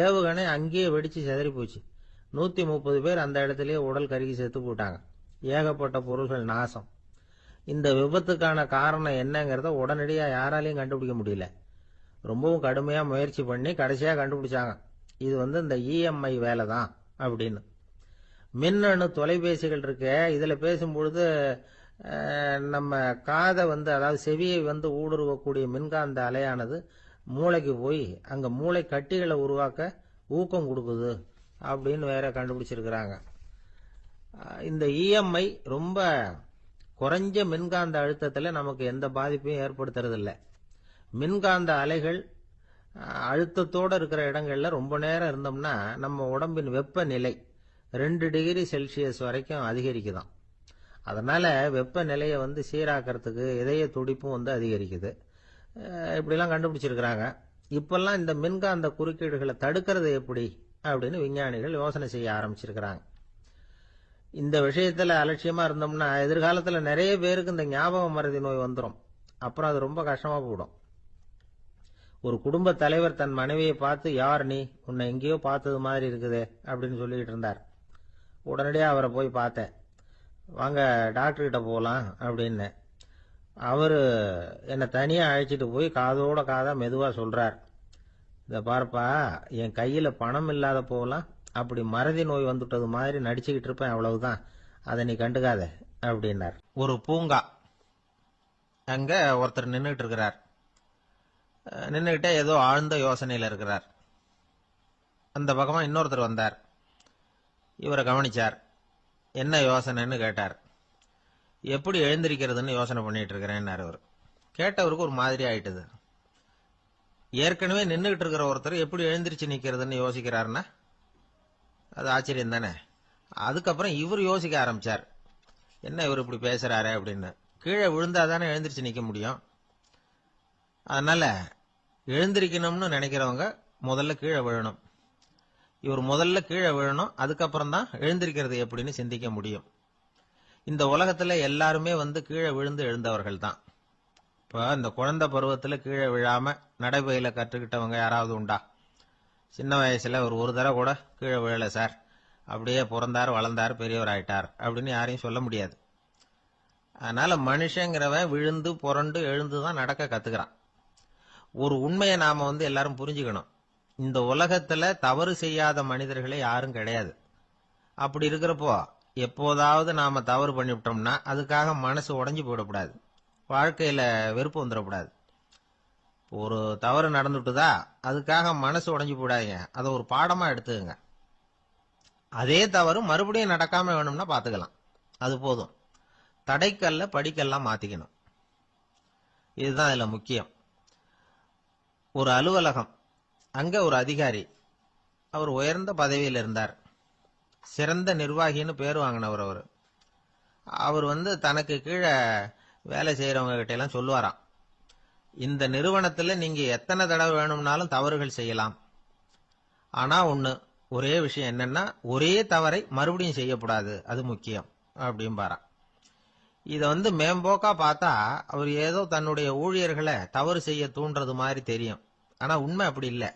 ஏவுகணை அங்கேயே வெடிச்சு செதறி போச்சு. 130 பேர் அந்த இடத்துலயே உடல் கருகி செத்து போட்டாங்க. ஏகப்பட்ட பொருள்கள் நாசம். இந்த விபத்துக்கான காரணம் என்னங்கிறத உடனடியா யாராலையும் கண்டுபிடிக்க முடியல. ரொம்பவும் கடுமையா முயற்சி பண்ணி கடைசியா கண்டுபிடிச்சாங்க, இது இந்த இஎம்ஐ வேலை தான் அப்படின்னு. மின்னணு தொலைபேசிகள் இருக்க, இதுல பேசும்பொழுது நம்ம காதை அதாவது செவியை ஊடுருவக்கூடிய மின்காந்த அலையானது மூளைக்கு போய் அங்க மூளை கட்டிகளை உருவாக்க ஊக்கம் கொடுக்குது அப்படின்னு வேற கண்டுபிடிச்சிருக்கிறாங்க. இந்த இஎம்ஐ ரொம்ப குறைஞ்ச மின்காந்த அழுத்தத்துல நமக்கு எந்த பாதிப்பையும் ஏற்படுத்துறதில்ல. மின்காந்த அலைகள் அழுத்தத்தோட இருக்கிற இடங்கள்ல ரொம்ப நேரம் இருந்தோம்னா நம்ம உடம்பின் வெப்பநிலை 2 டிகிரி செல்சியஸ் வரைக்கும் அதிகரிக்குதாம். அதனால வெப்பநிலையை சீராக்கிறதுக்கு இதய துடிப்பும் அதிகரிக்குது. இப்படிலாம் கண்டுபிடிச்சிருக்கிறாங்க. இப்பெல்லாம் இந்த மின்காந்த குறுக்கீடுகளை தடுக்கிறது எப்படி அப்படின்னு விஞ்ஞானிகள் யோசனை செய்ய ஆரம்பிச்சிருக்கிறாங்க. இந்த விஷயத்துல அலட்சியமா இருந்தோம்னா எதிர்காலத்துல நிறைய பேருக்கு இந்த ஞாபக மறதி நோய் வந்துடும். அப்புறம் அது ரொம்ப கஷ்டமா போயிடும். ஒரு குடும்ப தலைவர் தன் மனைவியை பார்த்து, யார் நீ, உன்னை எங்கேயோ பார்த்தது மாதிரி இருக்குதே அப்படின்னு சொல்லிட்டு இருந்தார். உடனடியாக அவரை போய் பார்த்தேன். வாங்க டாக்டர்கிட்ட போகலாம் அப்படின்னு. அவர் என்னை தனியாக அழைச்சிட்டு போய் காதோட காதா மெதுவாக சொல்றார், இதை பார்ப்பா, என் கையில் பணம் இல்லாத போகலாம், அப்படி மறதி நோய் வந்துட்டது மாதிரி நடிச்சுக்கிட்டு இருப்பேன், அவ்வளவுதான், அதை நீ கண்டுக்காத அப்படின்னார். ஒரு பூங்கா, அங்க ஒருத்தர் நின்றுட்டு இருக்கிறார். நின்றுகிட்டே ஏதோ ஆழ்ந்த யோசனையில் இருக்கிறார். அந்த பக்கமா இன்னொருத்தர் வந்தார். இவரை கவனிச்சார். என்ன யோசனைன்னு கேட்டார். எப்படி எழுந்திருக்கிறதுன்னு யோசனை பண்ணிட்டு இருக்கிறேன்னாரு அவர். கேட்டவருக்கு ஒரு மாதிரி ஆயிட்டது. ஏற்கனவே நின்றுகிட்டு இருக்கிற ஒருத்தர் எப்படி எழுந்திருச்சு நிக்கிறதுன்னு யோசிக்கிறாருன்னா அது ஆச்சரியம் தானே. அதுக்கப்புறம் இவர் யோசிக்க ஆரம்பிச்சார், என்ன இவர் இப்படி பேசுறாரு அப்படின்னு. கீழே விழுந்தாதானே எழுந்திருச்சு நிக்க முடியும். அதனால எழுந்திருக்கணும்னு நினைக்கிறவங்க முதல்ல கீழே விழணும். இவர் முதல்ல கீழே விழணும், அதுக்கப்புறம் தான் எழுந்திருக்கிறது எப்படின்னு சிந்திக்க முடியும். இந்த உலகத்துல எல்லாருமே கீழே விழுந்து எழுந்தவர்கள் தான். இப்ப இந்த குழந்தை பருவத்துல கீழே விழாம நடைபயில கற்றுக்கிட்டவங்க யாராவது உண்டா? சின்ன வயசுல ஒரு தடவை கூட கீழே விழல சார், அப்படியே பிறந்தார் வளர்ந்தார் பெரியவர் ஆயிட்டார் அப்படின்னு யாரையும் சொல்ல முடியாது. அதனால மனுஷங்கிறவன் விழுந்து புரண்டு எழுந்துதான் நடக்க கத்துக்கிறான். ஒரு உண்மையை நாம எல்லாரும் புரிஞ்சுக்கணும். இந்த உலகத்துல தவறு செய்யாத மனிதர்களே யாரும் கிடையாது. அப்படி இருக்கிறப்போ எப்போதாவது நாம தவறு பண்ணிவிட்டோம்னா அதுக்காக மனசு உடைஞ்சு போயிடக்கூடாது, வாழ்க்கையில வெறுப்பு வந்துடக்கூடாது. ஒரு தவறு நடந்துட்டுதா அதுக்காக மனசு உடைஞ்சு போடாதீங்க, அதை ஒரு பாடமா எடுத்துக்கங்க. அதே தவறு மறுபடியும் நடக்காம வேணும்னா பாத்துக்கலாம், அது போதும். தடைக்கல்ல படிக்கல்லாம் மாத்திக்கணும். இதுதான் இதுல முக்கியம். ஒரு அலுவலகம், அங்க ஒரு அதிகாரி, அவர் உயர்ந்த பதவியில் இருந்தார், சிறந்த நிர்வாகின்னு பேர் வாங்கினவர். அவர் தனக்கு கீழே வேலை செய்யறவங்க கிட்ட எல்லாம் சொல்லுவாராம், இந்த நிறுவனத்துல நீங்க எத்தனை தடவை வேணும்னாலும் தவறுகள் செய்யலாம், ஆனா ஒரே விஷயம் என்னன்னா ஒரே தவறை மறுபடியும் செய்யக்கூடாது, அது முக்கியம் அப்படின்பாராம். இத மேம்போக்கா பார்த்தா அவர் ஏதோ தன்னுடைய ஊழியர்களை தவறு செய்ய தூண்டுறது மாதிரி தெரியும். ஆனா உண்மை அப்படி இல்லை.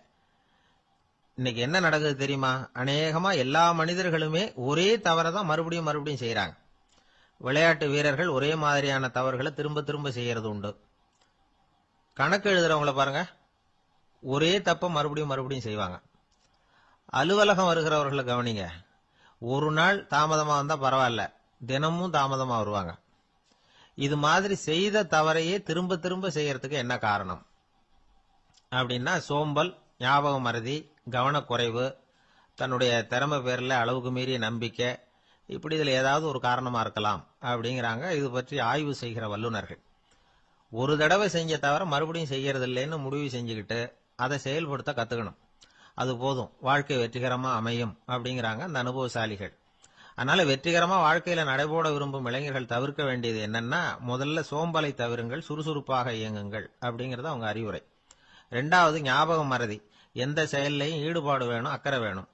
இன்னைக்கு என்ன நடக்குது தெரியுமா? அநேகமா எல்லா மனிதர்களுமே ஒரே தவறை தான் மறுபடியும் மறுபடியும் செய்யறாங்க. விளையாட்டு வீரர்கள் ஒரே மாதிரியான தவறுகளை திரும்ப திரும்ப செய்யறது உண்டு. கணக்கு எழுதுறவங்கள பாருங்க, ஒரே தப்ப மறுபடியும் மறுபடியும் செய்வாங்க. அலுவலகம் வருகிறவர்களை கவனிங்க, ஒரு நாள் தாமதமா வந்தா பரவாயில்ல, தினமும் தாமதமா வருவாங்க. இது மாதிரி செய்த தவறையே திரும்ப திரும்ப செய்யறதுக்கு என்ன காரணம் அப்படின்னா, சோம்பல், ஞாபக மறதி, கவனக்குறைவு, தன்னுடைய திறமை பேர்ல அளவுக்கு மீறிய நம்பிக்கை, இப்படி இதுல ஏதாவது ஒரு காரணமா இருக்கலாம் அப்படிங்கிறாங்க இது பற்றி ஆய்வு செய்கிற வல்லுநர்கள். ஒரு தடவை செஞ்ச தவிர மறுபடியும் செய்யறது இல்லைன்னு முடிவு செஞ்சுக்கிட்டு அதை செயல்படுத்த கத்துக்கணும். அது போதும், வாழ்க்கை வெற்றிகரமா அமையும் அப்படிங்கிறாங்க அந்த அனுபவசாலிகள். அதனால வெற்றிகரமா வாழ்க்கையில நடைபோட விரும்பும் இளைஞர்கள் தவிர்க்க வேண்டியது என்னன்னா, முதல்ல சோம்பலை தவிருங்கள், சுறுசுறுப்பாக இயங்குங்கள் அப்படிங்கறது அவங்க அறிவுரை. ரெண்டாவது ஞாபக மறதி, எந்த செயல்லையும் ஈடுபாடு வேணும், அக்கறை வேணும்.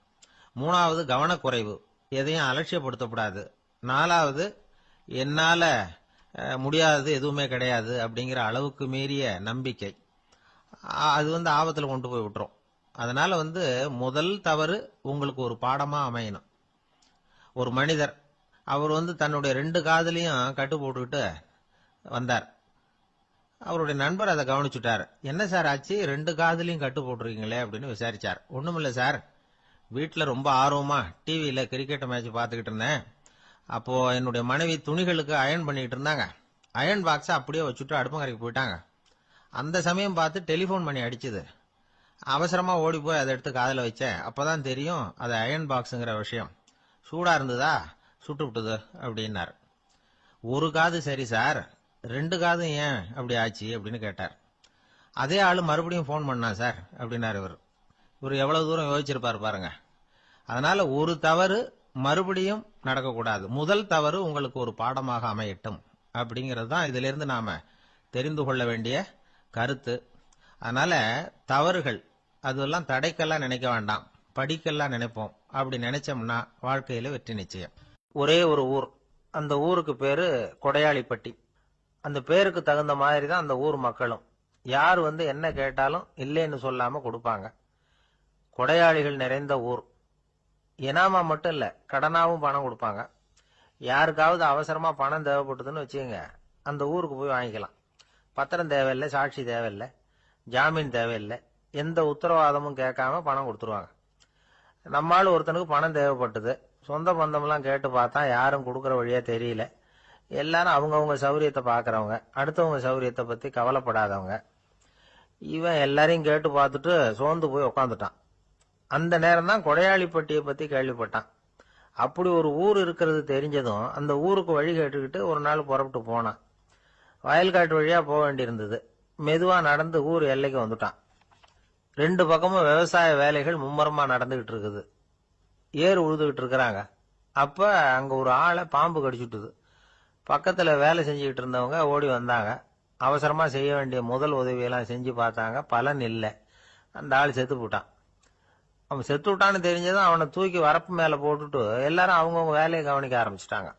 மூணாவது கவனக்குறைவு, எதையும் அலட்சியப்படுத்தக்கூடாது. நாலாவது என்னால முடியாதது எதுவுமே கிடையாது அப்படிங்கிற அளவுக்கு மீறிய நம்பிக்கை, அது ஆபத்துல கொண்டு போய் விட்டுரும். அதனால முதல் தவறு உங்களுக்கு ஒரு பாடமா அமையணும். ஒரு மனிதர், அவர் தன்னுடைய 2 காதுலையும் கட்டு போட்டுக்கிட்டு வந்தார். அவருடைய நண்பர் அதை கவனிச்சுட்டார். என்ன சார் ஆச்சு, 2 காதுலையும் கட்டு போட்டுருக்கீங்களே அப்படின்னு விசாரிச்சார். ஒண்ணுமில்ல சார், வீட்டுல ரொம்ப ஆர்வமா டிவியில கிரிக்கெட் மேட்ச் பார்த்துக்கிட்டு இருந்தேன். அப்போ என்னுடைய மனைவி துணிகளுக்கு அயன் பண்ணிட்டு இருந்தாங்க. அயன் பாக்ஸை அப்படியே வச்சுட்டு அடுப்பங்கரைக்கு போயிட்டாங்க. அந்த சமயம் பார்த்து டெலிபோன் பண்ணி அடிச்சுது. அவசரமா ஓடி போய் அதை எடுத்து காதுல வச்சேன். அப்பதான் தெரியும் அது அயன் பாக்ஸுங்கிற விஷயம். சூடா இருந்ததா, சுட்டு விட்டுது அப்படின்னார். ஒரு காது சரி சார், 2 காதும் ஏன் அப்படி ஆச்சு அப்படின்னு கேட்டார். அதே ஆளு மறுபடியும் போன் பண்ணா சார் அப்படின்னாரு இவர் எவ்வளவு தூரம் யோசிச்சிருப்பாரு பாருங்க. அதனால ஒரு தவறு மறுபடியும் நடக்கக்கூடாது. முதல் தவறு உங்களுக்கு ஒரு பாடமாக அமையட்டும் அப்படிங்கிறது தான் இதுல இருந்து நாம தெரிந்து கொள்ள வேண்டிய கருத்து. அதனால தவறுகள் அதெல்லாம் தடைக்கெல்லாம் நினைக்க வேண்டாம், படிக்கெல்லாம் நினைப்போம். அப்படி நினைச்சோம்னா வாழ்க்கையில வெற்றி நிச்சயம். ஒரே ஒரு ஊர், அந்த ஊருக்கு பேரு கொடையாளிப்பட்டி. அந்த பேருக்கு தகுந்த மாதிரி தான் அந்த ஊர் மக்களும். யார் என்ன கேட்டாலும் இல்லைன்னு சொல்லாம கொடுப்பாங்க. கொடையாளிகள் நிறைந்த ஊர். இனாமா மட்டும் இல்ல, கடனாவும் பணம் கொடுப்பாங்க. யாருக்காவது அவசரமா பணம் தேவைப்பட்டதுன்னு வச்சுக்கோங்க, அந்த ஊருக்கு போய் வாங்கிக்கலாம். பத்திரம் தேவையில்லை, சாட்சி தேவையில்லை, ஜாமீன் தேவையில்லை, எந்த உத்தரவாதமும் கேட்காம பணம் கொடுத்துருவாங்க. நம்மால் ஒருத்தனுக்கு பணம் தேவைப்பட்டது, சொந்த பந்தம்லாம் கேட்டு பார்த்தா யாரும் கொடுக்கற வழியா தெரியல. எல்லாரும் அவங்கவுங்க சௌரியத்தை பாக்குறவங்க, அடுத்தவங்க சௌரியத்தை பத்தி கவலைப்படாதவங்க. இவன் எல்லாரையும் கேட்டு பார்த்துட்டு சோர்ந்து போய் உக்காந்துட்டான். அந்த நேரம் தான் கொடையாளிப்பட்டியை பத்தி கேள்விப்பட்டான். அப்படி ஒரு ஊர் இருக்கிறது தெரிஞ்சதும் அந்த ஊருக்கு வழி கேட்டுக்கிட்டு ஒரு நாள் புறப்பட்டு போனான். வயல்காட்டு வழியா போக வேண்டியிருந்தது. மெதுவா நடந்து ஊர் எல்லைக்கு வந்துட்டான். 2 பக்கமும் விவசாய வேலைகள் மும்முரமா நடந்துகிட்டு இருக்குது. ஏறு உழுதுகிட்டு இருக்கிறாங்க. அப்ப அங்க ஒரு ஆளை பாம்பு கடிச்சுட்டுது. பக்கத்துல வேலை செஞ்சுக்கிட்டு இருந்தவங்க ஓடி வந்தாங்க. அவசரமா செய்ய வேண்டிய முதல் உதவியெல்லாம் செஞ்சு பார்த்தாங்க, பலன் இல்லை. அந்த ஆள் செத்து போட்டான். அவன் செத்து விட்டான்னு தெரிஞ்சதும் அவனை தூக்கி வரப்பு மேல போட்டுட்டு எல்லாரும் அவங்கவுங்க வேலையை கவனிக்க ஆரம்பிச்சிட்டாங்க.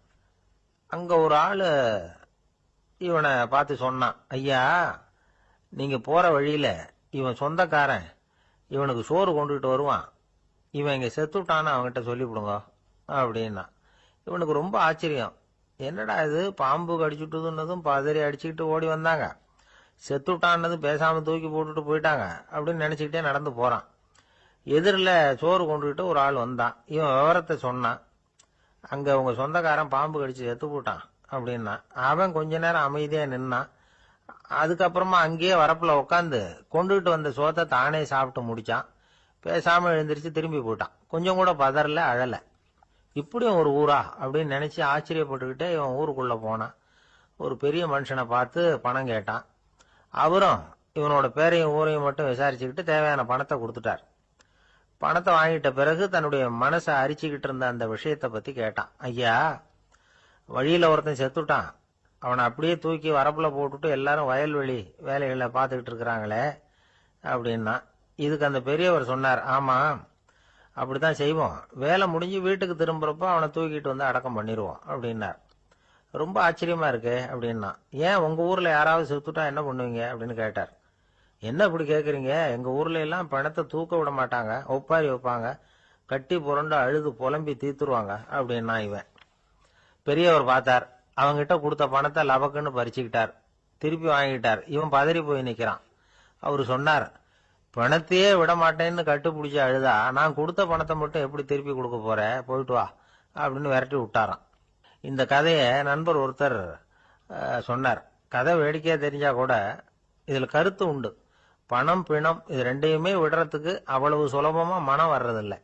அங்க ஒரு ஆளு இவனை பார்த்து சொன்னான், ஐயா, நீங்க போற வழியில இவன் சொந்தக்காரன், இவனுக்கு சோறு கொண்டுகிட்டு வருவான், இவன் இங்க செத்துட்டான்னு அவன்கிட்ட சொல்லிவிடுங்க அப்படின்னா. இவனுக்கு ரொம்ப ஆச்சரியம். என்னடா இது, பாம்பு கடிச்சுட்டுதுன்னதும் பதறி அடிச்சுக்கிட்டு ஓடி வந்தாங்க, செத்துட்டான்னதும் பேசாம தூக்கி போட்டுட்டு போயிட்டாங்க அப்படின்னு நினைச்சுக்கிட்டே நடந்து போறான். எதிரில் சோறு கொண்டுகிட்டு ஒரு ஆள் வந்தான். இவன் விவரத்தை சொன்னான். அங்க உங்க சொந்தக்காரன் பாம்பு கடிச்சு செத்து போட்டான் அப்படின்னா. அவன் கொஞ்ச நேரம் அமைதியா நின்னான். அதுக்கப்புறமா அங்கேயே வரப்புல உட்காந்து கொண்டுகிட்டு வந்த சோத்தை தானே சாப்பிட்டு முடிச்சான். பேசாம எழுந்திரிச்சு திரும்பி போயிட்டான். கொஞ்சம் கூட பதறல, அழல. இப்படியும் ஒரு ஊரா அப்படின்னு நினைச்சு ஆச்சரியப்பட்டுக்கிட்டே இவன் ஊருக்குள்ள போனான். ஒரு பெரிய மனுஷனை பார்த்து பணம் கேட்டான். அவரும் இவனோட பேரையும் ஊரையும் மட்டும் விசாரிச்சுக்கிட்டு தேவையான பணத்தை கொடுத்துட்டார். பணத்தை வாங்கிட்ட பிறகு தன்னுடைய மனசை அரிச்சுக்கிட்டு இருந்த அந்த விஷயத்தை பத்தி கேட்டான். ஐயா, வழியில ஒருத்தன் செத்துட்டான், அவனை அப்படியே தூக்கி வரப்புல போட்டுட்டு எல்லாரும் வயல்வெளி வேலைகளை பார்த்துக்கிட்டு இருக்கிறாங்களே அப்படின்னா. இதுக்கு அந்த பெரியவர் சொன்னார், ஆமா அப்படித்தான் செய்வோம், வேலை முடிஞ்சு வீட்டுக்கு திரும்புறப்போ அவனை தூக்கிட்டு வந்து அடக்கம் பண்ணிடுவோம் அப்படின்னார். ரொம்ப ஆச்சரியமா இருக்கு அப்படின்னா. ஏன் உங்க ஊர்ல யாராவது செத்துட்டா என்ன பண்ணுவீங்க அப்படின்னு கேட்டார். என்ன இப்படி கேக்குறீங்க, எங்க ஊர்ல எல்லாம் பணத்தை தூக்க விட மாட்டாங்க, ஒப்பாரி வைப்பாங்க, கட்டி புரண்டு அழுது புலம்பி தீத்துருவாங்க அப்படின்னா. இவன் பெரியவர் பார்த்தார், அவங்கிட்ட கொடுத்த பணத்தை லபக்குன்னு பறிச்சுக்கிட்டார், திருப்பி வாங்கிட்டார். இவன் பதறி போய் நிக்கிறான். அவரு சொன்னார், பணத்தையே விட மாட்டேன்னு கட்டுப்பிடிச்சு அழுதா நான் கொடுத்த பணத்தை மட்டும் எப்படி திருப்பி கொடுக்க போற, போயிட்டு வா அப்படின்னு விரட்டி விட்டாராம். இந்த கதையை நண்பர் ஒருத்தர் சொன்னார். கதை வேடிக்கையா தெரிஞ்சா கூட இதுல கருத்து உண்டு. பணம் பிணம் இது ரெண்டையுமே விடுறதுக்கு அவ்வளவு சுலபமா மனம் வர்றதில்லை.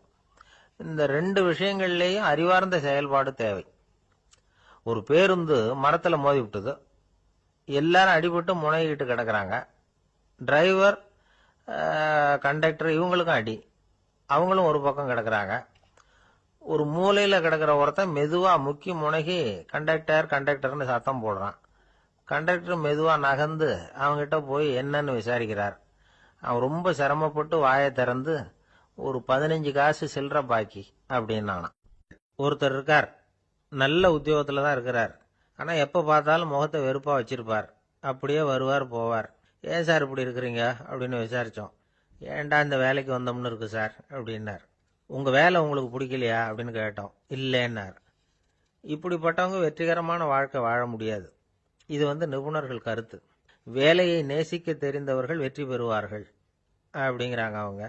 இந்த ரெண்டு விஷயங்கள்லயும் அறிவார்ந்த செயல்பாடு தேவை. ஒரு பேருந்து மரத்துல மோதி விட்டது, எல்லாரும் அடிபட்டு முனைகிட்டு கிடக்குறாங்க. டிரைவர் கண்டக்டர் இவங்களுக்கும் அடி, அவங்களும் ஒரு பக்கம் கிடக்குறாங்க. ஒரு மூலையில கிடக்கிற ஒருத்தன் மெதுவா முக்கி முனகி கண்டக்டர்னு சத்தம் போடுறான். கண்டக்டர் மெதுவா நகர்ந்து அவங்கிட்ட போய் என்னன்னு விசாரிக்கிறார். அவன் ரொம்ப சிரமப்பட்டு வாயை திறந்து ஒரு 15 காசு சில்லற பாக்கி அப்படின்னானா. ஒருத்தர் இருக்கார், நல்ல உத்தியோகத்துல தான் இருக்கிறார், ஆனா எப்ப பார்த்தாலும் முகத்தை வெறுப்பா வச்சிருப்பார், அப்படியே வருவார் போவார். ஏன் சார் இப்படி இருக்கிறீங்க அப்படின்னு விசாரிச்சோம். ஏன்டா இந்த வேலைக்கு வந்தோம்னு இருக்கு சார் அப்படின்னார். உங்க வேலை உங்களுக்கு பிடிக்கலையா அப்படின்னு கேட்டோம். இல்லைன்னார். இப்படிப்பட்டவங்க வெற்றிகரமான வாழ்க்கை வாழ முடியாது. இது நிபுணர்கள் கருத்து. வேலையை நேசிக்க தெரிந்தவர்கள் வெற்றி பெறுவார்கள் அப்படிங்கிறாங்க அவங்க.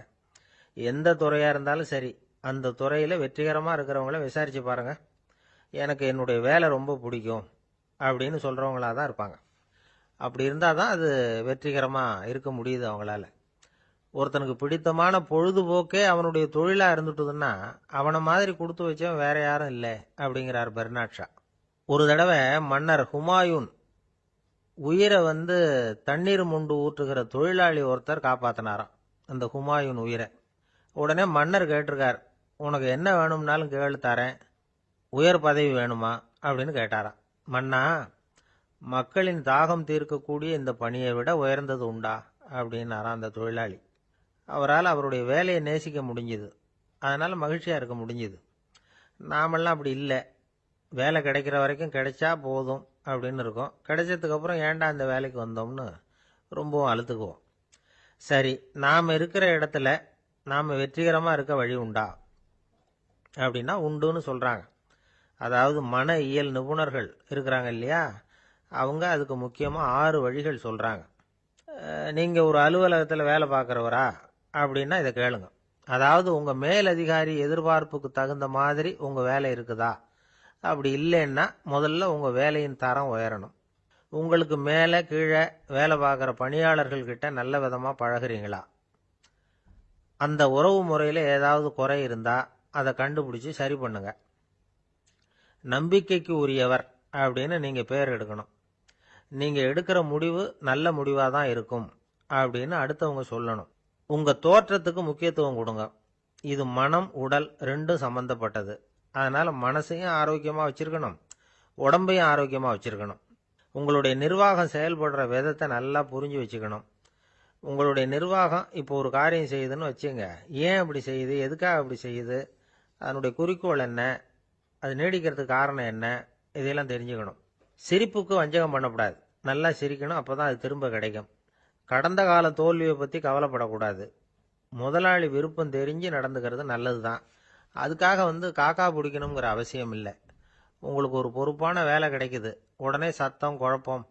எந்த துறையா இருந்தாலும் சரி, அந்த துறையில வெற்றிகரமா இருக்கிறவங்கள விசாரிச்சு பாருங்க. எனக்கு என்னுடைய வேலை ரொம்ப பிடிக்கும் அப்படின்னு சொல்றவங்களா தான் இருப்பாங்க. அப்படி இருந்தாதான் அது வெற்றிகரமா இருக்க முடியுது அவங்களால. ஒருத்தனுக்கு பிடித்தமான பொழுதுபோக்கே அவனுடைய தொழிலா இருந்துட்டுதுன்னா அவனை மாதிரி கொடுத்து வச்சவன் வேற யாரும் இல்லை அப்படிங்கிறார் பெர்னாட் ஷா. ஒரு தடவை மன்னர் ஹுமாயூன் உயிரை தண்ணீர் முண்டு ஊற்றுகிற தொழிலாளி ஒருத்தர் காப்பாத்தினாராம் அந்த ஹுமாயூன் உயிரை. உடனே மன்னர் கேட்டிருக்கார், உனக்கு என்ன வேணும்னாலும் கேளு தரேன், உயர் பதவி வேணுமா அப்படின்னு கேட்டாராம். மன்னா, மக்களின் தாகம் தீர்க்கக்கூடிய இந்த பணியை விட உயர்ந்தது உண்டா அப்படின்னாராம் அந்த தொழிலாளி. அவரால் அவருடைய வேலையை நேசிக்க முடிஞ்சுது, அதனால மகிழ்ச்சியா இருக்க முடிஞ்சுது. நாமெல்லாம் அப்படி இல்லை, வேலை கிடைக்கிற வரைக்கும் கிடைச்சா போதும் அப்படின்னு இருக்கோம். கிடைச்சதுக்கு அப்புறம் ஏன்டா இந்த வேலைக்கு வந்தோம்னு ரொம்பவும் அழுத்துக்குவோம். சரி, நாம இருக்கிற இடத்துல நாம வெற்றிகரமா இருக்க வழி உண்டா அப்படின்னா உண்டுன்னு சொல்றாங்க. அதாவது மன இயல் நிபுணர்கள் இருக்கிறாங்க இல்லையா, அவங்க அதுக்கு முக்கியமா 6 வழிகள் சொல்றாங்க. நீங்க ஒரு அலுவலகத்துல வேலை பார்க்கறவரா அப்படின்னா இதை கேளுங்க. அதாவது உங்க மேலதிகாரி எதிர்பார்ப்புக்கு தகுந்த மாதிரி உங்க வேலை இருக்குதா? அப்படி இல்லைன்னா முதல்ல உங்க வேலையின் தரம் உயரணும். உங்களுக்கு மேல கீழே வேலை பார்க்குற பணியாளர்கள் கிட்ட நல்ல விதமா பழகுறீங்களா? அந்த உறவு முறையில ஏதாவது குறை இருந்தா அதை கண்டுபிடிச்சு சரி பண்ணுங்க. நம்பிக்கைக்கு உரியவர் அப்படின்னு நீங்க பேர் எடுக்கணும். நீங்க எடுக்கிற முடிவு நல்ல முடிவா தான் இருக்கும் அப்படின்னு அடுத்தவங்க சொல்லணும். உங்க தோற்றத்துக்கு முக்கியத்துவம் கொடுங்க. இது மனம் உடல் ரெண்டும் சம்பந்தப்பட்டது. அதனால மனசையும் ஆரோக்கியமா வச்சிருக்கணும், உடம்பையும் ஆரோக்கியமா வச்சிருக்கணும். உங்களுடைய நிர்வாகம் செயல்படுற விதத்தை நல்லா புரிஞ்சு வச்சுக்கணும். உங்களுடைய நிர்வாகம் இப்போ ஒரு காரியம் செய்யுதுன்னு வச்சுங்க, ஏன் அப்படி செய்யுது, எதுக்காக அப்படி செய்யுது, அதனுடைய குறிக்கோள் என்ன, அது நீடிக்கிறதுக்கு காரணம் என்ன, இதையெல்லாம் தெரிஞ்சுக்கணும். சிரிப்புக்கு வஞ்சகம் பண்ணக்கூடாது, நல்லா சிரிக்கணும், அப்பதான் அது திரும்ப கிடைக்கும். கடந்த கால தோல்வியை பத்தி கவலைப்படக்கூடாது. முதலாளி விருப்பம் தெரிஞ்சு நடந்துக்கிறது நல்லதுதான். அதுக்காக காக்கா பிடிக்கணுங்கிற அவசியம் இல்லை. உங்களுக்கு ஒரு பொறுப்பான வேலை கிடைக்குது, உடனே சத்தம் குழப்பம்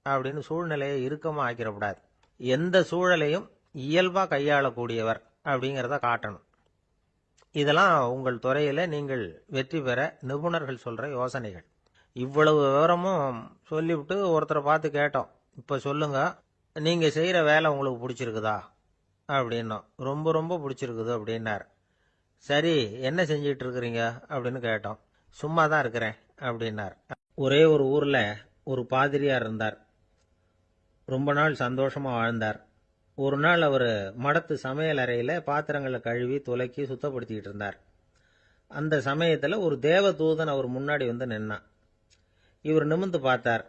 அப்படின்னு சூழ்நிலையை இறுக்கமா ஆக்கிடக்கூடாது. எந்த சூழலையும் இயல்பா கையாளக்கூடியவர் அப்படிங்கிறத காட்டணும். இதெல்லாம் உங்கள் துறையில நீங்கள் வெற்றி பெற நிபுணர்கள் சொல்ற யோசனைகள். இவ்வளவு விவரமும் சொல்லிவிட்டு ஒருத்தரை பார்த்து கேட்டோம், இப்ப சொல்லுங்க, நீங்க செய்யற வேலை உங்களுக்கு பிடிச்சிருக்குதா அப்படின்னோம். ரொம்ப ரொம்ப பிடிச்சிருக்குது அப்படின்னார். சரி, என்ன செஞ்சிட்டு இருக்கிறீங்க அப்படின்னு கேட்டோம். சும்மா தான் இருக்கிறேன் அப்படின்னார். ஒரே ஒரு ஊரில் ஒரு பாதிரியார் இருந்தார். ரொம்ப நாள் சந்தோஷமா வாழ்ந்தார். ஒரு நாள் அவர் மடத்து சமையல் அறையில் பாத்திரங்களை கழுவி துலக்கி சுத்தப்படுத்திக்கிட்டு இருந்தார். அந்த சமயத்தில் ஒரு தேவதூதன் அவர் முன்னாடி வந்து நின்னான். இவர் நிமிர்ந்து பார்த்தார்.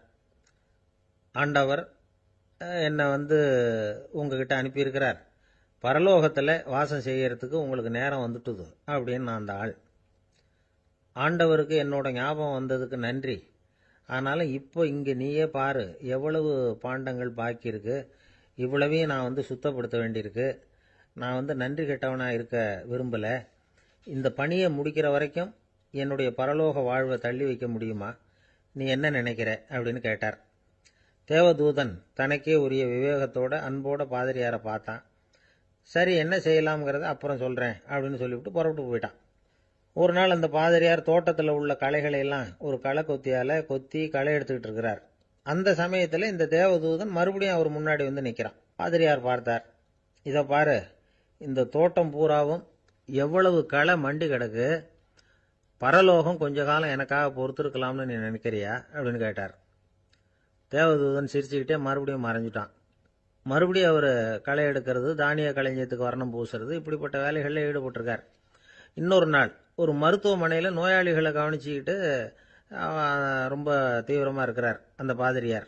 ஆண்டவர் என்னை உங்ககிட்ட அனுப்பியிருக்கிறார். பரலோகத்தில் வாசம் செய்யறதுக்கு உங்களுக்கு நேரம் வந்துட்டுது அப்படின்னு நான் அந்த ஆள். ஆண்டவருக்கு என்னோட ஞாபகம் வந்ததுக்கு நன்றி. ஆனாலும் இப்போ இங்கே நீயே பாரு, எவ்வளவு பாண்டங்கள் பாக்கி இருக்கு. இவ்வளவையும் நான் சுத்தப்படுத்த வேண்டியிருக்கு. நான் நன்றி கெட்டவனாக இருக்க விரும்பலை. இந்த பணியை முடிக்கிற வரைக்கும் என்னுடைய பரலோக வாழ்வை தள்ளி வைக்க முடியுமா? நீ என்ன நினைக்கிற அப்படின்னு கேட்டார். தேவதூதன் தனக்கே உரிய விவேகத்தோட அன்போட பாதிரியாரை பார்த்தான். சரி, என்ன செய்யலாம்ங்கிறத அப்புறம் சொல்கிறேன் அப்படின்னு சொல்லிவிட்டு புறப்பட்டு போயிட்டான். ஒரு நாள் அந்த பாதிரியார் தோட்டத்தில் உள்ள களைகளை எல்லாம் ஒரு களை கொத்தியால் கொத்தி களை எடுத்துக்கிட்டு இருக்கிறார். அந்த சமயத்தில் இந்த தேவதூதன் மறுபடியும் அவர் முன்னாடி வந்து நிற்கிறான். பாதிரியார் பார்த்தார். இதை பாரு, இந்த தோட்டம் பூராவும் எவ்வளவு களை மண்டி கிடக்கு. பரலோகம் கொஞ்ச காலம் எனக்காக பொறுத்திருக்கலாம்னு நீ நினைக்கிறியா அப்படின்னு கேட்டார். தேவதூதன் சிரிச்சுக்கிட்டே மறுபடியும் மறைஞ்சிட்டான். மறுபடியும் அவர் களை எடுக்கிறது, தானிய களஞ்சியத்துக்கு வர்ணம் பூசுறது, இப்படிப்பட்ட வேலைகளில் ஈடுபட்டிருக்கார். இன்னொரு நாள் ஒரு மருத்துவமனையில் நோயாளிகளை கவனிச்சுக்கிட்டு ரொம்ப தீவிரமாக இருக்கிறார் அந்த பாதிரியார்.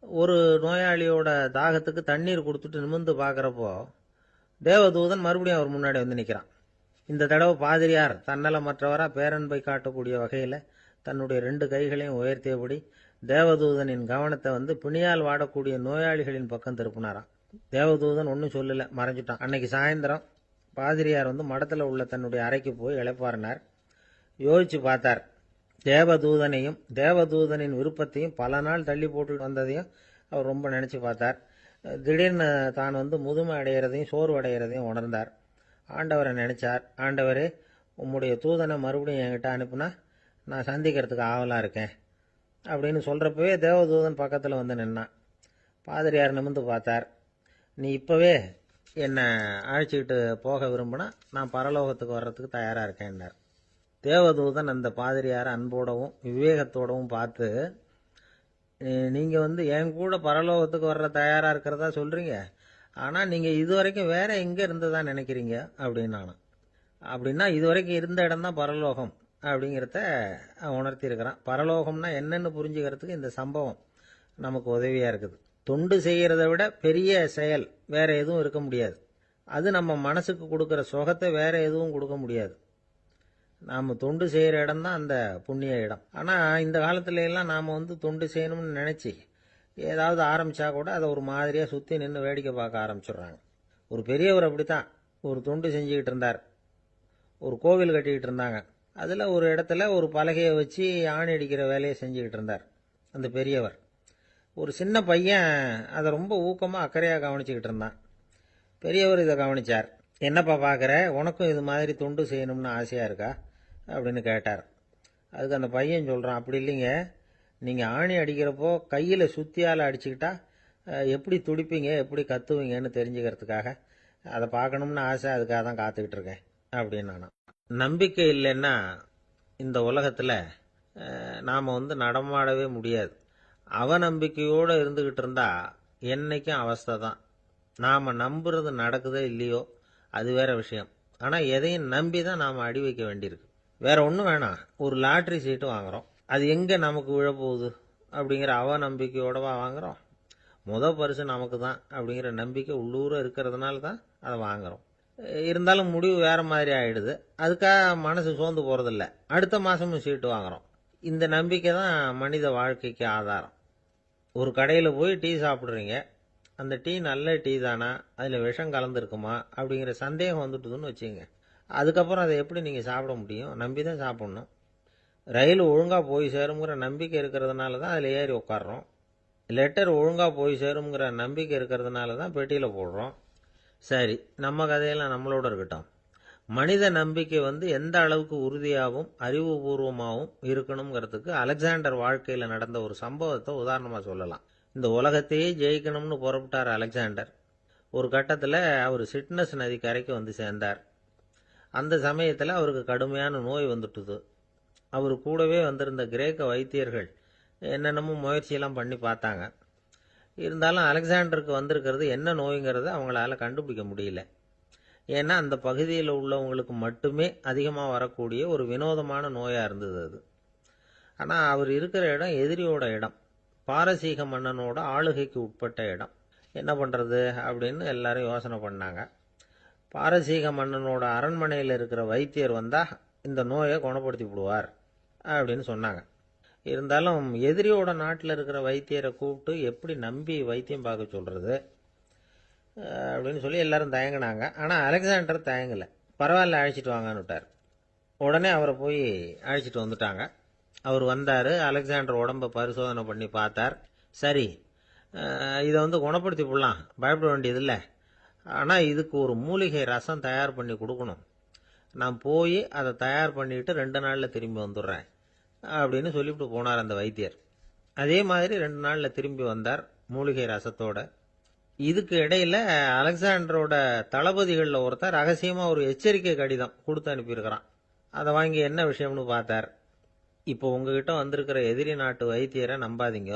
ஒரு நோயாளியோட தாகத்துக்கு தண்ணீர் கொடுத்துட்டு நிமிர்ந்து பார்க்குறப்போ தேவதூதன் மறுபடியும் அவர் முன்னாடி வந்து நிற்கிறான். இந்த தடவை பாதிரியார் தன்னலமற்றவராக பேரன்பை காட்டக்கூடிய வகையில் தன்னுடைய 2 கைகளையும் உயர்த்தியபடி தேவதூதனின் கவனத்தை பிணியால் வாடக்கூடிய நோயாளிகளின் பக்கம் திருப்பினாராம். தேவதூதன் ஒன்றும் சொல்லலை, மறைஞ்சிட்டான். அன்னைக்கு சாயந்தரம் பாதிரியார் மடத்தில் உள்ள தன்னுடைய அறைக்கு போய் இளைப்பாறினார். யோசிச்சு பார்த்தார். தேவதூதனையும் தேவதூதனின் விருப்பத்தையும் பல நாள் தள்ளி போட்டு வந்ததையும் அவர் ரொம்ப நினச்சி பார்த்தார். திடீர்னு தான் முதுமை அடைகிறதையும் சோர்வு அடைகிறதையும் உணர்ந்தார். ஆண்டவரை நினைச்சார். ஆண்டவரே, உம்முடைய தூதனை மறுபடியும் என்கிட்ட அனுப்புனா நான் சந்திக்கிறதுக்கு ஆவலாக இருக்கேன் அப்படின்னு சொல்கிறப்பவே தேவதூதன் பக்கத்தில் வந்து நின்னான். பாதிரியார் நிமிர்ந்து பார்த்தார். நீ இப்போவே என்னை அழைச்சிக்கிட்டு போக விரும்பினா நான் பரலோகத்துக்கு வர்றதுக்கு தயாராக இருக்கேன்னார். தேவதூதன் அந்த பாதிரியாரை அன்போடவும் விவேகத்தோடவும் பார்த்து, நீங்கள் என் கூட பரலோகத்துக்கு வர்ற தயாராக இருக்கிறதா சொல்கிறீங்க, ஆனால் நீங்கள் இதுவரைக்கும் வேற எங்கே இருந்ததா நினைக்கிறீங்க அப்படின்னு. அப்படின்னா இதுவரைக்கும் இருந்த இடம் தான் பரலோகம் அப்படிங்கிறத உணர்த்தியிருக்கிறான். பரலோகம்னா என்னன்னு புரிஞ்சுக்கிறதுக்கு இந்த சம்பவம் நமக்கு உதவியாக இருக்குது. தொண்டு செய்கிறத விட பெரிய செயல் வேற எதுவும் இருக்க முடியாது. அது நம்ம மனசுக்கு கொடுக்குற சுகத்தை வேற எதுவும் கொடுக்க முடியாது. நாம் தொண்டு செய்கிற இடம் தான் அந்த புண்ணிய இடம். ஆனால் இந்த காலத்துல எல்லாம் நாம் தொண்டு செய்யணும்னு நினச்சி ஏதாவது ஆரம்பித்தா கூட அதை ஒரு மாதிரியாக சுற்றி நின்று வேடிக்கை பார்க்க ஆரம்பிச்சிடுறாங்க. ஒரு பெரியவர் அப்படித்தான் ஒரு தொண்டு செஞ்சுக்கிட்டு இருந்தார். ஒரு கோவில் கட்டிக்கிட்டு இருந்தாங்க. அதில் ஒரு இடத்துல ஒரு பலகையை வச்சு ஆணி அடிக்கிற வேலையை செஞ்சுக்கிட்டு இருந்தார் அந்த பெரியவர். ஒரு சின்ன பையன் அதை ரொம்ப ஊக்கமாக அக்கறையாக கவனிச்சுக்கிட்டு இருந்தான். பெரியவர் இதை கவனித்தார். என்னப்பா பார்க்குற, உனக்கும் இது மாதிரி தொண்டு செய்யணும்னு ஆசையாக இருக்கா அப்படின்னு கேட்டார். அதுக்கு அந்த பையன் சொல்கிறான், அப்படி இல்லைங்க, நீங்கள் ஆணி அடிக்கிறப்போ கையில் சுத்தியால் அடிச்சுக்கிட்டா எப்படி துடிப்பீங்க, எப்படி கத்துவீங்கன்னு தெரிஞ்சுக்கிறதுக்காக அதை பார்க்கணும்னு ஆசை, அதுக்காக தான் காத்துக்கிட்டு இருக்கேன் அப்படின்னு நான். நம்பிக்கை இல்லைன்னா இந்த உலகத்தில் நாம் நடமாடவே முடியாது. அவநம்பிக்கையோடு இருந்துக்கிட்டு இருந்தா என்னைக்கும் அவஸ்தை தான். நாம் நம்புறது நடக்குதோ இல்லையோ அது வேற விஷயம். ஆனால் எதையும் நம்பி தான் நாம் அடி வைக்க வேண்டியிருக்கு. வேற ஒன்றும் வேணாம், ஒரு லாட்ரி சீட்டு வாங்குகிறோம், அது எங்கே நமக்கு விழப்போகுது அப்படிங்கிற அவநம்பிக்கையோடவா வாங்குகிறோம்? பரிசு நமக்கு தான் அப்படிங்கிற நம்பிக்கை உள்ளூர இருக்கிறதுனால தான் அதை வாங்குகிறோம். இருந்தாலும் முடிவு வேற மாதிரி ஆயிடுது. அதுக்காக மனசு சோர்ந்து போகிறதில்ல. அடுத்த மாதமும் சீட்டு வாங்குகிறோம். இந்த நம்பிக்கை தான் மனித வாழ்க்கைக்கு ஆதாரம். ஒரு கடையில் போய் டீ சாப்பிட்றீங்க, அந்த டீ நல்ல டீ தானா, அதில் விஷம் கலந்துருக்குமா அப்படிங்கிற சந்தேகம் வந்துட்டுதுன்னு வச்சுங்க. அதுக்கப்புறம் அதை எப்படி நீங்கள் சாப்பிட முடியும்? நம்பி தான் சாப்பிட்ணும். ரயில் ஒழுங்காக போய் சேருங்கிற நம்பிக்கை இருக்கிறதுனால தான் அதில் ஏறி உட்காடுறோம். லெட்டர் ஒழுங்காக போய் சேருங்கிற நம்பிக்கை இருக்கிறதுனால தான் பெட்டியில் போடுறோம். சரி, நம்ம கதையெல்லாம் நம்மளோட இருக்கட்டும். மனித நம்பிக்கை எந்த அளவுக்கு உறுதியாகவும் அறிவுபூர்வமாகவும் இருக்கணுங்கிறதுக்கு அலெக்சாண்டர் வாழ்க்கையில் நடந்த ஒரு சம்பவத்தை உதாரணமாக சொல்லலாம். இந்த உலகத்தையே ஜெயிக்கணும்னு புறப்பட்டார் அலெக்சாண்டர். ஒரு கட்டத்தில் அவர் சிட்னஸ் நதி கரைக்கு சேர்ந்தார். அந்த சமயத்தில் அவருக்கு கடுமையான நோய் வந்துட்டுது. அவர் கூடவே வந்திருந்த கிரேக்க வைத்தியர்கள் என்னென்னமோ முயற்சியெல்லாம் பண்ணி பார்த்தாங்க. இருந்தாலும் அலெக்சாண்டருக்கு வந்திருக்கிறது என்ன நோய்ங்கிறத அவங்களால கண்டுபிடிக்க முடியல. ஏன்னா அந்த பகுதியில் உள்ளவங்களுக்கு மட்டுமே அதிகமாக வரக்கூடிய ஒரு வினோதமான நோயாக இருந்தது அது. ஆனால் அவர் இருக்கிற இடம் எதிரியோட இடம், பாரசீக மன்னனோட ஆளுகைக்கு உட்பட்ட இடம். என்ன பண்ணுறது அப்படின்னு எல்லாரும் யோசனை பண்ணாங்க. பாரசீக மன்னனோட அரண்மனையில் இருக்கிற வைத்தியர் வந்தால் இந்த நோயை குணப்படுத்தி விடுவார் அப்படின்னு சொன்னாங்க. இருந்தாலும் எதிரியோட நாட்டில் இருக்கிற வைத்தியரை கூப்பிட்டு எப்படி நம்பி வைத்தியம் பார்க்க சொல்கிறது அப்படின்னு சொல்லி எல்லாரும் தயங்கினாங்க. ஆனால் அலெக்சாண்டர் தயங்கலை. பரவாயில்ல, அழைச்சிட்டு வாங்கன்னு விட்டார். உடனே அவரை போய் அழைச்சிட்டு வந்துட்டாங்க. அவர் வந்தார். அலெக்சாண்டர் உடம்பை பரிசோதனை பண்ணி பார்த்தார். சரி, இதை குணப்படுத்தி விடலாம், பயப்பட வேண்டியதில்லை. ஆனால் இதுக்கு ஒரு மூலிகை ரசம் தயார் பண்ணி கொடுக்கணும். நான் போய் அதை தயார் பண்ணிவிட்டு 2 நாளில் திரும்பி வந்துடுறேன் அப்படின்னு சொல்லிவிட்டு போனார் அந்த வைத்தியர். அதே மாதிரி 2 நாளில் திரும்பி வந்தார் மூலிகை ரசத்தோட. இதுக்கு இடையில் அலெக்சாண்டரோட தளபதிகளில் ஒருத்தர் ரகசியமாக ஒரு எச்சரிக்கை கடிதம் கொடுத்து அனுப்பியிருக்கிறான். அதை வாங்கி என்ன விஷயம்னு பார்த்தார். இப்போ உங்ககிட்ட வந்திருக்கிற எதிரி நாட்டு வைத்தியரை நம்பாதீங்க,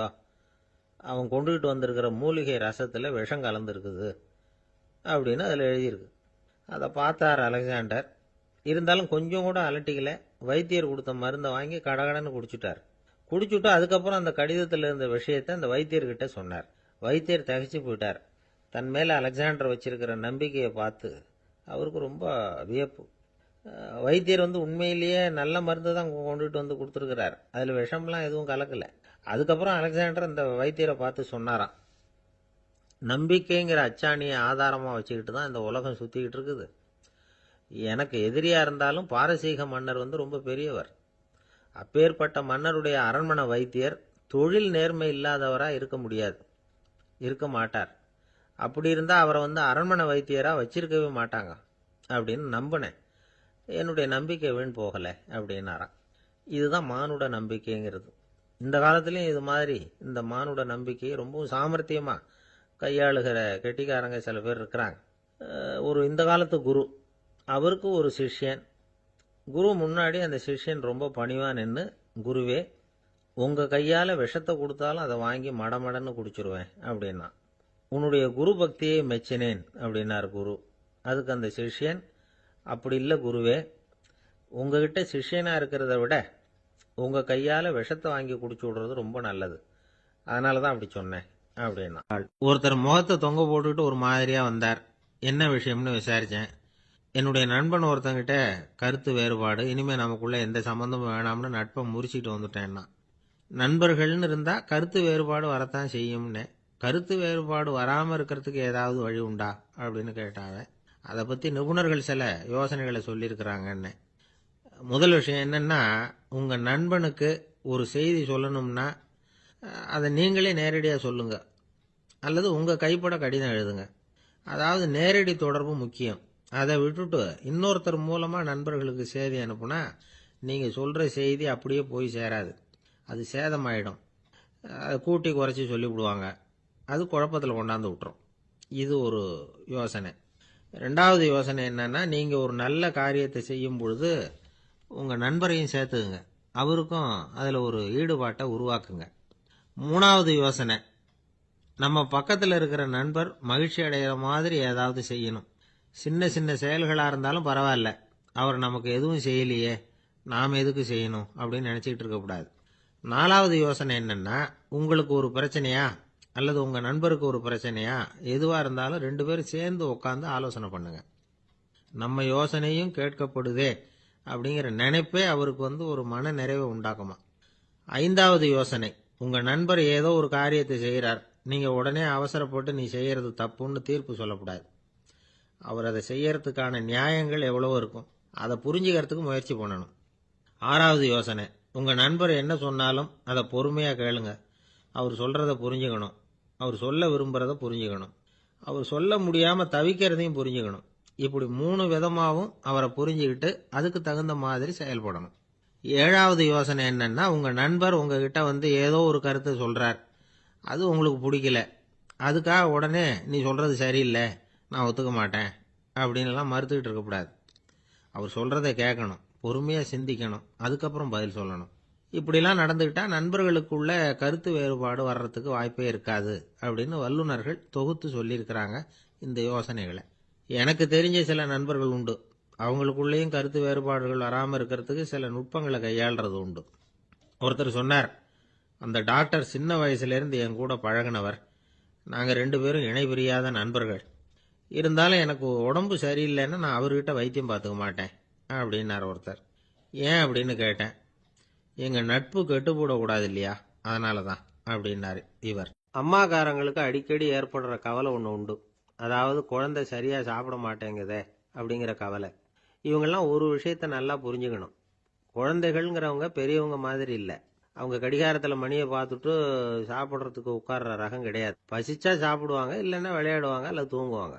அவன் கொண்டுகிட்டு வந்திருக்கிற மூலிகை ரசத்தில் விஷம் கலந்துருக்குது அப்படின்னு அதில் எழுதியிருக்கு. அதை பார்த்தார் அலெக்சாண்டர். இருந்தாலும் கொஞ்சம் கூட அலட்டிக்கல. வைத்தியர் கொடுத்த மருந்தை வாங்கி கடகடன்னு குடிச்சுட்டார். குடிச்சுட்டு அதுக்கப்புறம் அந்த கடிதத்தில் இருந்த விஷயத்தை அந்த வைத்தியர்கிட்ட சொன்னார். வைத்தியர் தகைச்சு போயிட்டார். தன் மேலே அலெக்சாண்டர் வச்சிருக்கிற நம்பிக்கையை பார்த்து அவருக்கு ரொம்ப வியப்பு. வைத்தியர் உண்மையிலேயே நல்ல மருந்து தான் கொண்டுகிட்டு வந்து கொடுத்துருக்கிறார், அதில் விஷம்லாம் எதுவும் கலக்கலை. அதுக்கப்புறம் அலெக்சாண்டர் அந்த வைத்தியரை பார்த்து சொன்னாராம், நம்பிக்கைங்கிற அச்சாணியை ஆதாரமாக வச்சுக்கிட்டு தான் இந்த உலகம் சுற்றிக்கிட்டு இருக்குது. எனக்கு எதிரியாக இருந்தாலும் பாரசீக மன்னர் ரொம்ப பெரியவர். அப்பேற்பட்ட மன்னருடைய அரண்மனை வைத்தியர் தொழில் நேர்மை இல்லாதவராக இருக்க முடியாது, இருக்க மாட்டார். அப்படி இருந்தால் அவரை அரண்மனை வைத்தியராக வச்சிருக்கவே மாட்டாங்க அப்படின்னு நம்பினேன். என்னுடைய நம்பிக்கை வீண் போகலை அப்படின்னாராம். இதுதான் மானுட நம்பிக்கைங்கிறது. இந்த காலத்துலேயும் இது மாதிரி இந்த மானுட நம்பிக்கையை ரொம்பவும் சாமர்த்தியமாக கையாளுகிற கெட்டிக்காரங்க சில பேர் இருக்கிறாங்க. ஒரு இந்த காலத்து குரு, அவருக்கு ஒரு சிஷ்யன். குரு முன்னாடி அந்த சிஷ்யன் ரொம்ப பணிவாக நின்று, குருவே, உங்கள் கையால் விஷத்தை கொடுத்தாலும் அதை வாங்கி மடமடன்னு குடிச்சிருவேன் அப்படின்னா. உன்னுடைய குரு பக்தியை மெச்சினேன் அப்படின்னார் குரு. அதுக்கு அந்த சிஷ்யன், அப்படி இல்லை குருவே, உங்ககிட்ட சிஷ்யனாக இருக்கிறத விட உங்கள் கையால் விஷத்தை வாங்கி குடிச்சு விடுறது ரொம்ப நல்லது, அதனால தான் அப்படி சொன்னேன் அப்படின்னா. ஒருத்தர் முகத்தை தொங்க போட்டுக்கிட்டு ஒரு மாதிரியாக வந்தார். என்ன விஷயம்னு விசாரித்தேன். என்னுடைய நண்பன் ஒருத்தங்கிட்ட கருத்து வேறுபாடு, இனிமேல் நமக்குள்ளே எந்த சம்மந்தமும் வேணாம்னு நட்பை முறிச்சிட்டு வந்துட்டேன்னா. நண்பர்கள்னு இருந்தால் கருத்து வேறுபாடு வரத்தான் செய்யும்னு. கருத்து வேறுபாடு வராமல் இருக்கிறதுக்கு ஏதாவது வழி உண்டா அப்படின்னு கேட்டாங்க. அதை பற்றி நிபுணர்கள் சில யோசனைகளை சொல்லியிருக்கிறாங்கன்னு. முதல் விஷயம் என்னென்னா, உங்கள் நண்பனுக்கு ஒரு செய்தி சொல்லணும்னா அதை நீங்களே நேரடியாக சொல்லுங்க, அல்லது உங்கள் கைப்பட கடிதம் எழுதுங்க. அதாவது நேரடி தொடர்பு முக்கியம். அதை விட்டுட்டு இன்னொருத்தர் மூலமாக நண்பர்களுக்கு செய்தி அனுப்புனா நீங்கள் சொல்கிற செய்தி அப்படியே போய் சேராது, அது சேதமாயிடும். அதை கூட்டி குறைச்சி சொல்லிவிடுவாங்க, அது குழப்பத்தில் கொண்டாந்து விட்டுரும். இது ஒரு யோசனை. 2வது யோசனை என்னன்னா, நீங்கள் ஒரு நல்ல காரியத்தை செய்யும் பொழுது உங்கள் நண்பரையும் சேர்த்துக்குங்க, அவருக்கும் அதில் ஒரு ஈடுபாட்டை உருவாக்குங்க. 3வது யோசனை, நம்ம பக்கத்தில் இருக்கிற நண்பர் மகிழ்ச்சி அடைகிற மாதிரி ஏதாவது செய்யணும். சின்ன சின்ன செயல்களாக இருந்தாலும் பரவாயில்ல, அவர் நமக்கு எதுவும் செய்யலையே, நாம் எதுக்கு செய்யணும் அப்படின்னு நினச்சிக்கிட்டு இருக்கக்கூடாது. 4வது யோசனை என்னென்னா, உங்களுக்கு ஒரு பிரச்சனையா அல்லது உங்கள் நண்பருக்கு ஒரு பிரச்சனையா, எதுவாக இருந்தாலும் 2 பேரும் சேர்ந்து உட்காந்து ஆலோசனை பண்ணுங்க. நம்ம யோசனையும் கேட்கப்படுதே அப்படிங்கிற நினைப்பே அவருக்கு ஒரு மன நிறைவை உண்டாக்குமா. 5வது யோசனை, உங்கள் நண்பர் ஏதோ ஒரு காரியத்தை செய்கிறார், நீங்கள் உடனே அவசரப்பட்டு நீ செய்கிறது தப்புன்னு தீர்ப்பு சொல்லக்கூடாது. அவர் அதை செய்யறதுக்கான நியாயங்கள் எவ்வளவோ இருக்கும், அதை புரிஞ்சுக்கிறதுக்கு முயற்சி பண்ணணும். 6வது யோசனை, உங்கள் நண்பர் என்ன சொன்னாலும் அதை பொறுமையாக கேளுங்க. அவர் சொல்கிறத புரிஞ்சுக்கணும், அவர் சொல்ல விரும்புகிறத புரிஞ்சுக்கணும், அவர் சொல்ல முடியாமல் தவிக்கிறதையும் புரிஞ்சுக்கணும். இப்படி 3 விதமாகவும் அவரை புரிஞ்சுக்கிட்டு அதுக்கு தகுந்த மாதிரி செயல்படணும். 7வது யோசனை என்னன்னா, உங்கள் நண்பர் உங்ககிட்ட ஏதோ ஒரு கருத்தை சொல்கிறார், அது உங்களுக்கு பிடிக்கல, அதுக்காக உடனே நீ சொல்கிறது சரியில்லை, நான் ஒத்துக்க மாட்டேன் அப்படின்லாம் மறுத்துக்கிட்டு இருக்கக்கூடாது. அவர் சொல்றதை கேட்கணும், பொறுமையா சிந்திக்கணும், அதுக்கப்புறம் பதில் சொல்லணும். இப்படிலாம் நடந்துக்கிட்டா நண்பர்களுக்குள்ள கருத்து வேறுபாடு வர்றதுக்கு வாய்ப்பே இருக்காது அப்படின்னு வல்லுநர்கள் தொகுத்து சொல்லியிருக்கிறாங்க இந்த யோசனைகளை. எனக்கு தெரிஞ்ச சில நண்பர்கள் உண்டு. அவங்களுக்குள்ளேயும் கருத்து வேறுபாடுகள் வராமல் இருக்கிறதுக்கு சில நுட்பங்களை கையாளுறது உண்டு. ஒருத்தர் சொன்னார், அந்த டாக்டர் சின்ன வயசுலேருந்து என் கூட பழகினவர். நாங்கள் 2 பேரும் இணை பிரியாத நண்பர்கள். இருந்தாலும் எனக்கு உடம்பு சரியில்லைன்னா நான் அவர்கிட்ட வைத்தியம் பார்த்துக்க மாட்டேன் அப்படின்னார் ஒருத்தர். ஏன் அப்படின்னு கேட்டேன். எங்கள் நட்பு கெட்டு போடக்கூடாது இல்லையா, அதனால தான் அப்படின்னாரு இவர். அம்மாக்காரங்களுக்கு அடிக்கடி ஏற்படுற கவலை ஒன்று உண்டு. அதாவது குழந்தை சரியாக சாப்பிட மாட்டேங்குதே அப்படிங்கிற கவலை. இவங்கெல்லாம் ஒரு விஷயத்த நல்லா புரிஞ்சுக்கணும். குழந்தைகள்ங்கிறவங்க பெரியவங்க மாதிரி இல்லை. அவங்க கடிகாரத்தில் மணியை பார்த்துட்டு சாப்பிட்றதுக்கு உட்கார்ற ரகம் கிடையாது. பசிச்சா சாப்பிடுவாங்க, இல்லைன்னா விளையாடுவாங்க அல்லது தூங்குவாங்க.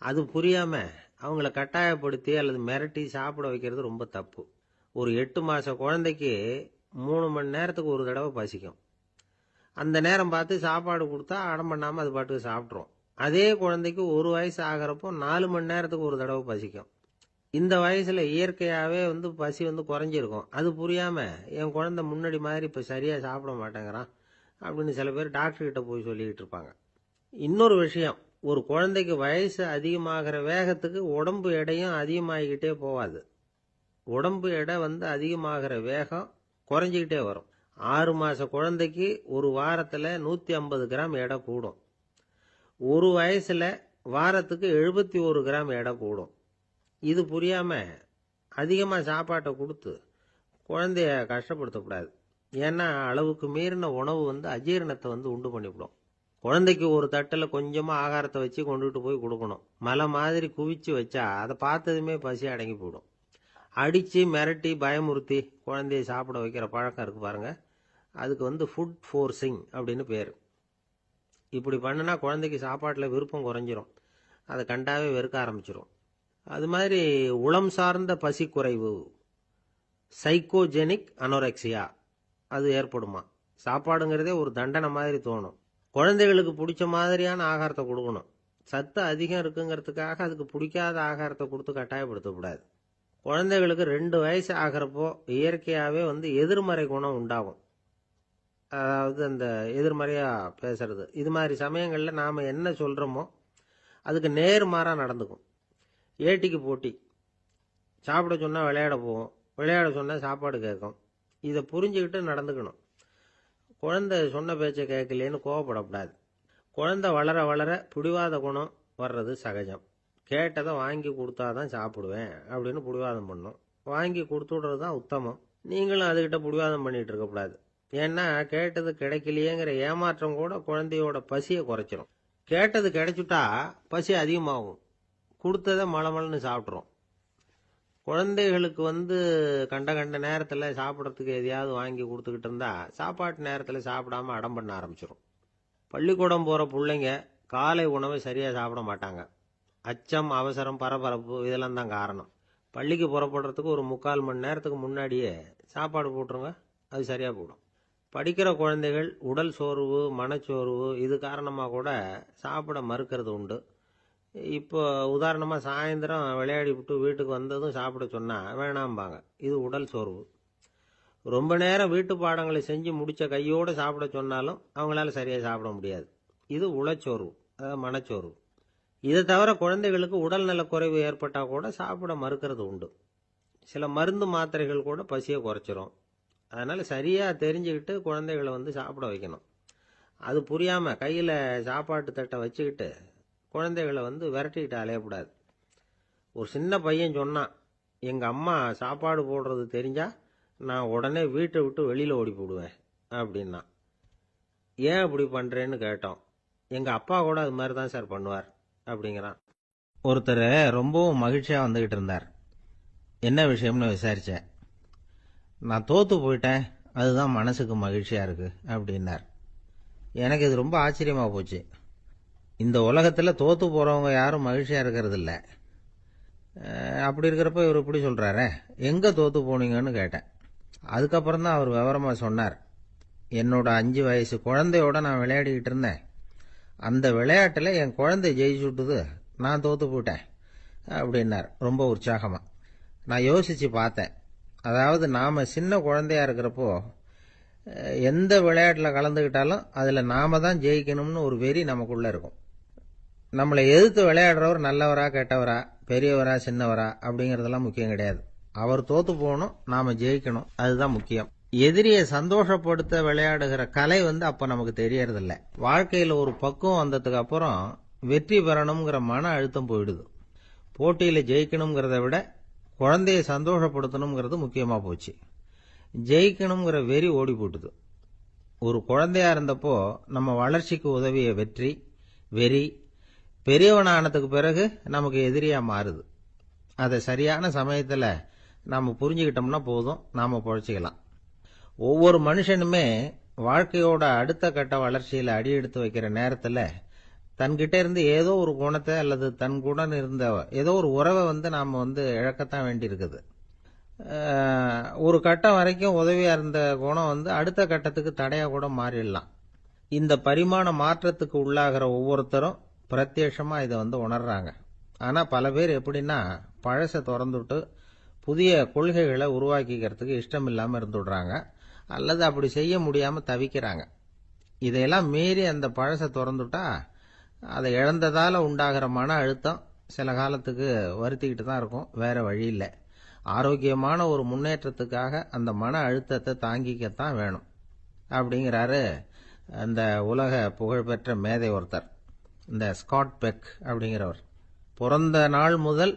அது புரியாமல் அவங்கள கட்டாயப்படுத்தி அல்லது மிரட்டி சாப்பிட வைக்கிறது ரொம்ப தப்பு. ஒரு 8 மாத குழந்தைக்கு 3 மணி நேரத்துக்கு ஒரு தடவை பசிக்கும். அந்த நேரம் பார்த்து சாப்பாடு கொடுத்தா அடம் பண்ணாமல் அது பாட்டுக்கு சாப்பிட்றோம். அதே குழந்தைக்கு 1 வயசு ஆகிறப்போ 4 மணி நேரத்துக்கு ஒரு தடவை பசிக்கும். இந்த வயசில் இயற்கையாகவே பசி குறைஞ்சிருக்கும். அது புரியாமல் என் குழந்தை முன்னாடி மாதிரி இப்போ சரியாக சாப்பிட மாட்டேங்கிறான் அப்படின்னு சில பேர் டாக்டர்கிட்ட போய் சொல்லிக்கிட்டு இருப்பாங்க. இன்னொரு விஷயம், ஒரு குழந்தைக்கு வயசு அதிகமாகிற வேகத்துக்கு உடம்பு எடையும் அதிகமாகிக்கிட்டே போகாது. உடம்பு எடை அதிகமாகிற வேகம் குறைஞ்சிக்கிட்டே வரும். 6 மாத குழந்தைக்கு ஒரு வாரத்தில் 150 கிராம் எடை கூடும். ஒரு வயசில் வாரத்துக்கு 71 கிராம் எடை கூடும். இது புரியாமல் அதிகமாக சாப்பாட்டை கொடுத்து குழந்தைய கஷ்டப்படுத்தக்கூடாது. ஏன்னா அளவுக்கு மீறின உணவு அஜீரணத்தை உண்டு பண்ணிவிடும். குழந்தைக்கு ஒரு தட்டில் கொஞ்சமாக ஆகாரத்தை வச்சு கொண்டுகிட்டு போய் கொடுக்கணும். மலை மாதிரி குவிச்சு வச்சா அதை பார்த்ததுமே பசி அடங்கி போயிடும். அடித்து மிரட்டி பயமுறுத்தி குழந்தைய சாப்பிட வைக்கிற பழக்கம் இருக்குது பாருங்க, அதுக்கு ஃபுட் ஃபோர்ஸிங் அப்படின்னு பேர். இப்படி பண்ணுனா குழந்தைக்கு சாப்பாட்டில் விருப்பம் குறைஞ்சிரும், அதை கண்டாவே வெறுக்க ஆரம்பிச்சிடும். அது மாதிரி உளம் சார்ந்த பசி குறைவு, சைக்கோஜெனிக் அனோரெக்சியா, அது ஏற்படுமா. சாப்பாடுங்கிறதே ஒரு தண்டனை மாதிரி தோணும். குழந்தைகளுக்கு பிடிச்ச மாதிரியான ஆகாரத்தை கொடுக்கணும். சத்து அதிகம் இருக்குங்கிறதுக்காக அதுக்கு பிடிக்காத ஆகாரத்தை கொடுத்து கட்டாயப்படுத்தக்கூடாது. குழந்தைகளுக்கு 2 வயசு ஆகிறப்போ இயற்கையாகவே எதிர்மறை குணம் உண்டாகும். அதாவது அந்த எதிர்மறையாக பேசுறது. இது மாதிரி சமயங்களில் நாம் என்ன சொல்கிறோமோ அதுக்கு நேர்மாறாக நடந்துக்கும். ஏட்டிக்கு போட்டி. சாப்பிட சொன்னால் விளையாட போவோம், விளையாட சொன்னால் சாப்பாடு கேட்கும். இதை புரிஞ்சுக்கிட்டு நடந்துக்கணும். குழந்தை சொன்ன பேச்சை கேட்கலேன்னு கோவப்படக்கூடாது. குழந்தை வளர வளர பிடிவாத குணம் வர்றது சகஜம். கேட்டதை வாங்கி கொடுத்தாதான் சாப்பிடுவேன் அப்படின்னு பிடிவாதம் பண்ணும். வாங்கி கொடுத்துடுறது தான் உத்தமம். நீங்களும் அதுகிட்ட பிடிவாதம் பண்ணிட்டு இருக்கக்கூடாது. ஏன்னா கேட்டது கிடைக்கலையேங்கிற ஏமாற்றம் கூட குழந்தையோட பசியை குறைச்சிரும். கேட்டது கிடைச்சுட்டா பசி அதிகமாகும். கொடுத்ததை மலமலன்னு சாப்பிட்றோம். குழந்தைகளுக்கு கண்ட கண்ட நேரத்தில் சாப்பிட்றதுக்கு எதையாவது வாங்கி கொடுத்துக்கிட்டு இருந்தா சாப்பாட்டு நேரத்தில் சாப்பிடாம அடம் பண்ண ஆரம்பிச்சிடும். பள்ளிக்கூடம் போகிற பிள்ளைங்க காலை உணவை சரியாக சாப்பிட மாட்டாங்க. அச்சம், அவசரம், பரபரப்பு இதெல்லாம் தான் காரணம். பள்ளிக்கு புறப்படுறதுக்கு ஒரு 3/4 மணி நேரத்துக்கு முன்னாடியே சாப்பாடு போட்டுருங்க, அது சரியாக போடும். படிக்கிற குழந்தைகள் உடல் சோர்வு, மனச்சோர்வு இது காரணமாக கூட சாப்பிட மறுக்கிறது உண்டு. இப்போ உதாரணமாக சாயந்தரம் விளையாடி விட்டு வீட்டுக்கு வந்ததும் சாப்பிட சொன்னால் வேணாம்பாங்க. இது உடல் சோர்வு. ரொம்ப நேரம் வீட்டு பாடங்களை செஞ்சு முடித்த கையோடு சாப்பிட சொன்னாலும் அவங்களால சரியாக சாப்பிட முடியாது. இது உளச்சோர்வு, அதாவது மனச்சோர்வு. இதை தவிர குழந்தைகளுக்கு உடல் நலக்குறைவு ஏற்பட்டால் கூட சாப்பிட மறுக்கிறது உண்டு. சில மருந்து மாத்திரைகள் கூட பசியை குறைச்சிரும். அதனால் சரியாக தெரிஞ்சுக்கிட்டு குழந்தைகளை சாப்பிட வைக்கணும். அது புரியாமல் கையில் சாப்பாட்டு தட்டை வச்சுக்கிட்டு குழந்தைகளை விரட்டிக்கிட்டு அலையக்கூடாது. ஒரு சின்ன பையன் சொன்னான், எங்கள் அம்மா சாப்பாடு போடுறது தெரிஞ்சால் நான் உடனே வீட்டை விட்டு வெளியில் ஓடி போடுவேன் அப்படின்னா. ஏன் அப்படி பண்ணுறேன்னு கேட்டோம். எங்கள் அப்பா கூட அது மாதிரி தான் சார் பண்ணுவார் அப்படிங்கிறான். ஒருத்தர் ரொம்பவும் மகிழ்ச்சியாக வந்துக்கிட்டு இருந்தார். என்ன விஷயம்னு விசாரித்தேன். நான் தோற்று போயிட்டேன், அதுதான் மனசுக்கு மகிழ்ச்சியாக இருக்குது அப்படின்னார். எனக்கு இது ரொம்ப ஆச்சரியமாக போச்சு. இந்த உலகத்தில் தோற்று போகிறவங்க யாரும் மகிழ்ச்சியாக இருக்கிறது இல்லை. அப்படி இருக்கிறப்ப இவர் இப்படி சொல்கிறாரே, எங்கே தோற்று போனீங்கன்னு கேட்டேன். அதுக்கப்புறம் தான் அவர் விவரமாக சொன்னார். என்னோட 5 வயசு குழந்தையோட நான் விளையாடிக்கிட்டு இருந்தேன். அந்த விளையாட்டில் என் குழந்தை ஜெயிச்சுட்டுது, நான் தோற்று போயிட்டேன் அப்படின்னார் ரொம்ப உற்சாகமாக. நான் யோசிச்சு பார்த்தேன். அதாவது நாம சின்ன குழந்தையா இருக்கிறப்போ எந்த விளையாட்டில் கலந்துக்கிட்டாலும் அதில் நாம தான் ஜெயிக்கணும்னு ஒரு வெறி நமக்குள்ள இருக்கும். நம்மளை எதிர்த்து விளையாடுறவர் நல்லவரா கெட்டவரா, பெரியவரா சின்னவரா அப்படிங்கறதெல்லாம் முக்கியம் கிடையாது. அவர் தோத்து போகணும், நாம ஜெயிக்கணும், அதுதான் முக்கியம். எதிரியை சந்தோஷப்படுத்த விளையாடுகிற கலை அப்ப நமக்கு தெரியறதில்ல. வாழ்க்கையில ஒரு பக்குவம் வந்ததுக்கு அப்புறம் வெற்றி பெறணுங்கிற மன அழுத்தம் போயிடுது. போட்டியில ஜெயிக்கணுங்கிறத விட குழந்தைய சந்தோஷப்படுத்தணுங்கிறது முக்கியமா போச்சு. ஜெயிக்கணுங்கிற வெறி ஓடி போட்டுது. ஒரு குழந்தையா இருந்தப்போ நம்ம வளர்ச்சிக்கு உதவிய வெறி பெரியவனானதுக்கு பிறகு நமக்கு எதிரியா மாறுது. அதை சரியான சமயத்துல நாம புரிஞ்சுக்கிட்டோம்னா போதும், நாம பொழைச்சிக்கலாம். ஒவ்வொரு மனுஷனுமே வாழ்க்கையோட அடுத்த கட்ட வளர்ச்சியில அடி எடுத்து வைக்கிற நேரத்துல தன்கிட்ட இருந்து ஏதோ ஒரு குணத்தை அல்லது தன் குணம் இருந்த ஏதோ ஒரு உறவை நாம இழக்கத்தான் வேண்டி இருக்குது. ஒரு கட்டம் வரைக்கும் உதவியா இருந்த குணம் அடுத்த கட்டத்துக்கு தடையா கூட மாறிடலாம். இந்த பரிமாண மாற்றத்துக்கு உள்ளாகிற ஒவ்வொருத்தரும் பிரத்யட்சமா இதை உணர்றாங்க. ஆனா பல பேர் எப்படின்னா பழச திறந்துட்டு புதிய கொள்கைகளை உருவாக்கிக்கிறதுக்கு இஷ்டம் இல்லாம இருந்துடுறாங்க, அல்லது அப்படி செய்ய முடியாம தவிக்கிறாங்க. இதையெல்லாம் மீறி அந்த பழச திறந்துட்டா அதை இழந்ததால உண்டாகிற மன அழுத்தம் சில காலத்துக்கு வருத்திக்கிட்டு தான் இருக்கும், வேற வழி இல்லை. ஆரோக்கியமான ஒரு முன்னேற்றத்துக்காக அந்த மன அழுத்தத்தை தாங்கிக்கத்தான் வேணும் அப்படிங்கிறாரு அந்த உலக புகழ்பெற்ற மேதை ஒருத்தர், இந்த ஸ்காட் பெக் அப்படிங்கிறவர். பிறந்த நாள் முதல்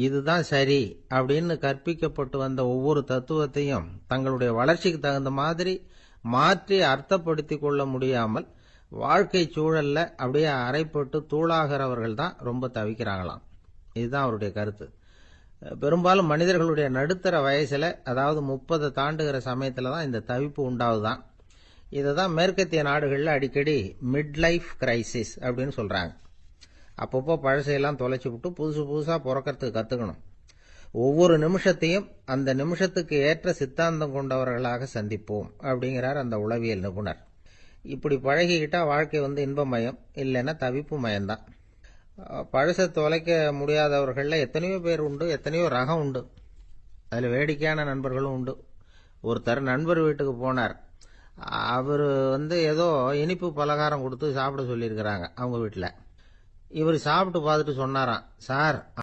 இதுதான் சரி அப்படின்னு கற்பிக்கப்பட்டு வந்த ஒவ்வொரு தத்துவத்தையும் தங்களுடைய வளர்ச்சிக்கு தகுந்த மாதிரி மாற்றி அர்த்தப்படுத்திக் கொள்ள முடியாமல் வாழ்க்கை சூழல்ல அப்படியே அரைப்பட்டு தூளாகிறவர்கள் தான் ரொம்ப தவிக்கிறாங்களாம். இதுதான் அவருடைய கருத்து. பெரும்பாலும் மனிதர்களுடைய நடுத்தர வயசுல, அதாவது 30 தாண்டுகிற சமயத்துல தான் இந்த தவிப்பு உண்டாகுதான். இதைதான் மேற்கத்திய நாடுகள்ல அடிக்கடி மிட் லைஃப் கிரைசிஸ் அப்படின்னு சொல்றாங்க. அப்பப்போ பழசையெல்லாம் தொலைச்சு விட்டு புதுசா பிறக்கிறதுக்கு கத்துக்கணும். ஒவ்வொரு நிமிஷத்தையும் அந்த நிமிஷத்துக்கு ஏற்ற சித்தாந்தம் கொண்டவர்களாக சந்திப்போம் அப்படிங்கிறார் அந்த உளவியல் நிபுணர். இப்படி பழகிக்கிட்டா வாழ்க்கை இன்பமயம், இல்லைன்னா தவிப்பு மயம்தான். பழச தொலைக்க முடியாதவர்கள்ல எத்தனையோ பேர் உண்டு, எத்தனையோ ரகம் உண்டு. அதுல வேடிக்கையான நண்பர்களும் உண்டு. ஒருத்தர் நண்பர் வீட்டுக்கு போனார். அவரு ஏதோ இனிப்பு பலகாரம் கொடுத்து சாப்பிட சொல்லியிருக்கிறாங்க அவங்க வீட்டுல. இவர் சாப்பிட்டு பார்த்துட்டு சொன்னாராம், சார்